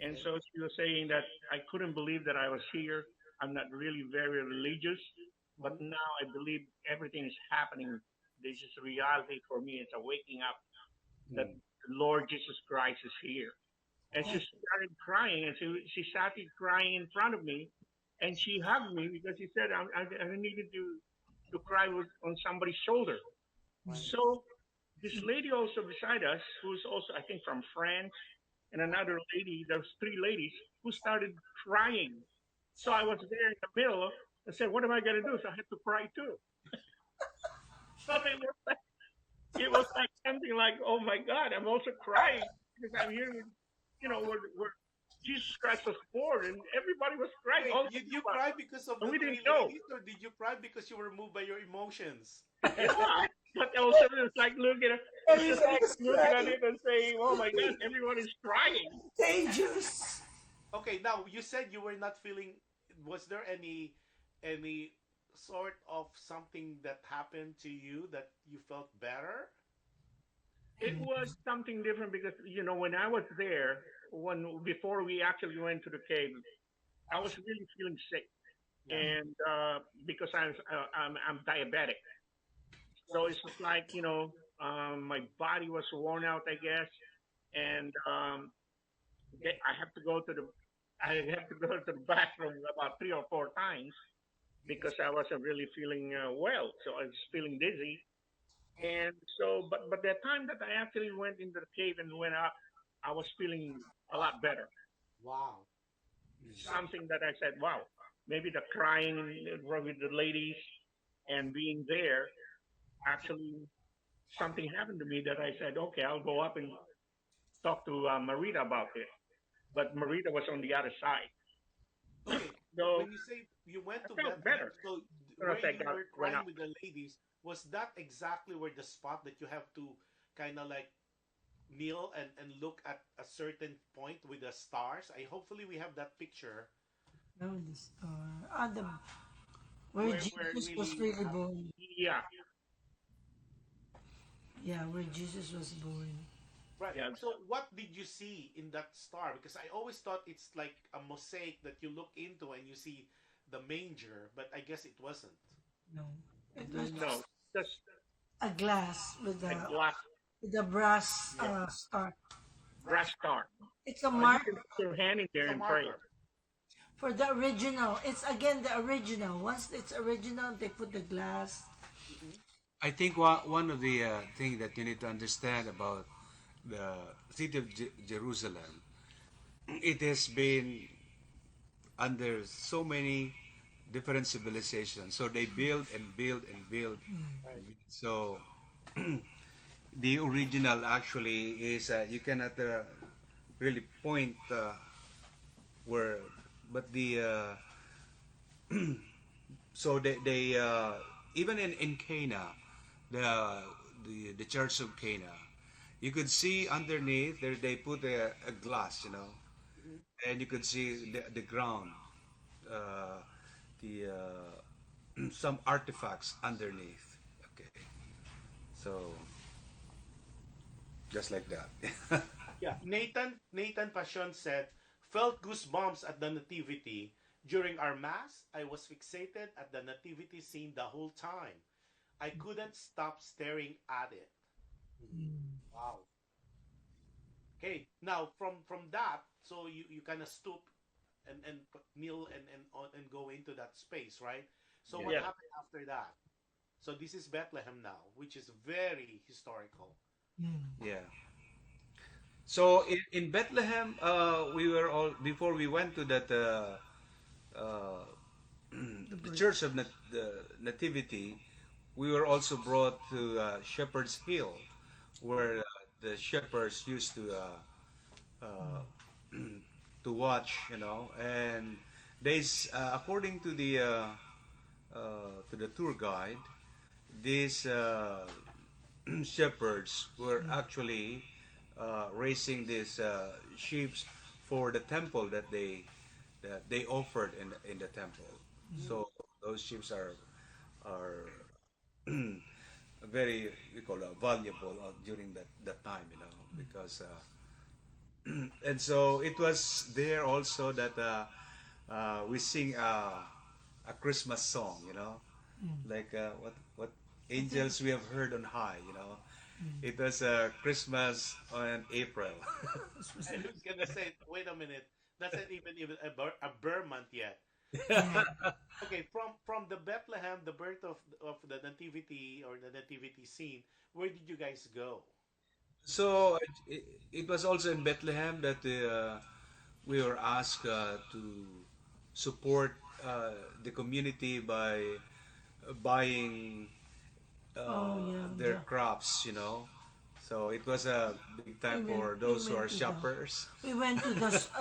Speaker 4: And
Speaker 3: Okay.
Speaker 4: so she was saying that I couldn't believe that I was here. I'm not really very religious, but
Speaker 3: Mhm.
Speaker 4: now I believe everything is happening. This is reality for me. It's a waking up that
Speaker 5: Mm.
Speaker 4: the Lord Jesus Christ is here. And she
Speaker 6: Yes.
Speaker 4: started crying, and she started crying in front of me, and she hugged me because she said I needed to cry with, on somebody's shoulder.
Speaker 3: Right.
Speaker 4: So this lady also beside us, who's also I think from France, and another lady, there's three ladies who started crying. So I was there in the middle. I said, "What am I gonna do?" So I had to cry too. So it was like something like, "Oh my God, I'm also crying because I'm here with, where Jesus Christ was born, and everybody was crying,
Speaker 3: Wait,
Speaker 4: all
Speaker 3: did
Speaker 4: of
Speaker 3: you
Speaker 4: us,
Speaker 3: cry because of
Speaker 4: and
Speaker 3: the
Speaker 4: we
Speaker 3: three
Speaker 4: didn't know.
Speaker 3: ladies, or did you cry because you were moved by your emotions?
Speaker 4: Yeah, but also it's like looking at it's just like
Speaker 6: Everybody's
Speaker 4: looking at
Speaker 6: crying.
Speaker 4: it and saying, "Oh my God, everyone is crying."
Speaker 6: Dangerous.
Speaker 3: Okay, now you said you were not feeling. Was there any sort of something that happened to you that you felt better?
Speaker 4: It was something different because when I was there, when before we actually went to the cave, I was really feeling sick,
Speaker 3: Yeah.
Speaker 4: and because I'm diabetic, so it's just like my body was worn out, I guess, and I have to go to the I have to go to the bathroom about 3 or 4 times because I wasn't really feeling well, so I was feeling dizzy. And so, but the time that I actually went into the cave and went up, I was feeling a lot better.
Speaker 3: Wow. So
Speaker 4: Something that I said, wow, maybe the crying with the ladies and being there actually something happened to me that I said, okay, I'll go up and talk to Marita about it. But Marita was on the other side,
Speaker 3: okay,
Speaker 4: so
Speaker 3: when you say you went
Speaker 4: I
Speaker 3: to
Speaker 4: felt
Speaker 3: Bethlehem,
Speaker 4: better
Speaker 3: so
Speaker 4: as soon as
Speaker 3: where
Speaker 4: I
Speaker 3: you were
Speaker 4: went
Speaker 3: crying
Speaker 4: up.
Speaker 3: with the ladies, was that exactly where the spot that you have to kind of like kneel and look at a certain point with the stars? I hopefully we have that picture
Speaker 6: No, the star. Ah, where
Speaker 3: where
Speaker 6: Jesus was
Speaker 3: really
Speaker 6: really born.
Speaker 4: Yeah,
Speaker 6: Yeah, where Jesus was born.
Speaker 3: right.
Speaker 4: yeah.
Speaker 3: So what did you see in that star? Because I always thought it's like a mosaic that you look into and you see the manger, but I guess it wasn't.
Speaker 6: No, it was
Speaker 4: No, just
Speaker 6: a glass with
Speaker 4: a
Speaker 6: a
Speaker 4: glass,
Speaker 6: brass
Speaker 4: yeah,
Speaker 6: star.
Speaker 4: brass star.
Speaker 6: It's a
Speaker 4: You
Speaker 6: mark
Speaker 4: can put your hand in
Speaker 3: It's
Speaker 4: there
Speaker 3: a
Speaker 4: and pray.
Speaker 3: marker.
Speaker 6: for the original. It's again the original. Once it's original, they put the glass.
Speaker 3: Hmm.
Speaker 5: I think one of the thing that you need to understand about the city of Jerusalem, it has been under so many different civilizations. So they build and build and build.
Speaker 3: Right.
Speaker 5: So the original actually is you cannot really point where, but they even in Cana, the church of Cana, you could see underneath there they put a glass,
Speaker 3: Hmm.
Speaker 5: and you could see the ground, uh, the some artifacts underneath. Okay, so just like that.
Speaker 3: Yeah, Nathan Passion said, felt goosebumps at the nativity. During our mass, I was fixated at the nativity scene the whole time. I couldn't stop staring at it. Mhm. Wow. Okay, now from that, so you kind of stoop and kneel and go into that space, right? So what
Speaker 5: Yeah,
Speaker 4: Yeah,
Speaker 3: happened after that? So this is Bethlehem now, which is very historical.
Speaker 5: yeah. So in Bethlehem, we were all before we went to that uh,
Speaker 6: The
Speaker 5: the
Speaker 6: birth.
Speaker 5: Church of the Nativity. We were also brought to Shepherd's Hill, where the shepherds used uh, to watch, and according to the tour guide, these shepherds were actually raising these sheep for the temple that they offered in the temple.
Speaker 3: Mm.
Speaker 5: So those sheep are very, we call valuable during that time, because And so it was there also that we sing a Christmas song, like what
Speaker 6: I think
Speaker 5: angels we have heard on high. It was Christmas on April.
Speaker 6: this was
Speaker 3: I was gonna say, wait a minute, that's not even a Burr month yet.
Speaker 6: yeah.
Speaker 3: Okay, from the Bethlehem, the birth of the nativity or the nativity scene, where did you guys go?
Speaker 5: So it was also in Bethlehem that we were asked to support the community by buying
Speaker 6: Oh yeah.
Speaker 5: their crops. So it was a big
Speaker 6: We
Speaker 5: time
Speaker 6: went
Speaker 5: for
Speaker 6: we
Speaker 5: those who
Speaker 6: went
Speaker 5: are
Speaker 6: to the
Speaker 5: shoppers.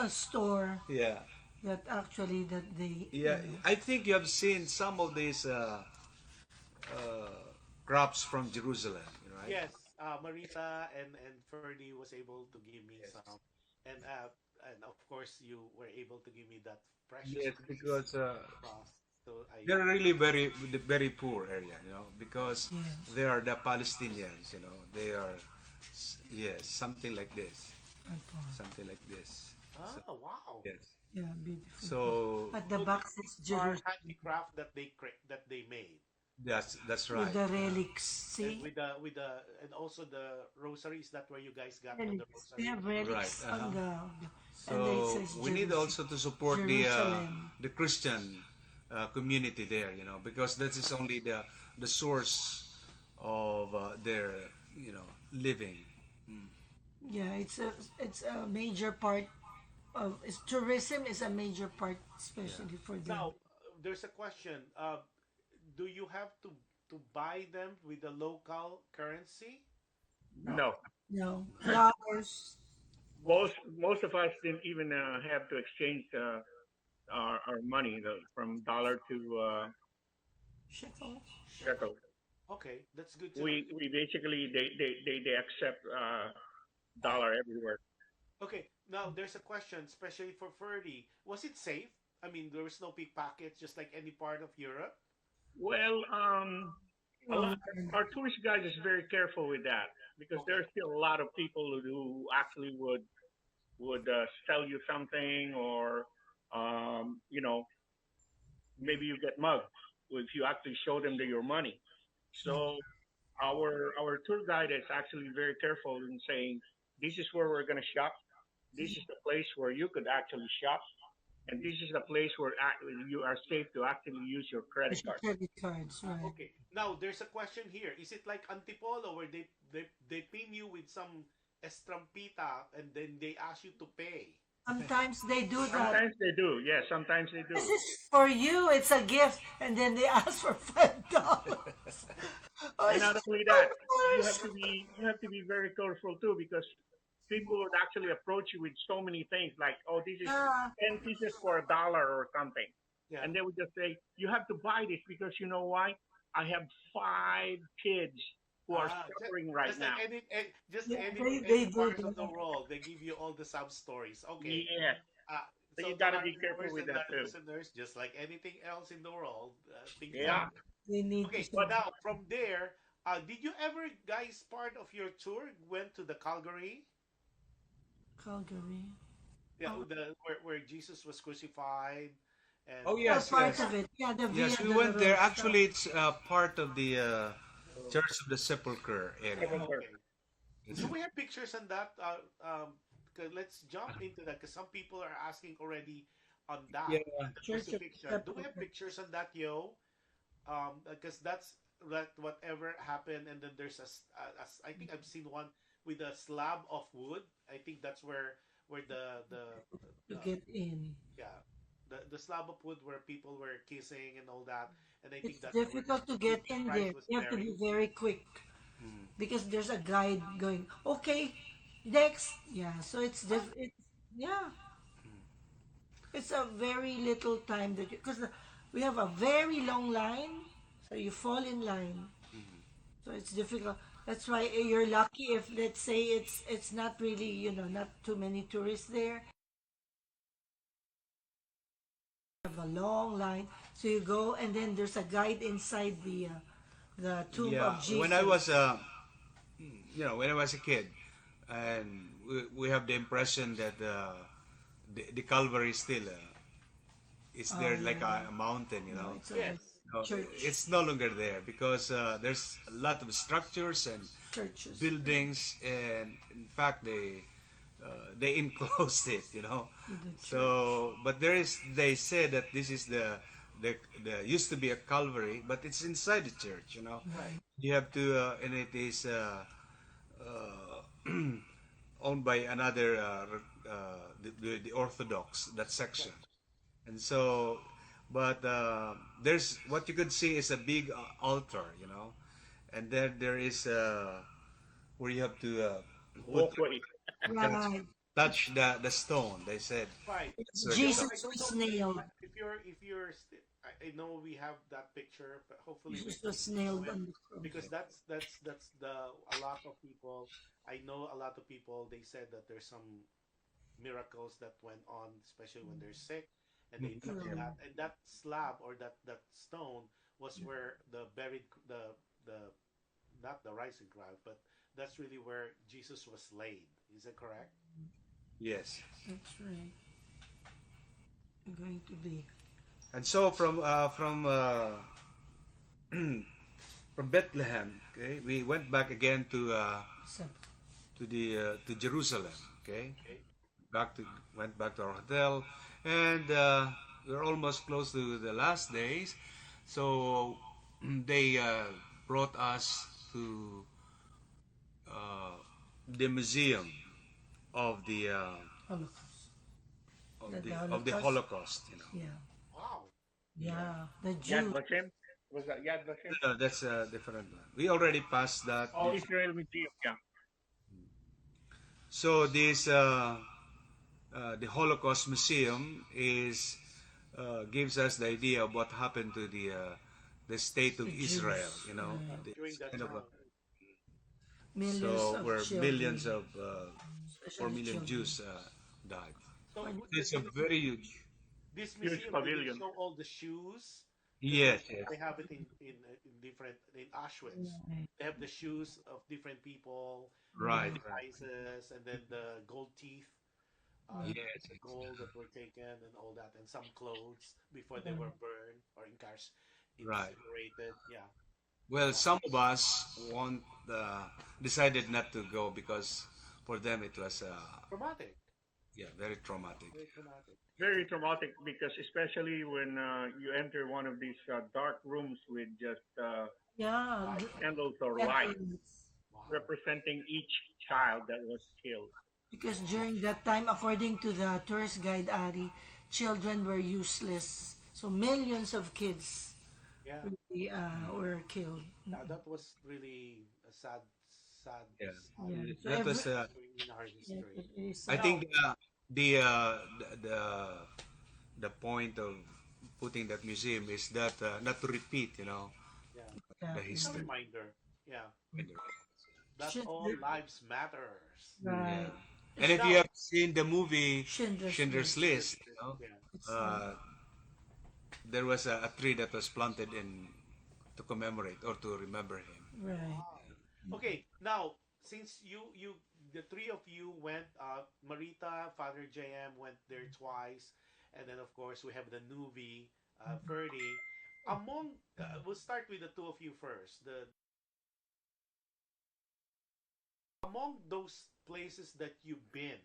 Speaker 6: store
Speaker 5: Yeah.
Speaker 6: that actually that they
Speaker 5: Yeah, I think you have seen some of these crops from Jerusalem, right?
Speaker 3: Yes, Marita and Ferdy was able to give me some,
Speaker 5: Yes.
Speaker 3: and of course you were able to give me that precious
Speaker 5: Yes,
Speaker 3: piece
Speaker 5: because
Speaker 3: cross. So I
Speaker 5: they're really very poor area, because
Speaker 6: yes.
Speaker 5: they are the Palestinians. They are, yes, something like this, something like this. So,
Speaker 3: wow.
Speaker 5: yes.
Speaker 6: Yeah, beautiful.
Speaker 5: So
Speaker 6: At the
Speaker 3: So
Speaker 6: back
Speaker 3: these
Speaker 6: says
Speaker 3: are
Speaker 6: Jerusalem
Speaker 3: handicraft that they made,
Speaker 5: that's
Speaker 6: with
Speaker 5: right.
Speaker 6: the relics.
Speaker 3: and
Speaker 6: See,
Speaker 3: with the and also the rosary. Is that where you guys got all the
Speaker 6: relics. They have
Speaker 3: rosary?
Speaker 5: Right.
Speaker 6: relics on
Speaker 5: Uh-huh.
Speaker 6: and then it
Speaker 5: So
Speaker 6: says
Speaker 5: we need also to support
Speaker 6: Jerusalem.
Speaker 5: the Christian community there, because that is only the source of their living.
Speaker 6: Yeah, it's a major part tourism is a major part,
Speaker 5: Yeah.
Speaker 6: especially for them.
Speaker 3: Now, there's a question. Do you have to buy them with the local currency?
Speaker 4: No,
Speaker 6: No
Speaker 5: No.
Speaker 6: flowers,
Speaker 4: most of us didn't even have to exchange our money from dollar to
Speaker 6: shekel.
Speaker 4: shekel.
Speaker 3: Okay, that's good to know.
Speaker 4: We basically they accept dollar everywhere.
Speaker 3: Okay, now there's a question, especially for Ferdy. Was it safe? I mean, there was no pickpockets, just like any part of Europe.
Speaker 4: Well, a
Speaker 6: Well,
Speaker 4: lot our tourist guide is very careful with that because there
Speaker 3: Okay.
Speaker 4: are still a lot of people who actually would sell you something or you know maybe you get mugged if you actually show them your money. So our tour guide is actually very careful in saying this is where we're going to shop. This is the place where you could actually shop, and this is the place where you are safe to actually use your credit
Speaker 6: special
Speaker 4: card.
Speaker 6: credit cards, right?
Speaker 3: Okay. Now there's a question here. Is it like Antipolo where they pin you with some estrampita and then they ask you to pay?
Speaker 6: Sometimes they do that.
Speaker 4: Sometimes they do, yes. Sometimes they
Speaker 6: This
Speaker 4: do.
Speaker 6: is for you. It's a gift, and then they ask for $5. Oh,
Speaker 4: And
Speaker 6: it's
Speaker 4: not
Speaker 6: just
Speaker 4: only
Speaker 6: five
Speaker 4: that,
Speaker 6: dollars.
Speaker 4: you have to be very careful too because people would actually approach you with so many things like, oh, this is
Speaker 6: Yeah,
Speaker 4: 10 pieces for $1 or something,
Speaker 3: Yeah.
Speaker 4: and they would just say you have to buy this because you know why? I have 5 kids who are suffering right
Speaker 3: Just like
Speaker 4: now.
Speaker 3: just
Speaker 6: yeah,
Speaker 3: any
Speaker 6: they do
Speaker 3: part of the
Speaker 6: that.
Speaker 3: world, they give you all the sub stories. Okay.
Speaker 4: Yes,
Speaker 3: Uh,
Speaker 4: so
Speaker 3: so
Speaker 4: you
Speaker 3: to
Speaker 4: got to
Speaker 3: our
Speaker 4: be careful
Speaker 3: viewers
Speaker 4: with
Speaker 3: and
Speaker 4: that
Speaker 3: our
Speaker 4: too.
Speaker 3: listeners, just like anything else in the world, things
Speaker 6: Yeah,
Speaker 4: Yeah.
Speaker 3: happen.
Speaker 6: they need to
Speaker 3: Okay,
Speaker 6: sub
Speaker 3: now from there, did you ever, guys, part of your tour went to the Calgary?
Speaker 6: Calgary.
Speaker 3: Yeah,
Speaker 6: Oh,
Speaker 3: where Jesus was crucified, and
Speaker 5: Oh
Speaker 6: well,
Speaker 5: yes,
Speaker 6: part
Speaker 5: yes,
Speaker 6: of it. Yeah, the Via
Speaker 5: yes. We went there.
Speaker 6: Dolorosa.
Speaker 5: Actually, it's part of the Church of the Sepulchre area.
Speaker 4: September.
Speaker 3: okay. Do we have pictures on that? 'Cause let's jump into that because some people are asking already on
Speaker 5: Yeah.
Speaker 3: that, on the
Speaker 6: Church of
Speaker 3: crucifixion. Do we have
Speaker 6: Sepulchre.
Speaker 3: pictures on that, yo? Because that's that whatever happened, and then there's I think I've seen one with a slab of wood. I think that's where
Speaker 6: To
Speaker 3: the
Speaker 6: get in.
Speaker 3: yeah the slab of wood where people were kissing and all that, and I think
Speaker 6: It's
Speaker 3: that's where
Speaker 6: difficult to get
Speaker 3: Jesus
Speaker 6: in there.
Speaker 3: Christ was
Speaker 6: You have to
Speaker 3: buried.
Speaker 6: be very quick because there's a guide going, okay, next. Yeah, so it's yeah, it's a very little time that you because we have a very long line, so you fall in line. So it's difficult. That's why you're lucky if let's say it's not really, not too many tourists there. Have a long line. So you go and then there's a guide inside the tomb
Speaker 5: Yeah.
Speaker 6: of
Speaker 5: When I was
Speaker 6: Jesus.
Speaker 5: when I was a kid, and we have the impression that the Calvary still is there like
Speaker 6: Yeah.
Speaker 5: a mountain, you
Speaker 6: No,
Speaker 5: know.
Speaker 6: it's a
Speaker 3: Yes.
Speaker 5: No,
Speaker 6: church.
Speaker 5: it's no longer there because there's a lot of structures and
Speaker 6: Churches.
Speaker 5: buildings, and in fact they enclosed it, you know.
Speaker 6: The church.
Speaker 5: So, but there is they say that this is the used to be a Calvary, but it's inside the church, you know.
Speaker 3: Right.
Speaker 5: You have to, and it is uh, owned by another the Orthodox that section, and so, but there's what you could see is a big altar, you know, and then there is where you have to put
Speaker 4: Walkway.
Speaker 5: kind of
Speaker 6: Right.
Speaker 5: touch the stone. They said
Speaker 3: Right.
Speaker 5: that's where
Speaker 3: You know,
Speaker 6: Jesus
Speaker 3: I don't
Speaker 6: was
Speaker 3: know
Speaker 6: nailed.
Speaker 3: if you're I know we have that picture, but hopefully we
Speaker 6: Jesus
Speaker 3: can
Speaker 6: was
Speaker 3: show
Speaker 6: nailed
Speaker 3: it
Speaker 6: on the cross.
Speaker 3: because that's the a lot of people. I know a lot of people. They said that there's some miracles that went on, especially when they're sick, and they touch
Speaker 6: Yeah.
Speaker 3: that. And that slab or that stone was where the buried the not the rising ground, but that's really where Jesus was laid. Is that correct?
Speaker 5: yes.
Speaker 6: That's right. Going to be.
Speaker 5: And so from Bethlehem, okay, we went back again
Speaker 6: So,
Speaker 5: to Jerusalem, okay,
Speaker 3: Okay.
Speaker 5: back to went back to our hotel, and we're almost close to the last days, so they brought us to uh, the museum of
Speaker 6: Holocaust. The
Speaker 5: of the
Speaker 6: Holocaust.
Speaker 5: Holocaust, you know.
Speaker 6: Yeah.
Speaker 3: Wow.
Speaker 6: Yeah. The
Speaker 4: Yad
Speaker 6: Jew.
Speaker 4: Vashem. Was that Yad Vashem?
Speaker 5: No, that's a different one. We already passed that.
Speaker 4: Oh, Israel Museum. Yeah.
Speaker 5: So this the Holocaust Museum is gives us the idea of what happened to the state of
Speaker 6: The
Speaker 5: Israel.
Speaker 6: Jews.
Speaker 5: You know,
Speaker 6: Right.
Speaker 3: During
Speaker 5: it's
Speaker 3: that
Speaker 5: kind of a,
Speaker 3: time.
Speaker 6: Millions
Speaker 5: so
Speaker 6: of
Speaker 5: where millions
Speaker 6: children.
Speaker 5: of
Speaker 6: Especially
Speaker 5: 4 million
Speaker 6: children.
Speaker 5: Jews died.
Speaker 3: So
Speaker 6: When
Speaker 5: It's a very huge.
Speaker 3: this
Speaker 4: Huge
Speaker 3: museum did it
Speaker 4: pavilion.
Speaker 3: show all the shoes? Because
Speaker 5: Yes, yes,
Speaker 3: they have it in different in Auschwitz. They have the shoes of different people,
Speaker 5: right,
Speaker 3: different
Speaker 5: right.
Speaker 3: sizes, and then the gold teeth,
Speaker 5: Yes, yes.
Speaker 3: gold that were taken, and all that, and some clothes before they
Speaker 6: Yeah.
Speaker 3: were burned or
Speaker 5: Right.
Speaker 3: incinerated. Yeah,
Speaker 5: Well, some of us want decided not to go because for them it was
Speaker 3: traumatic,
Speaker 5: yeah, very traumatic.
Speaker 3: very traumatic.
Speaker 4: Very traumatic because especially when you enter one of these dark rooms with just
Speaker 6: Yeah.
Speaker 3: Right.
Speaker 4: candles or light
Speaker 6: Candles.
Speaker 3: Wow.
Speaker 4: representing each child that was killed.
Speaker 6: Because during that time, according to the tourist guide Ari, children were useless. So millions of kids
Speaker 3: Yeah,
Speaker 6: really, were killed.
Speaker 3: that was really a sad,
Speaker 5: Yeah,
Speaker 3: sad
Speaker 6: Yeah. So
Speaker 5: that
Speaker 6: every
Speaker 5: was.
Speaker 3: in our
Speaker 6: yeah,
Speaker 3: history.
Speaker 6: it is
Speaker 5: I
Speaker 6: sad.
Speaker 5: think the point of putting that museum is that not to repeat, you know,
Speaker 3: Yeah,
Speaker 5: the
Speaker 6: Exactly.
Speaker 3: it's a
Speaker 5: history.
Speaker 3: reminder. Yeah,
Speaker 5: Yeah.
Speaker 3: that all
Speaker 6: Schindler,
Speaker 3: lives matters.
Speaker 6: right.
Speaker 5: And if you
Speaker 3: Now,
Speaker 5: have seen the movie
Speaker 6: Schindler's
Speaker 5: Schindler's
Speaker 6: List.
Speaker 5: List, you know,
Speaker 3: yeah.
Speaker 6: It's
Speaker 5: uh, there was a tree that was planted in to commemorate or to remember him.
Speaker 6: right.
Speaker 3: Wow. Okay, now since you the three of you went, Marita, Father JM went there twice, and then of course we have the newbie, Ferdy. Among we'll start with the two of you first. The among those places that you've been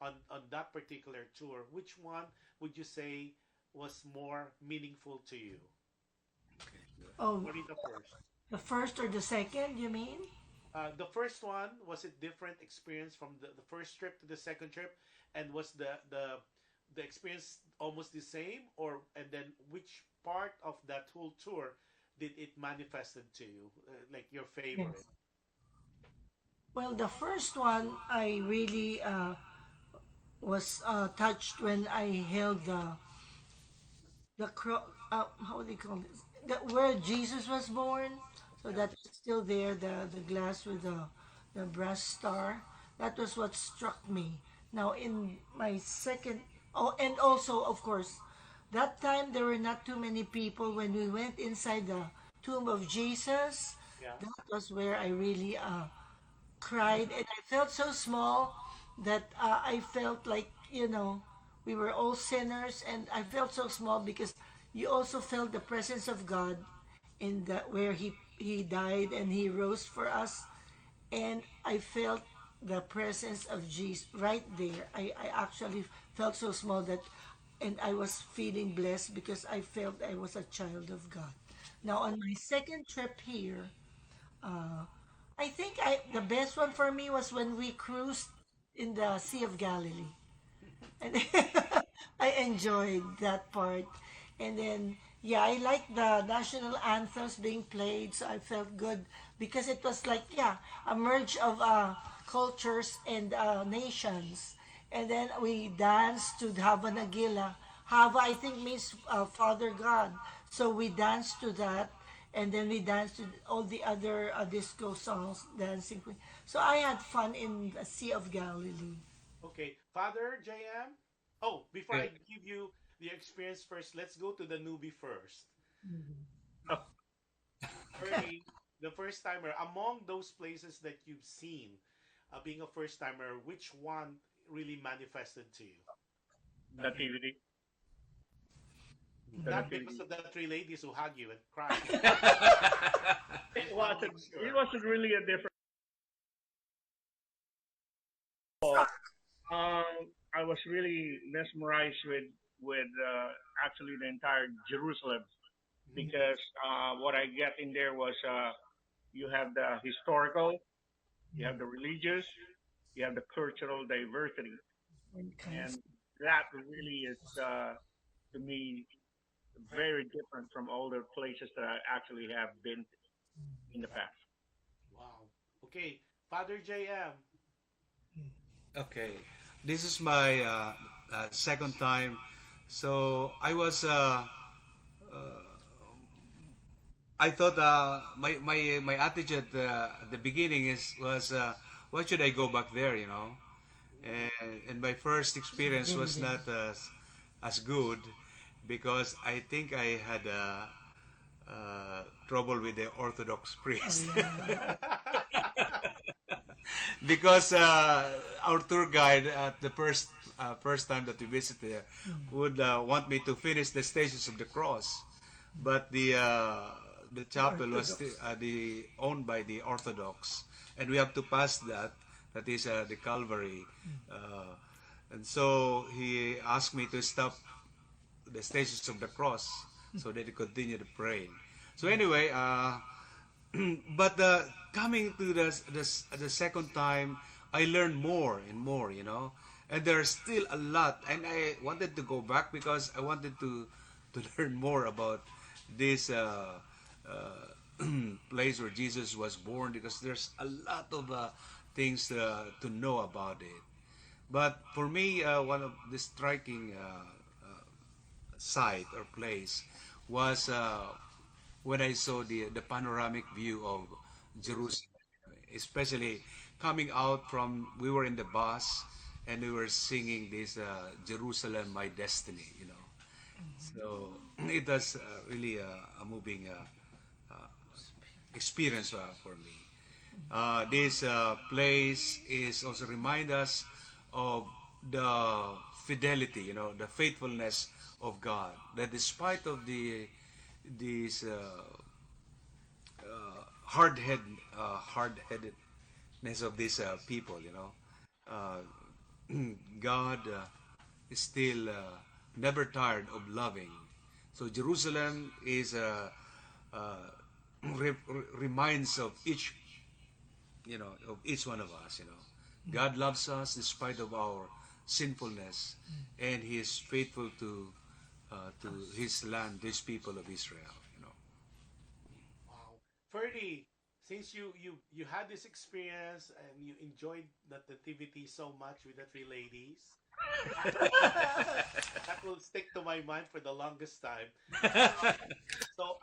Speaker 3: on that particular tour, which one would you say was more meaningful to you?
Speaker 6: Oh,
Speaker 3: Marita first.
Speaker 6: the first or the second, you mean?
Speaker 3: The first one, was it different experience from the first trip to the second trip, and was the experience almost the same, or and then which part of that whole tour did it manifested to you, like your favorite?
Speaker 6: Yes. Well, the first one, I really was touched when I held the how do you call this? Where Jesus was born. So
Speaker 3: Yeah,
Speaker 6: that's still there, the glass with the brass star. That was what struck me. Now in my second, oh, and also of course, that time there were not too many people when we went inside the tomb of Jesus.
Speaker 3: yeah,
Speaker 6: That was where I really cried, and I felt so small that I felt like, we were all sinners, and I felt so small because you also felt the presence of God in that where he died and he rose for us, and I felt the presence of Jesus right there. I actually felt so small that, and I was feeling blessed because I felt I was a child of God. Now on my second trip here, I think the best one for me was when we cruised in the Sea of Galilee. And I enjoyed that part. And then, yeah, I like the national anthems being played, so I felt good because it was like, yeah, a merge of cultures and nations. And then we danced to Hava Nagila. Hava, I think, means Father God. So we danced to that. And then we danced to all the other disco songs, dancing. So I had fun in the Sea of Galilee.
Speaker 3: Okay, Father JM. Oh, before
Speaker 5: Okay.
Speaker 3: I give you the experience first, let's go to the newbie first. Ferdy, the first timer, among those places that you've seen, being a first timer, which one really manifested to you?
Speaker 4: Nativity. The
Speaker 3: Not because
Speaker 4: nativity.
Speaker 3: of the three ladies who hug you and cry.
Speaker 4: It
Speaker 3: Just want to
Speaker 4: wasn't.
Speaker 3: make
Speaker 4: It
Speaker 3: sure.
Speaker 4: wasn't really a different. I was really mesmerized with actually the entire Jerusalem because what I get in there was you have the historical, you have the religious, you have the cultural diversity,
Speaker 6: And kind of
Speaker 4: and that really is to me very different from all the places that I actually have been in the past.
Speaker 3: Wow. Okay, Father JM.
Speaker 5: Okay, this is my second time. So I thought my attitude at the beginning is was why should I go back there, you know? And my first experience
Speaker 6: been
Speaker 5: was
Speaker 6: there.
Speaker 5: not as good because I think I had trouble with the Orthodox
Speaker 6: Oh
Speaker 5: priest.
Speaker 6: yeah.
Speaker 5: Because our tour guide at the first time that we visited would want me to finish the stages of the cross, but the
Speaker 6: The
Speaker 5: chapel was
Speaker 6: Orthodox.
Speaker 5: the owned by the Orthodox, and we have to pass that. That is the Calvary, uh, and so he asked me to stop the stages of the cross so that he continued praying. So anyway, but coming to the second time, I learned more and more, you know, and there's still a lot, and I wanted to go back because I wanted to learn more about this place where Jesus was born because there's a lot of things to know about it. But for me, one of the striking site or place was when I saw the panoramic view of Jerusalem, especially coming out from we were in the bus and we were singing this Jerusalem, my destiny, you know. So it was really a moving experience for me. This place is also remind us of the fidelity, you know, the faithfulness of God. That despite of the these hard-headedness of these people, you know, uh, God is still never tired of loving. So Jerusalem is uh, reminds of each, you know, of each one of us, you know. God loves us despite of our sinfulness, and He is faithful to His land, His people of Israel, you know.
Speaker 3: Wow. Ferdy, since you had this experience and you enjoyed the nativity so much with the three ladies, that will stick to my mind for the longest time. So,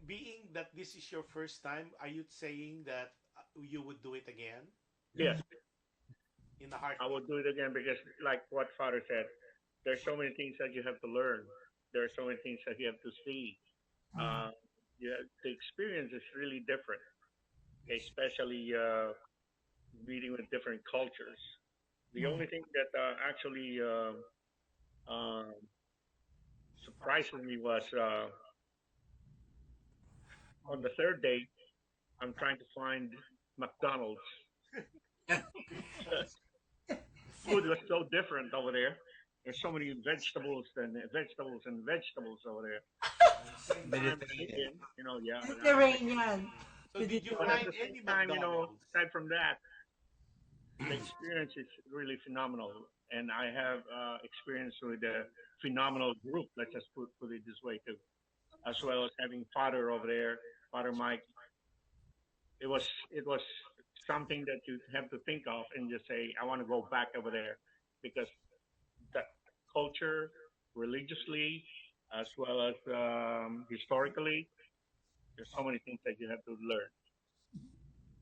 Speaker 3: being that this is your first time, are you saying that you would do it again
Speaker 4: Yes,
Speaker 3: in a
Speaker 4: I
Speaker 3: heartbeat?
Speaker 4: will do it again because, like what Father said, there's so many things that you have to learn. There are so many things that you have to see. Uh, yeah, the experience is really different, especially meeting with different cultures. The only thing that actually uh, surprised me was on the third day, I'm trying to find McDonald's. Food was so different over there. There's so many vegetables and vegetables and vegetables over there. Same time I'm
Speaker 5: Mediterranean.
Speaker 4: eating, yeah.
Speaker 6: Mediterranean.
Speaker 3: So
Speaker 6: With
Speaker 3: did you
Speaker 6: it,
Speaker 4: But at
Speaker 3: find
Speaker 4: the same
Speaker 3: any
Speaker 4: time,
Speaker 3: McDonald's?
Speaker 4: aside from that, the experience is really phenomenal. And I have experience with a phenomenal group. Let's just put it this way too, as well as having Father over there, Father Mike. It was something that you have to think of and just say, I want to go back over there because the culture, religiously, as well as historically, there's so many things that you have to learn.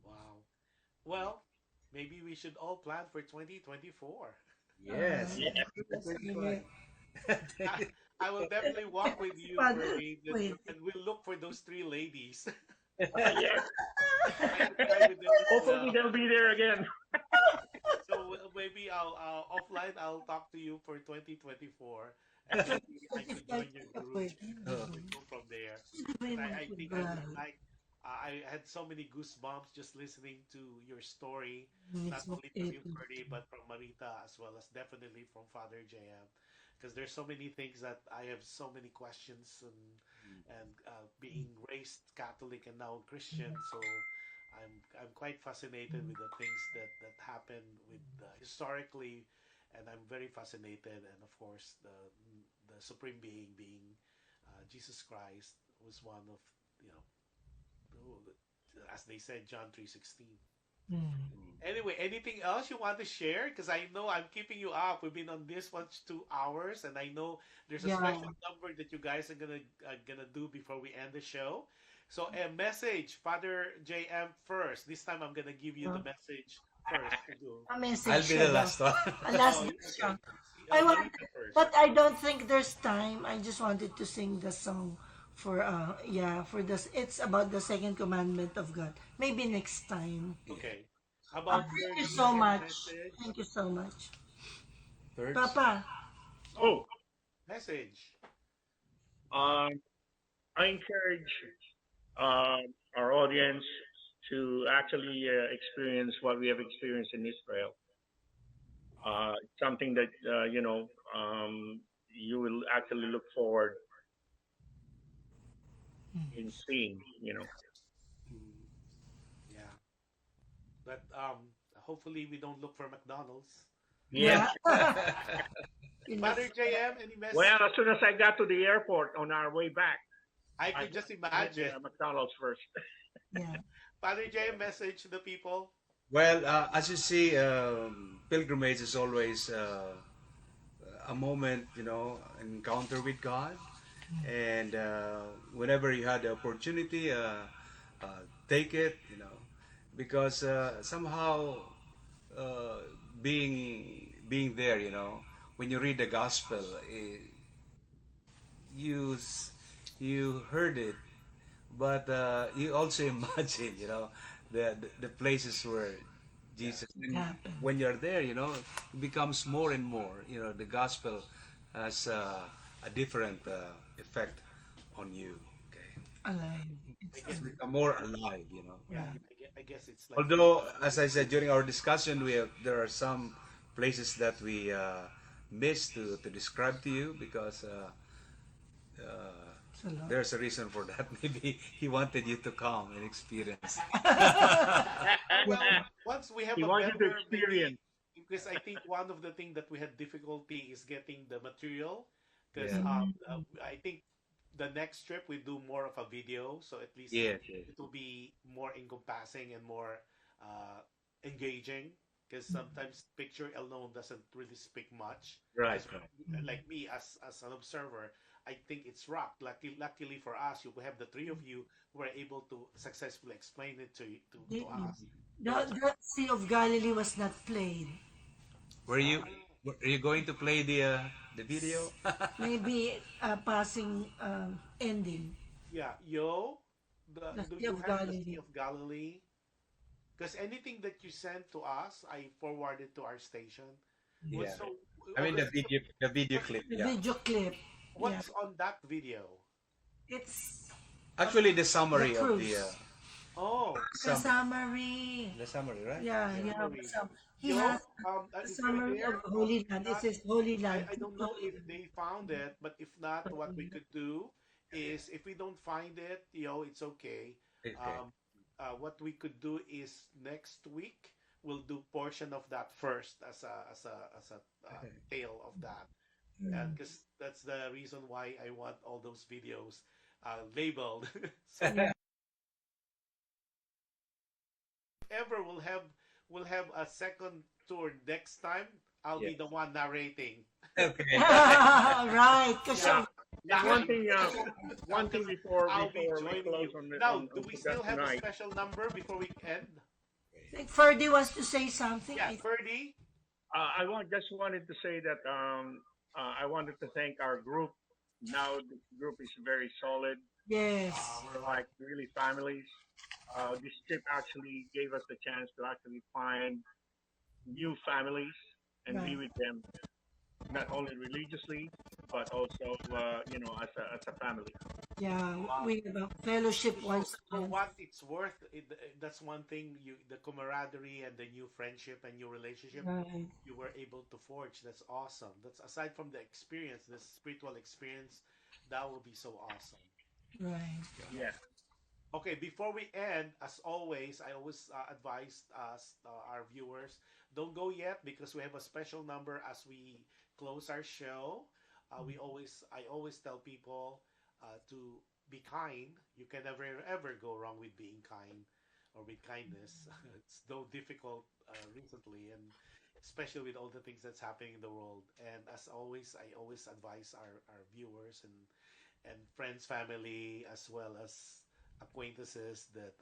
Speaker 3: Wow. Well, maybe we should all plan for 2024.
Speaker 5: Yes.
Speaker 4: Yeah,
Speaker 6: that's
Speaker 5: 25.
Speaker 6: great.
Speaker 3: I will definitely walk with you,
Speaker 6: Fun.
Speaker 3: Ferdy,
Speaker 6: Wait.
Speaker 3: and we'll look for those three ladies.
Speaker 4: yeah.
Speaker 3: I can try with them as
Speaker 4: Hopefully
Speaker 3: well.
Speaker 4: they'll be there again.
Speaker 3: So maybe I'll offline. I'll talk to you for 2024, and maybe I could join your group.
Speaker 5: Oh,
Speaker 3: We go from there. But I think I would like. I had so many goosebumps just listening to your story, not only from you, Ferdy, but from Marita as well as definitely from Father JM, because there's so many things that I have so many questions and being raised Catholic and now Christian, so I'm quite fascinated with the things that happen with historically, and I'm very fascinated, and of course the supreme being Jesus Christ was one of you know as they said John 3:16. Anyway, anything else you want to share? Because I know I'm keeping you up. We've been on this one 2 hours, and I know there's a
Speaker 6: Yeah.
Speaker 3: special number that you guys are gonna do before we end the show. So a message, Father JM first. This time I'm gonna give you the message first to do.
Speaker 6: A
Speaker 5: I'll
Speaker 6: message
Speaker 5: be
Speaker 6: siya
Speaker 5: the
Speaker 6: daw.
Speaker 5: last one.
Speaker 6: A last
Speaker 3: Oh,
Speaker 6: message siya.
Speaker 3: okay.
Speaker 6: I want,
Speaker 3: Marita first.
Speaker 6: but I don't think there's time. I just wanted to sing the song for for this. It's about the second commandment of God. Maybe next time.
Speaker 3: Okay. How about
Speaker 6: Thank
Speaker 3: your
Speaker 6: you so
Speaker 3: JM
Speaker 6: much.
Speaker 3: message?
Speaker 6: Thank you so much,
Speaker 5: Thirds.
Speaker 6: Papa.
Speaker 3: Oh,
Speaker 4: Oh,
Speaker 3: message.
Speaker 4: um, I encourage our audience to actually experience what we have experienced in Israel. It's something that you will actually look forward in seeing.
Speaker 3: Mm, yeah, but hopefully we don't look for McDonald's.
Speaker 4: Yes.
Speaker 6: Yeah.
Speaker 3: Father JM, any
Speaker 4: Well,
Speaker 3: message?
Speaker 4: as soon as I got to the airport on our way back,
Speaker 3: I
Speaker 4: I
Speaker 3: could just
Speaker 4: hit
Speaker 3: imagine.
Speaker 4: McDonald's first.
Speaker 6: Yeah.
Speaker 3: Father JM, message to the people.
Speaker 5: Well, as you see, pilgrimage is always a moment, an encounter with God. And whenever you had the opportunity, take it, because somehow uh, being there, when you read the gospel, you you heard it, but you also imagine, the places where
Speaker 3: Yeah.
Speaker 5: Jesus.
Speaker 6: It
Speaker 5: And
Speaker 6: happened.
Speaker 5: when you're there, it becomes more and more. The gospel has a different effect on you. Okay,
Speaker 6: Alive.
Speaker 3: I
Speaker 6: It's
Speaker 3: guess
Speaker 5: it's
Speaker 3: it,
Speaker 5: become more alive.
Speaker 6: yeah.
Speaker 3: I guess it's like
Speaker 5: Although, as I said during our discussion, there are some places that we missed to describe to you because
Speaker 6: It's a lot.
Speaker 5: there's a reason for that. Maybe he wanted you to come and experience.
Speaker 3: well, once we have
Speaker 4: He
Speaker 3: a
Speaker 4: wants you to
Speaker 3: better, maybe
Speaker 4: experience.
Speaker 3: because I think one of the things that we had difficulty is getting the material because
Speaker 5: Yeah.
Speaker 3: I think the next trip we do more of a video, so at least
Speaker 5: Yes, yes.
Speaker 3: it will be more encompassing and more engaging. Because sometimes picture alone doesn't really speak much.
Speaker 5: Right,
Speaker 3: 'Cause
Speaker 5: right.
Speaker 3: like me as an observer, I think it's rock. Luckily for us, you have the three of you who are able to successfully explain it to us. So
Speaker 6: The Sea of Galilee was not played.
Speaker 5: Were you were you going to play the video?
Speaker 6: Maybe a passing ending.
Speaker 3: yeah,
Speaker 6: The
Speaker 3: do
Speaker 6: Sea
Speaker 3: you
Speaker 6: of
Speaker 3: have the Sea
Speaker 6: Galilee.
Speaker 3: of Galilee? Because anything that you sent to us, I forwarded to our station.
Speaker 7: Yeah.
Speaker 3: So
Speaker 7: I mean
Speaker 3: let's
Speaker 7: the video
Speaker 3: what's
Speaker 7: clip,
Speaker 6: The
Speaker 7: yeah.
Speaker 6: video clip. Yeah.
Speaker 3: what's on that video?
Speaker 6: It's
Speaker 7: Actually,
Speaker 6: the cruise.
Speaker 3: Oh,
Speaker 6: The
Speaker 7: sum
Speaker 6: summary.
Speaker 7: the summary, right?
Speaker 6: Yeah,
Speaker 7: Yeah.
Speaker 6: yeah.
Speaker 3: summary.
Speaker 6: So he has
Speaker 3: Yo,
Speaker 6: a
Speaker 3: if you're
Speaker 6: summary of
Speaker 3: there,
Speaker 6: Holy
Speaker 3: if
Speaker 6: Land. It
Speaker 3: not,
Speaker 6: says Holy Land
Speaker 3: I don't know if
Speaker 6: 208.
Speaker 3: they found it, but if not, what we could do is if we don't find it, it's okay.
Speaker 7: Okay.
Speaker 3: Um, what we could do is next week we'll do portion of that first as a tale of that, and because that's the reason why I want all those videos labeled. So
Speaker 6: Yeah.
Speaker 3: ever we'll have a second tour next time, I'll
Speaker 7: Yeah.
Speaker 3: be the one narrating.
Speaker 7: Okay.
Speaker 6: Right. Because
Speaker 4: Yeah. And one
Speaker 3: Actually,
Speaker 4: thing, one thing before
Speaker 3: I'll be
Speaker 4: before we
Speaker 3: joining
Speaker 4: close
Speaker 3: you.
Speaker 4: on
Speaker 3: Now, do
Speaker 4: on
Speaker 3: we
Speaker 4: that
Speaker 3: still have a
Speaker 4: tonight,
Speaker 3: special number before we end?
Speaker 6: I think Ferdy wants to say something.
Speaker 3: Yeah, Ferdy.
Speaker 4: just wanted to say that I wanted to thank our group. Now the group is very solid.
Speaker 6: Yes.
Speaker 4: We're like really families. This trip actually gave us the chance to actually find new families and be
Speaker 6: Right.
Speaker 4: with them, not only religiously, but also as a family.
Speaker 6: Yeah.
Speaker 3: Wow.
Speaker 6: We have a fellowship
Speaker 3: So
Speaker 6: once a
Speaker 3: for
Speaker 6: month.
Speaker 3: what it's worth, that's one thing. The camaraderie and the new friendship and new relationship
Speaker 6: Right.
Speaker 3: you were able to forge. That's awesome. That's aside from the experience, the spiritual experience, that will be so awesome.
Speaker 6: Right.
Speaker 4: Yeah.
Speaker 3: Okay, before we end, as always, I always advise us, our viewers, don't go yet because we have a special number as we close our show. I always tell people to be kind. You can never ever go wrong with being kind or with kindness. It's so difficult recently, and especially with all the things that's happening in the world. And as always, I always advise our viewers and friends, family, as well as acquaintances that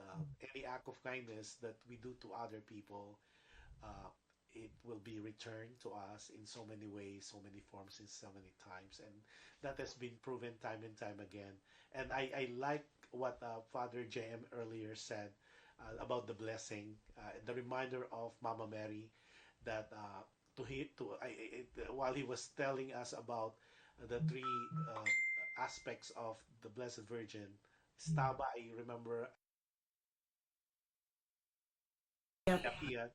Speaker 3: any act of kindness that we do to other people, uh, it will be returned to us in so many ways, so many forms, in so many times, and that has been proven time and time again. And I like what Father JM earlier said about the blessing, the reminder of Mama Mary that while he was telling us about the three aspects of the Blessed Virgin, Staba, I remember,
Speaker 6: Yep.
Speaker 3: Pia,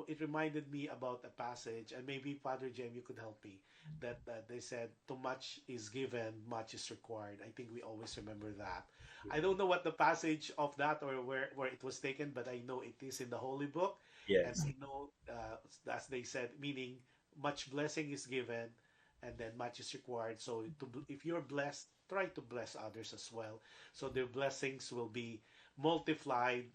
Speaker 3: it reminded me about a passage, and maybe Father Jem, you could help me. That they said, "Too much is given, much is required." I think we always remember that. I don't know what the passage of that or where it was taken, but I know it is in the Holy Book, and
Speaker 7: Yes.
Speaker 3: I know, as they said, meaning much blessing is given, and then much is required. So if you're blessed, try to bless others as well, so their blessings will be multiplied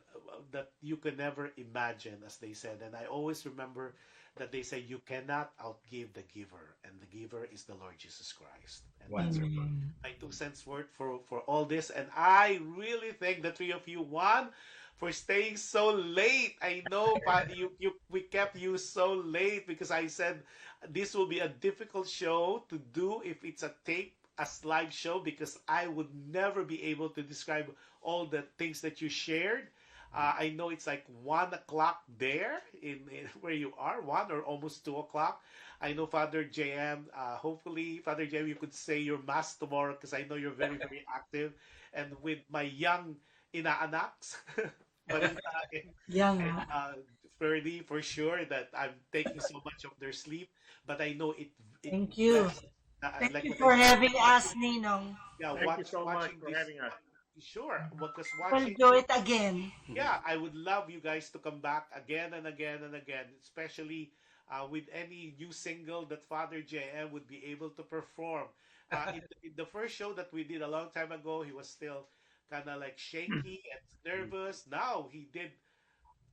Speaker 3: that you can never imagine, as they said. And I always remember that they say you cannot outgive the giver, and the giver is the Lord Jesus Christ. And that's
Speaker 7: Wonderful.
Speaker 3: my 2 cents worth for all this. And I really thank the three of you. One, for staying so late. I know, but we kept you so late because I said this will be a difficult show to do if it's a tape as live show, because I would never be able to describe all the things that you shared. I know it's like 1 o'clock there in where you are, 1 or almost 2 o'clock. I know Father JM. Hopefully, Father JM, you could say your mass tomorrow because I know you're very very active. And with my young inaanaks, Marita and
Speaker 6: Young.
Speaker 3: Ferdy, for sure that I'm taking so much of their sleep, but I know it
Speaker 6: Thank you.
Speaker 3: bless.
Speaker 6: Thank
Speaker 3: Like
Speaker 6: you
Speaker 3: what I
Speaker 6: for
Speaker 3: said,
Speaker 6: having us, Ninong.
Speaker 3: yeah,
Speaker 4: Thank you so much
Speaker 3: watching
Speaker 4: for
Speaker 3: this.
Speaker 4: having us.
Speaker 3: Sure, because
Speaker 6: We'll
Speaker 3: watching
Speaker 6: do
Speaker 3: this,
Speaker 6: it again.
Speaker 3: yeah, I would love you guys to come back again and again and again, especially with any new single that Father JM would be able to perform. In the first show that we did a long time ago, he was still kind of like shaky and nervous. Now he did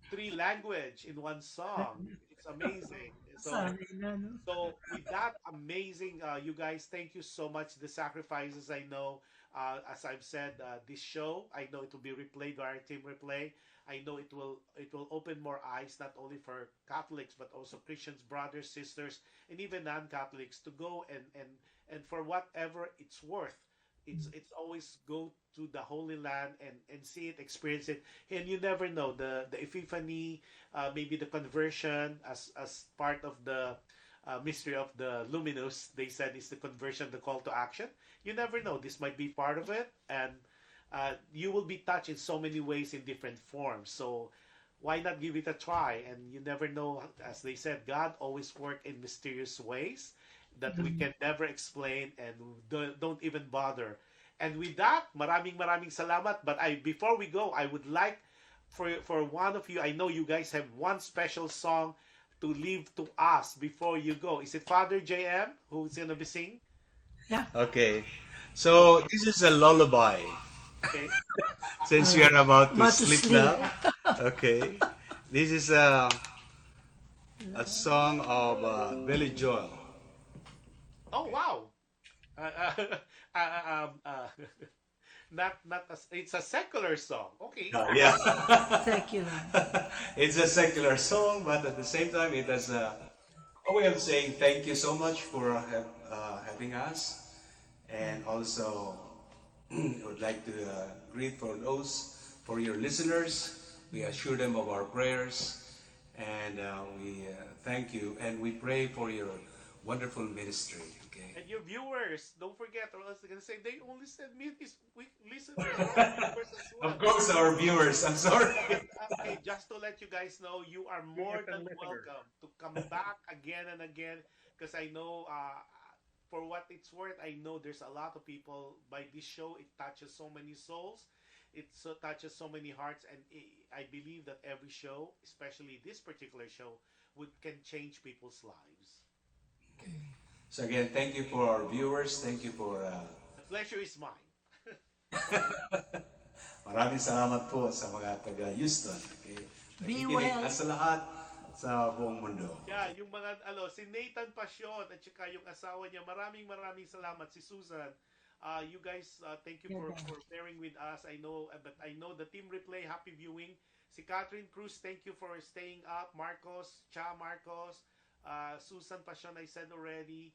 Speaker 3: three language in one song. It's amazing. So
Speaker 6: Sorry, no, no.
Speaker 3: so with that amazing, you guys, thank you so much. The sacrifices, I know, as I've said, this show, I know it will be replayed by our team replay. I know it will open more eyes, not only for Catholics but also Christians, brothers, sisters, and even non-Catholics to go and for whatever it's worth, It's always go to the Holy Land and see it, experience it, and you never know the epiphany, maybe the conversion as part of the mystery of the luminous. They said is the conversion, the call to action. You never know. This might be part of it, and you will be touched in so many ways in different forms. So why not give it a try? And you never know. As they said, God always work in mysterious ways that we can never explain and don't even bother. And with that, maraming salamat. But before we go, I would like for one of you. I know you guys have one special song to leave to us before you go. Is it Father JM who's gonna be sing?
Speaker 6: Yeah.
Speaker 7: Okay. So this is a lullaby.
Speaker 3: Okay.
Speaker 7: Since we are about to
Speaker 6: About to
Speaker 7: sleep
Speaker 6: sleep.
Speaker 7: now. Okay. This is a song of Billy Joel.
Speaker 3: Oh wow. Uh, uh, not it's a secular song. Okay.
Speaker 7: Yeah.
Speaker 6: Secular.
Speaker 7: It's a secular song, but at the same time, it has a way of saying thank you so much for having us. And also, I would like to greet for your listeners. We assure them of our prayers, and we thank you, and we pray for your wonderful ministry. Okay.
Speaker 3: And your viewers, don't forget, or else they're gonna say they only send me these week listeners. Viewers as well.
Speaker 7: Of course, our viewers. I'm sorry.
Speaker 3: Okay, just to let you guys know, you are more than welcome to come back again and again. Because I know, for what it's worth, I know there's a lot of people by this show. It touches so many souls. It so touches so many hearts, and I believe that every show, especially this particular show, can change people's lives.
Speaker 7: So again, thank you for our viewers. Thank you for.
Speaker 3: The pleasure is mine.
Speaker 7: Maraming salamat po sa mga taga Houston. Okay.
Speaker 6: Be
Speaker 7: Nakikinig
Speaker 6: well.
Speaker 7: at sa lahat sa buong mundo.
Speaker 3: Yeah, yung mga si Nathan Passion at saka yung asawa niya. Maraming salamat si Susan. You guys, thank you for bearing with us. I know, but I know the team replay. Happy viewing. Si Catherine Cruz, thank you for staying up. Marcos, Marcos, Susan Passion, I said already.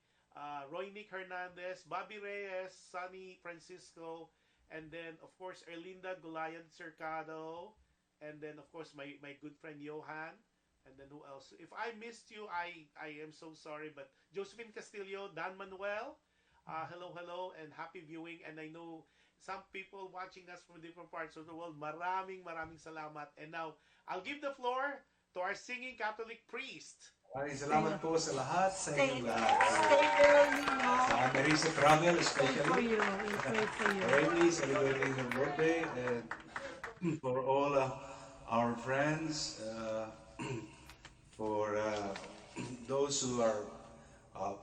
Speaker 3: Roy Nick Hernandez, Bobby Reyes, Sunny Francisco, and then of course Erlinda Gulayan Cercado, and then of course my good friend Johan, and then who else? If I missed you, I am so sorry. But Josephine Castillo, Dan Manuel, hello, and happy viewing. And I know some people watching us from different parts of the world. Maraming salamat. And now I'll give the floor to our singing Catholic priest.
Speaker 7: Maraming salamat po sa lahat, sa
Speaker 6: Stay,
Speaker 7: inyong lahat.
Speaker 6: stay early, no?
Speaker 7: Sa Marisa Travel
Speaker 6: Pray for
Speaker 7: especially.
Speaker 6: you. We pray for you.
Speaker 7: Already celebrating her birthday, and for all our friends, for those who are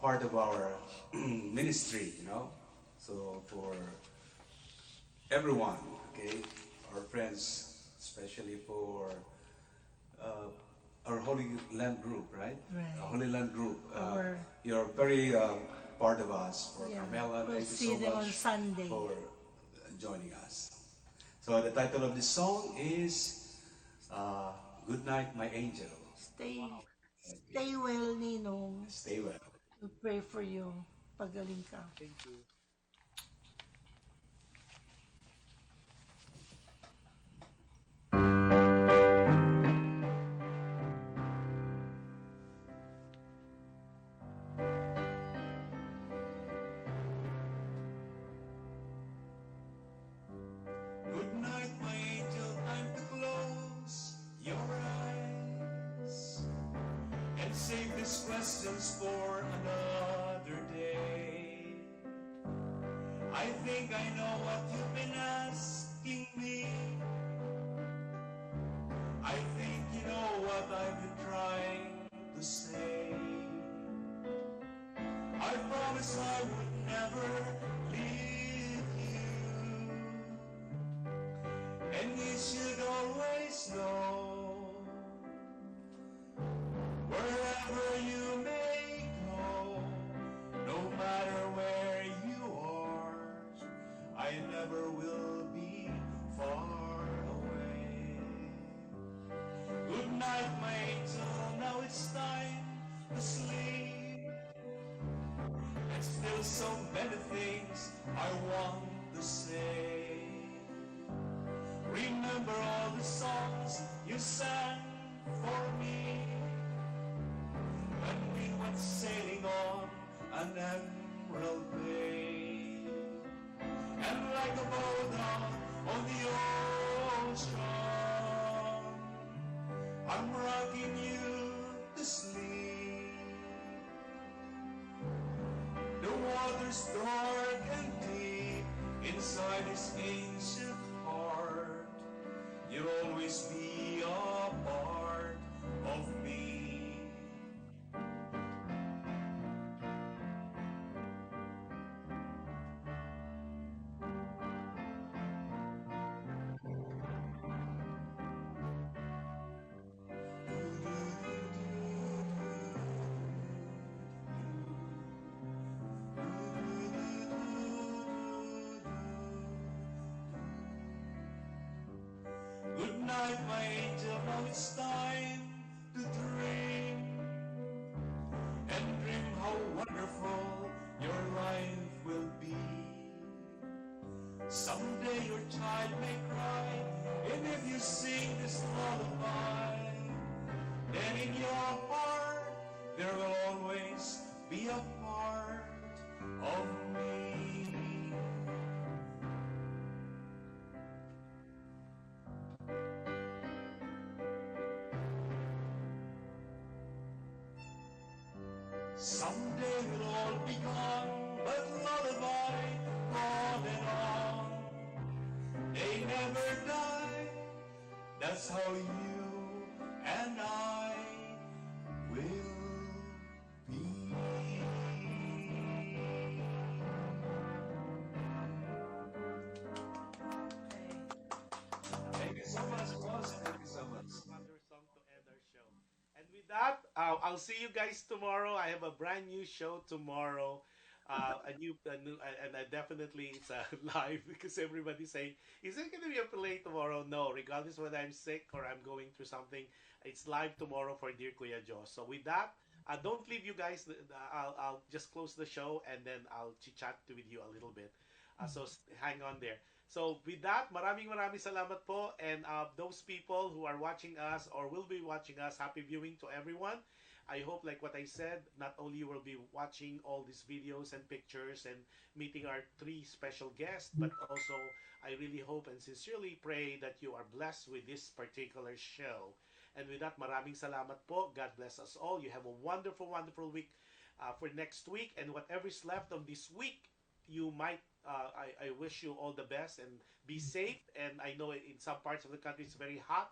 Speaker 7: part of our ministry, So for everyone, okay, our friends, especially for our Holy Land group, right?
Speaker 6: Right.
Speaker 7: Holy Land group.
Speaker 6: Our-
Speaker 7: You're very part of us. For
Speaker 6: Yeah.
Speaker 7: Carmela,
Speaker 6: We'll
Speaker 7: thank you
Speaker 6: see
Speaker 7: so
Speaker 6: them
Speaker 7: much
Speaker 6: on Sunday.
Speaker 7: for joining us. So the title of this song is "Good Night, My Angel."
Speaker 6: Stay well, Ninong.
Speaker 7: Stay well.
Speaker 6: We pray for you. Pagaling ka.
Speaker 3: Thank you.
Speaker 7: Good night, my angel. Time to close your eyes and save these questions for another day. I think I know what you've been asking me. I think you know what I've been trying to say. I promise I would never leave you. And you should always know, wherever you may go, no matter where you are, I never will be far away. Good night, my angel, now it's time to sleep. And still so many things I want the same. Remember all the songs you sang for me when we went sailing on an emerald bay. And like a boat out on the ocean, I'm rocking you to sleep. The water's dark and deep inside this ancient heart. You'll always be a part of me. Good night, my angel, now it's time to dream. And dream how wonderful your life will be. Someday your child may cry, and if you sing this lullaby, then in your heart there will always be a part of me. Someday we'll all be gone, but lullaby on and on. They never die, that's how you and I will be. Thank you so much, boss. Thank you so much.
Speaker 3: Another song to end our show. And with that, I'll see you guys tomorrow. I have a brand new show tomorrow. And I definitely it's live because everybody's saying, "Is it going to be a play tomorrow?" No, regardless whether I'm sick or I'm going through something, it's live tomorrow for Dear Kuya Joe. So with that, don't leave you guys. I'll just close the show and then I'll chit chat with you a little bit. So hang on there. So with that, maraming salamat po, and those people who are watching us or will be watching us, happy viewing to everyone. I hope, like what I said, not only you will be watching all these videos and pictures and meeting our 3 special guests, but also I really hope and sincerely pray that you are blessed with this particular show. And with that, maraming salamat po. God bless us all. You have a wonderful, wonderful week for next week. And whatever's left of this week, you might, I wish you all the best and be safe. And I know in some parts of the country it's very hot.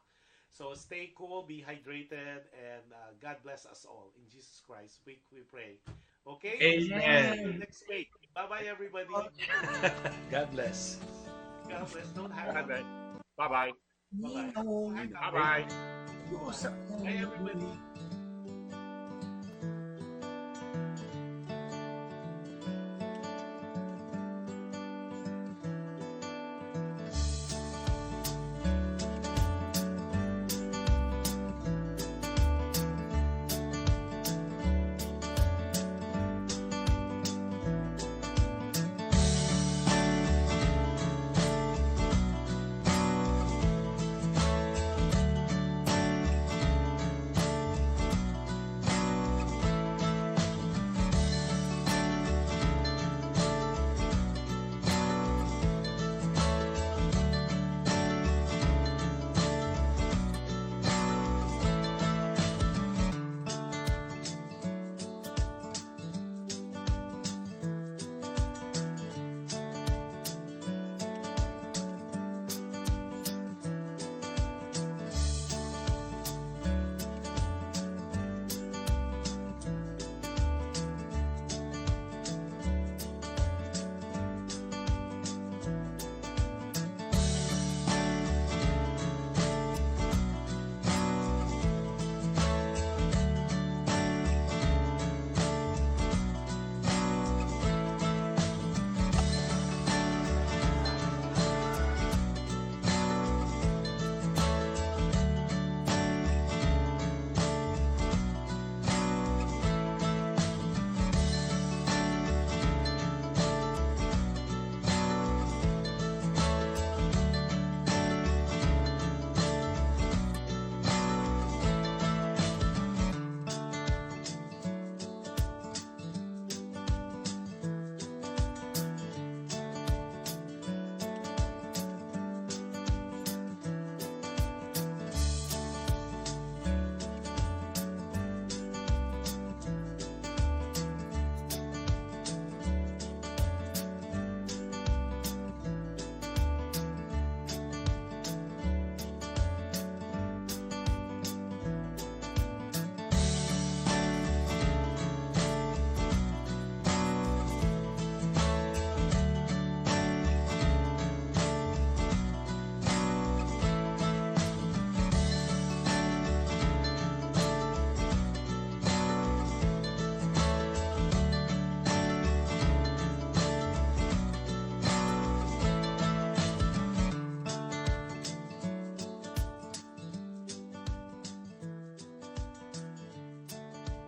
Speaker 3: So stay cool, be hydrated, and God bless us all. In Jesus Christ, we pray. Okay?
Speaker 8: Amen.
Speaker 3: See you next week. Bye-bye, everybody.
Speaker 5: God bless.
Speaker 3: God bless. Don't hang
Speaker 4: God
Speaker 3: up.
Speaker 4: bless. Bye-bye.
Speaker 3: Bye-bye. Hang up.
Speaker 4: Bye-bye.
Speaker 3: Bye, everybody.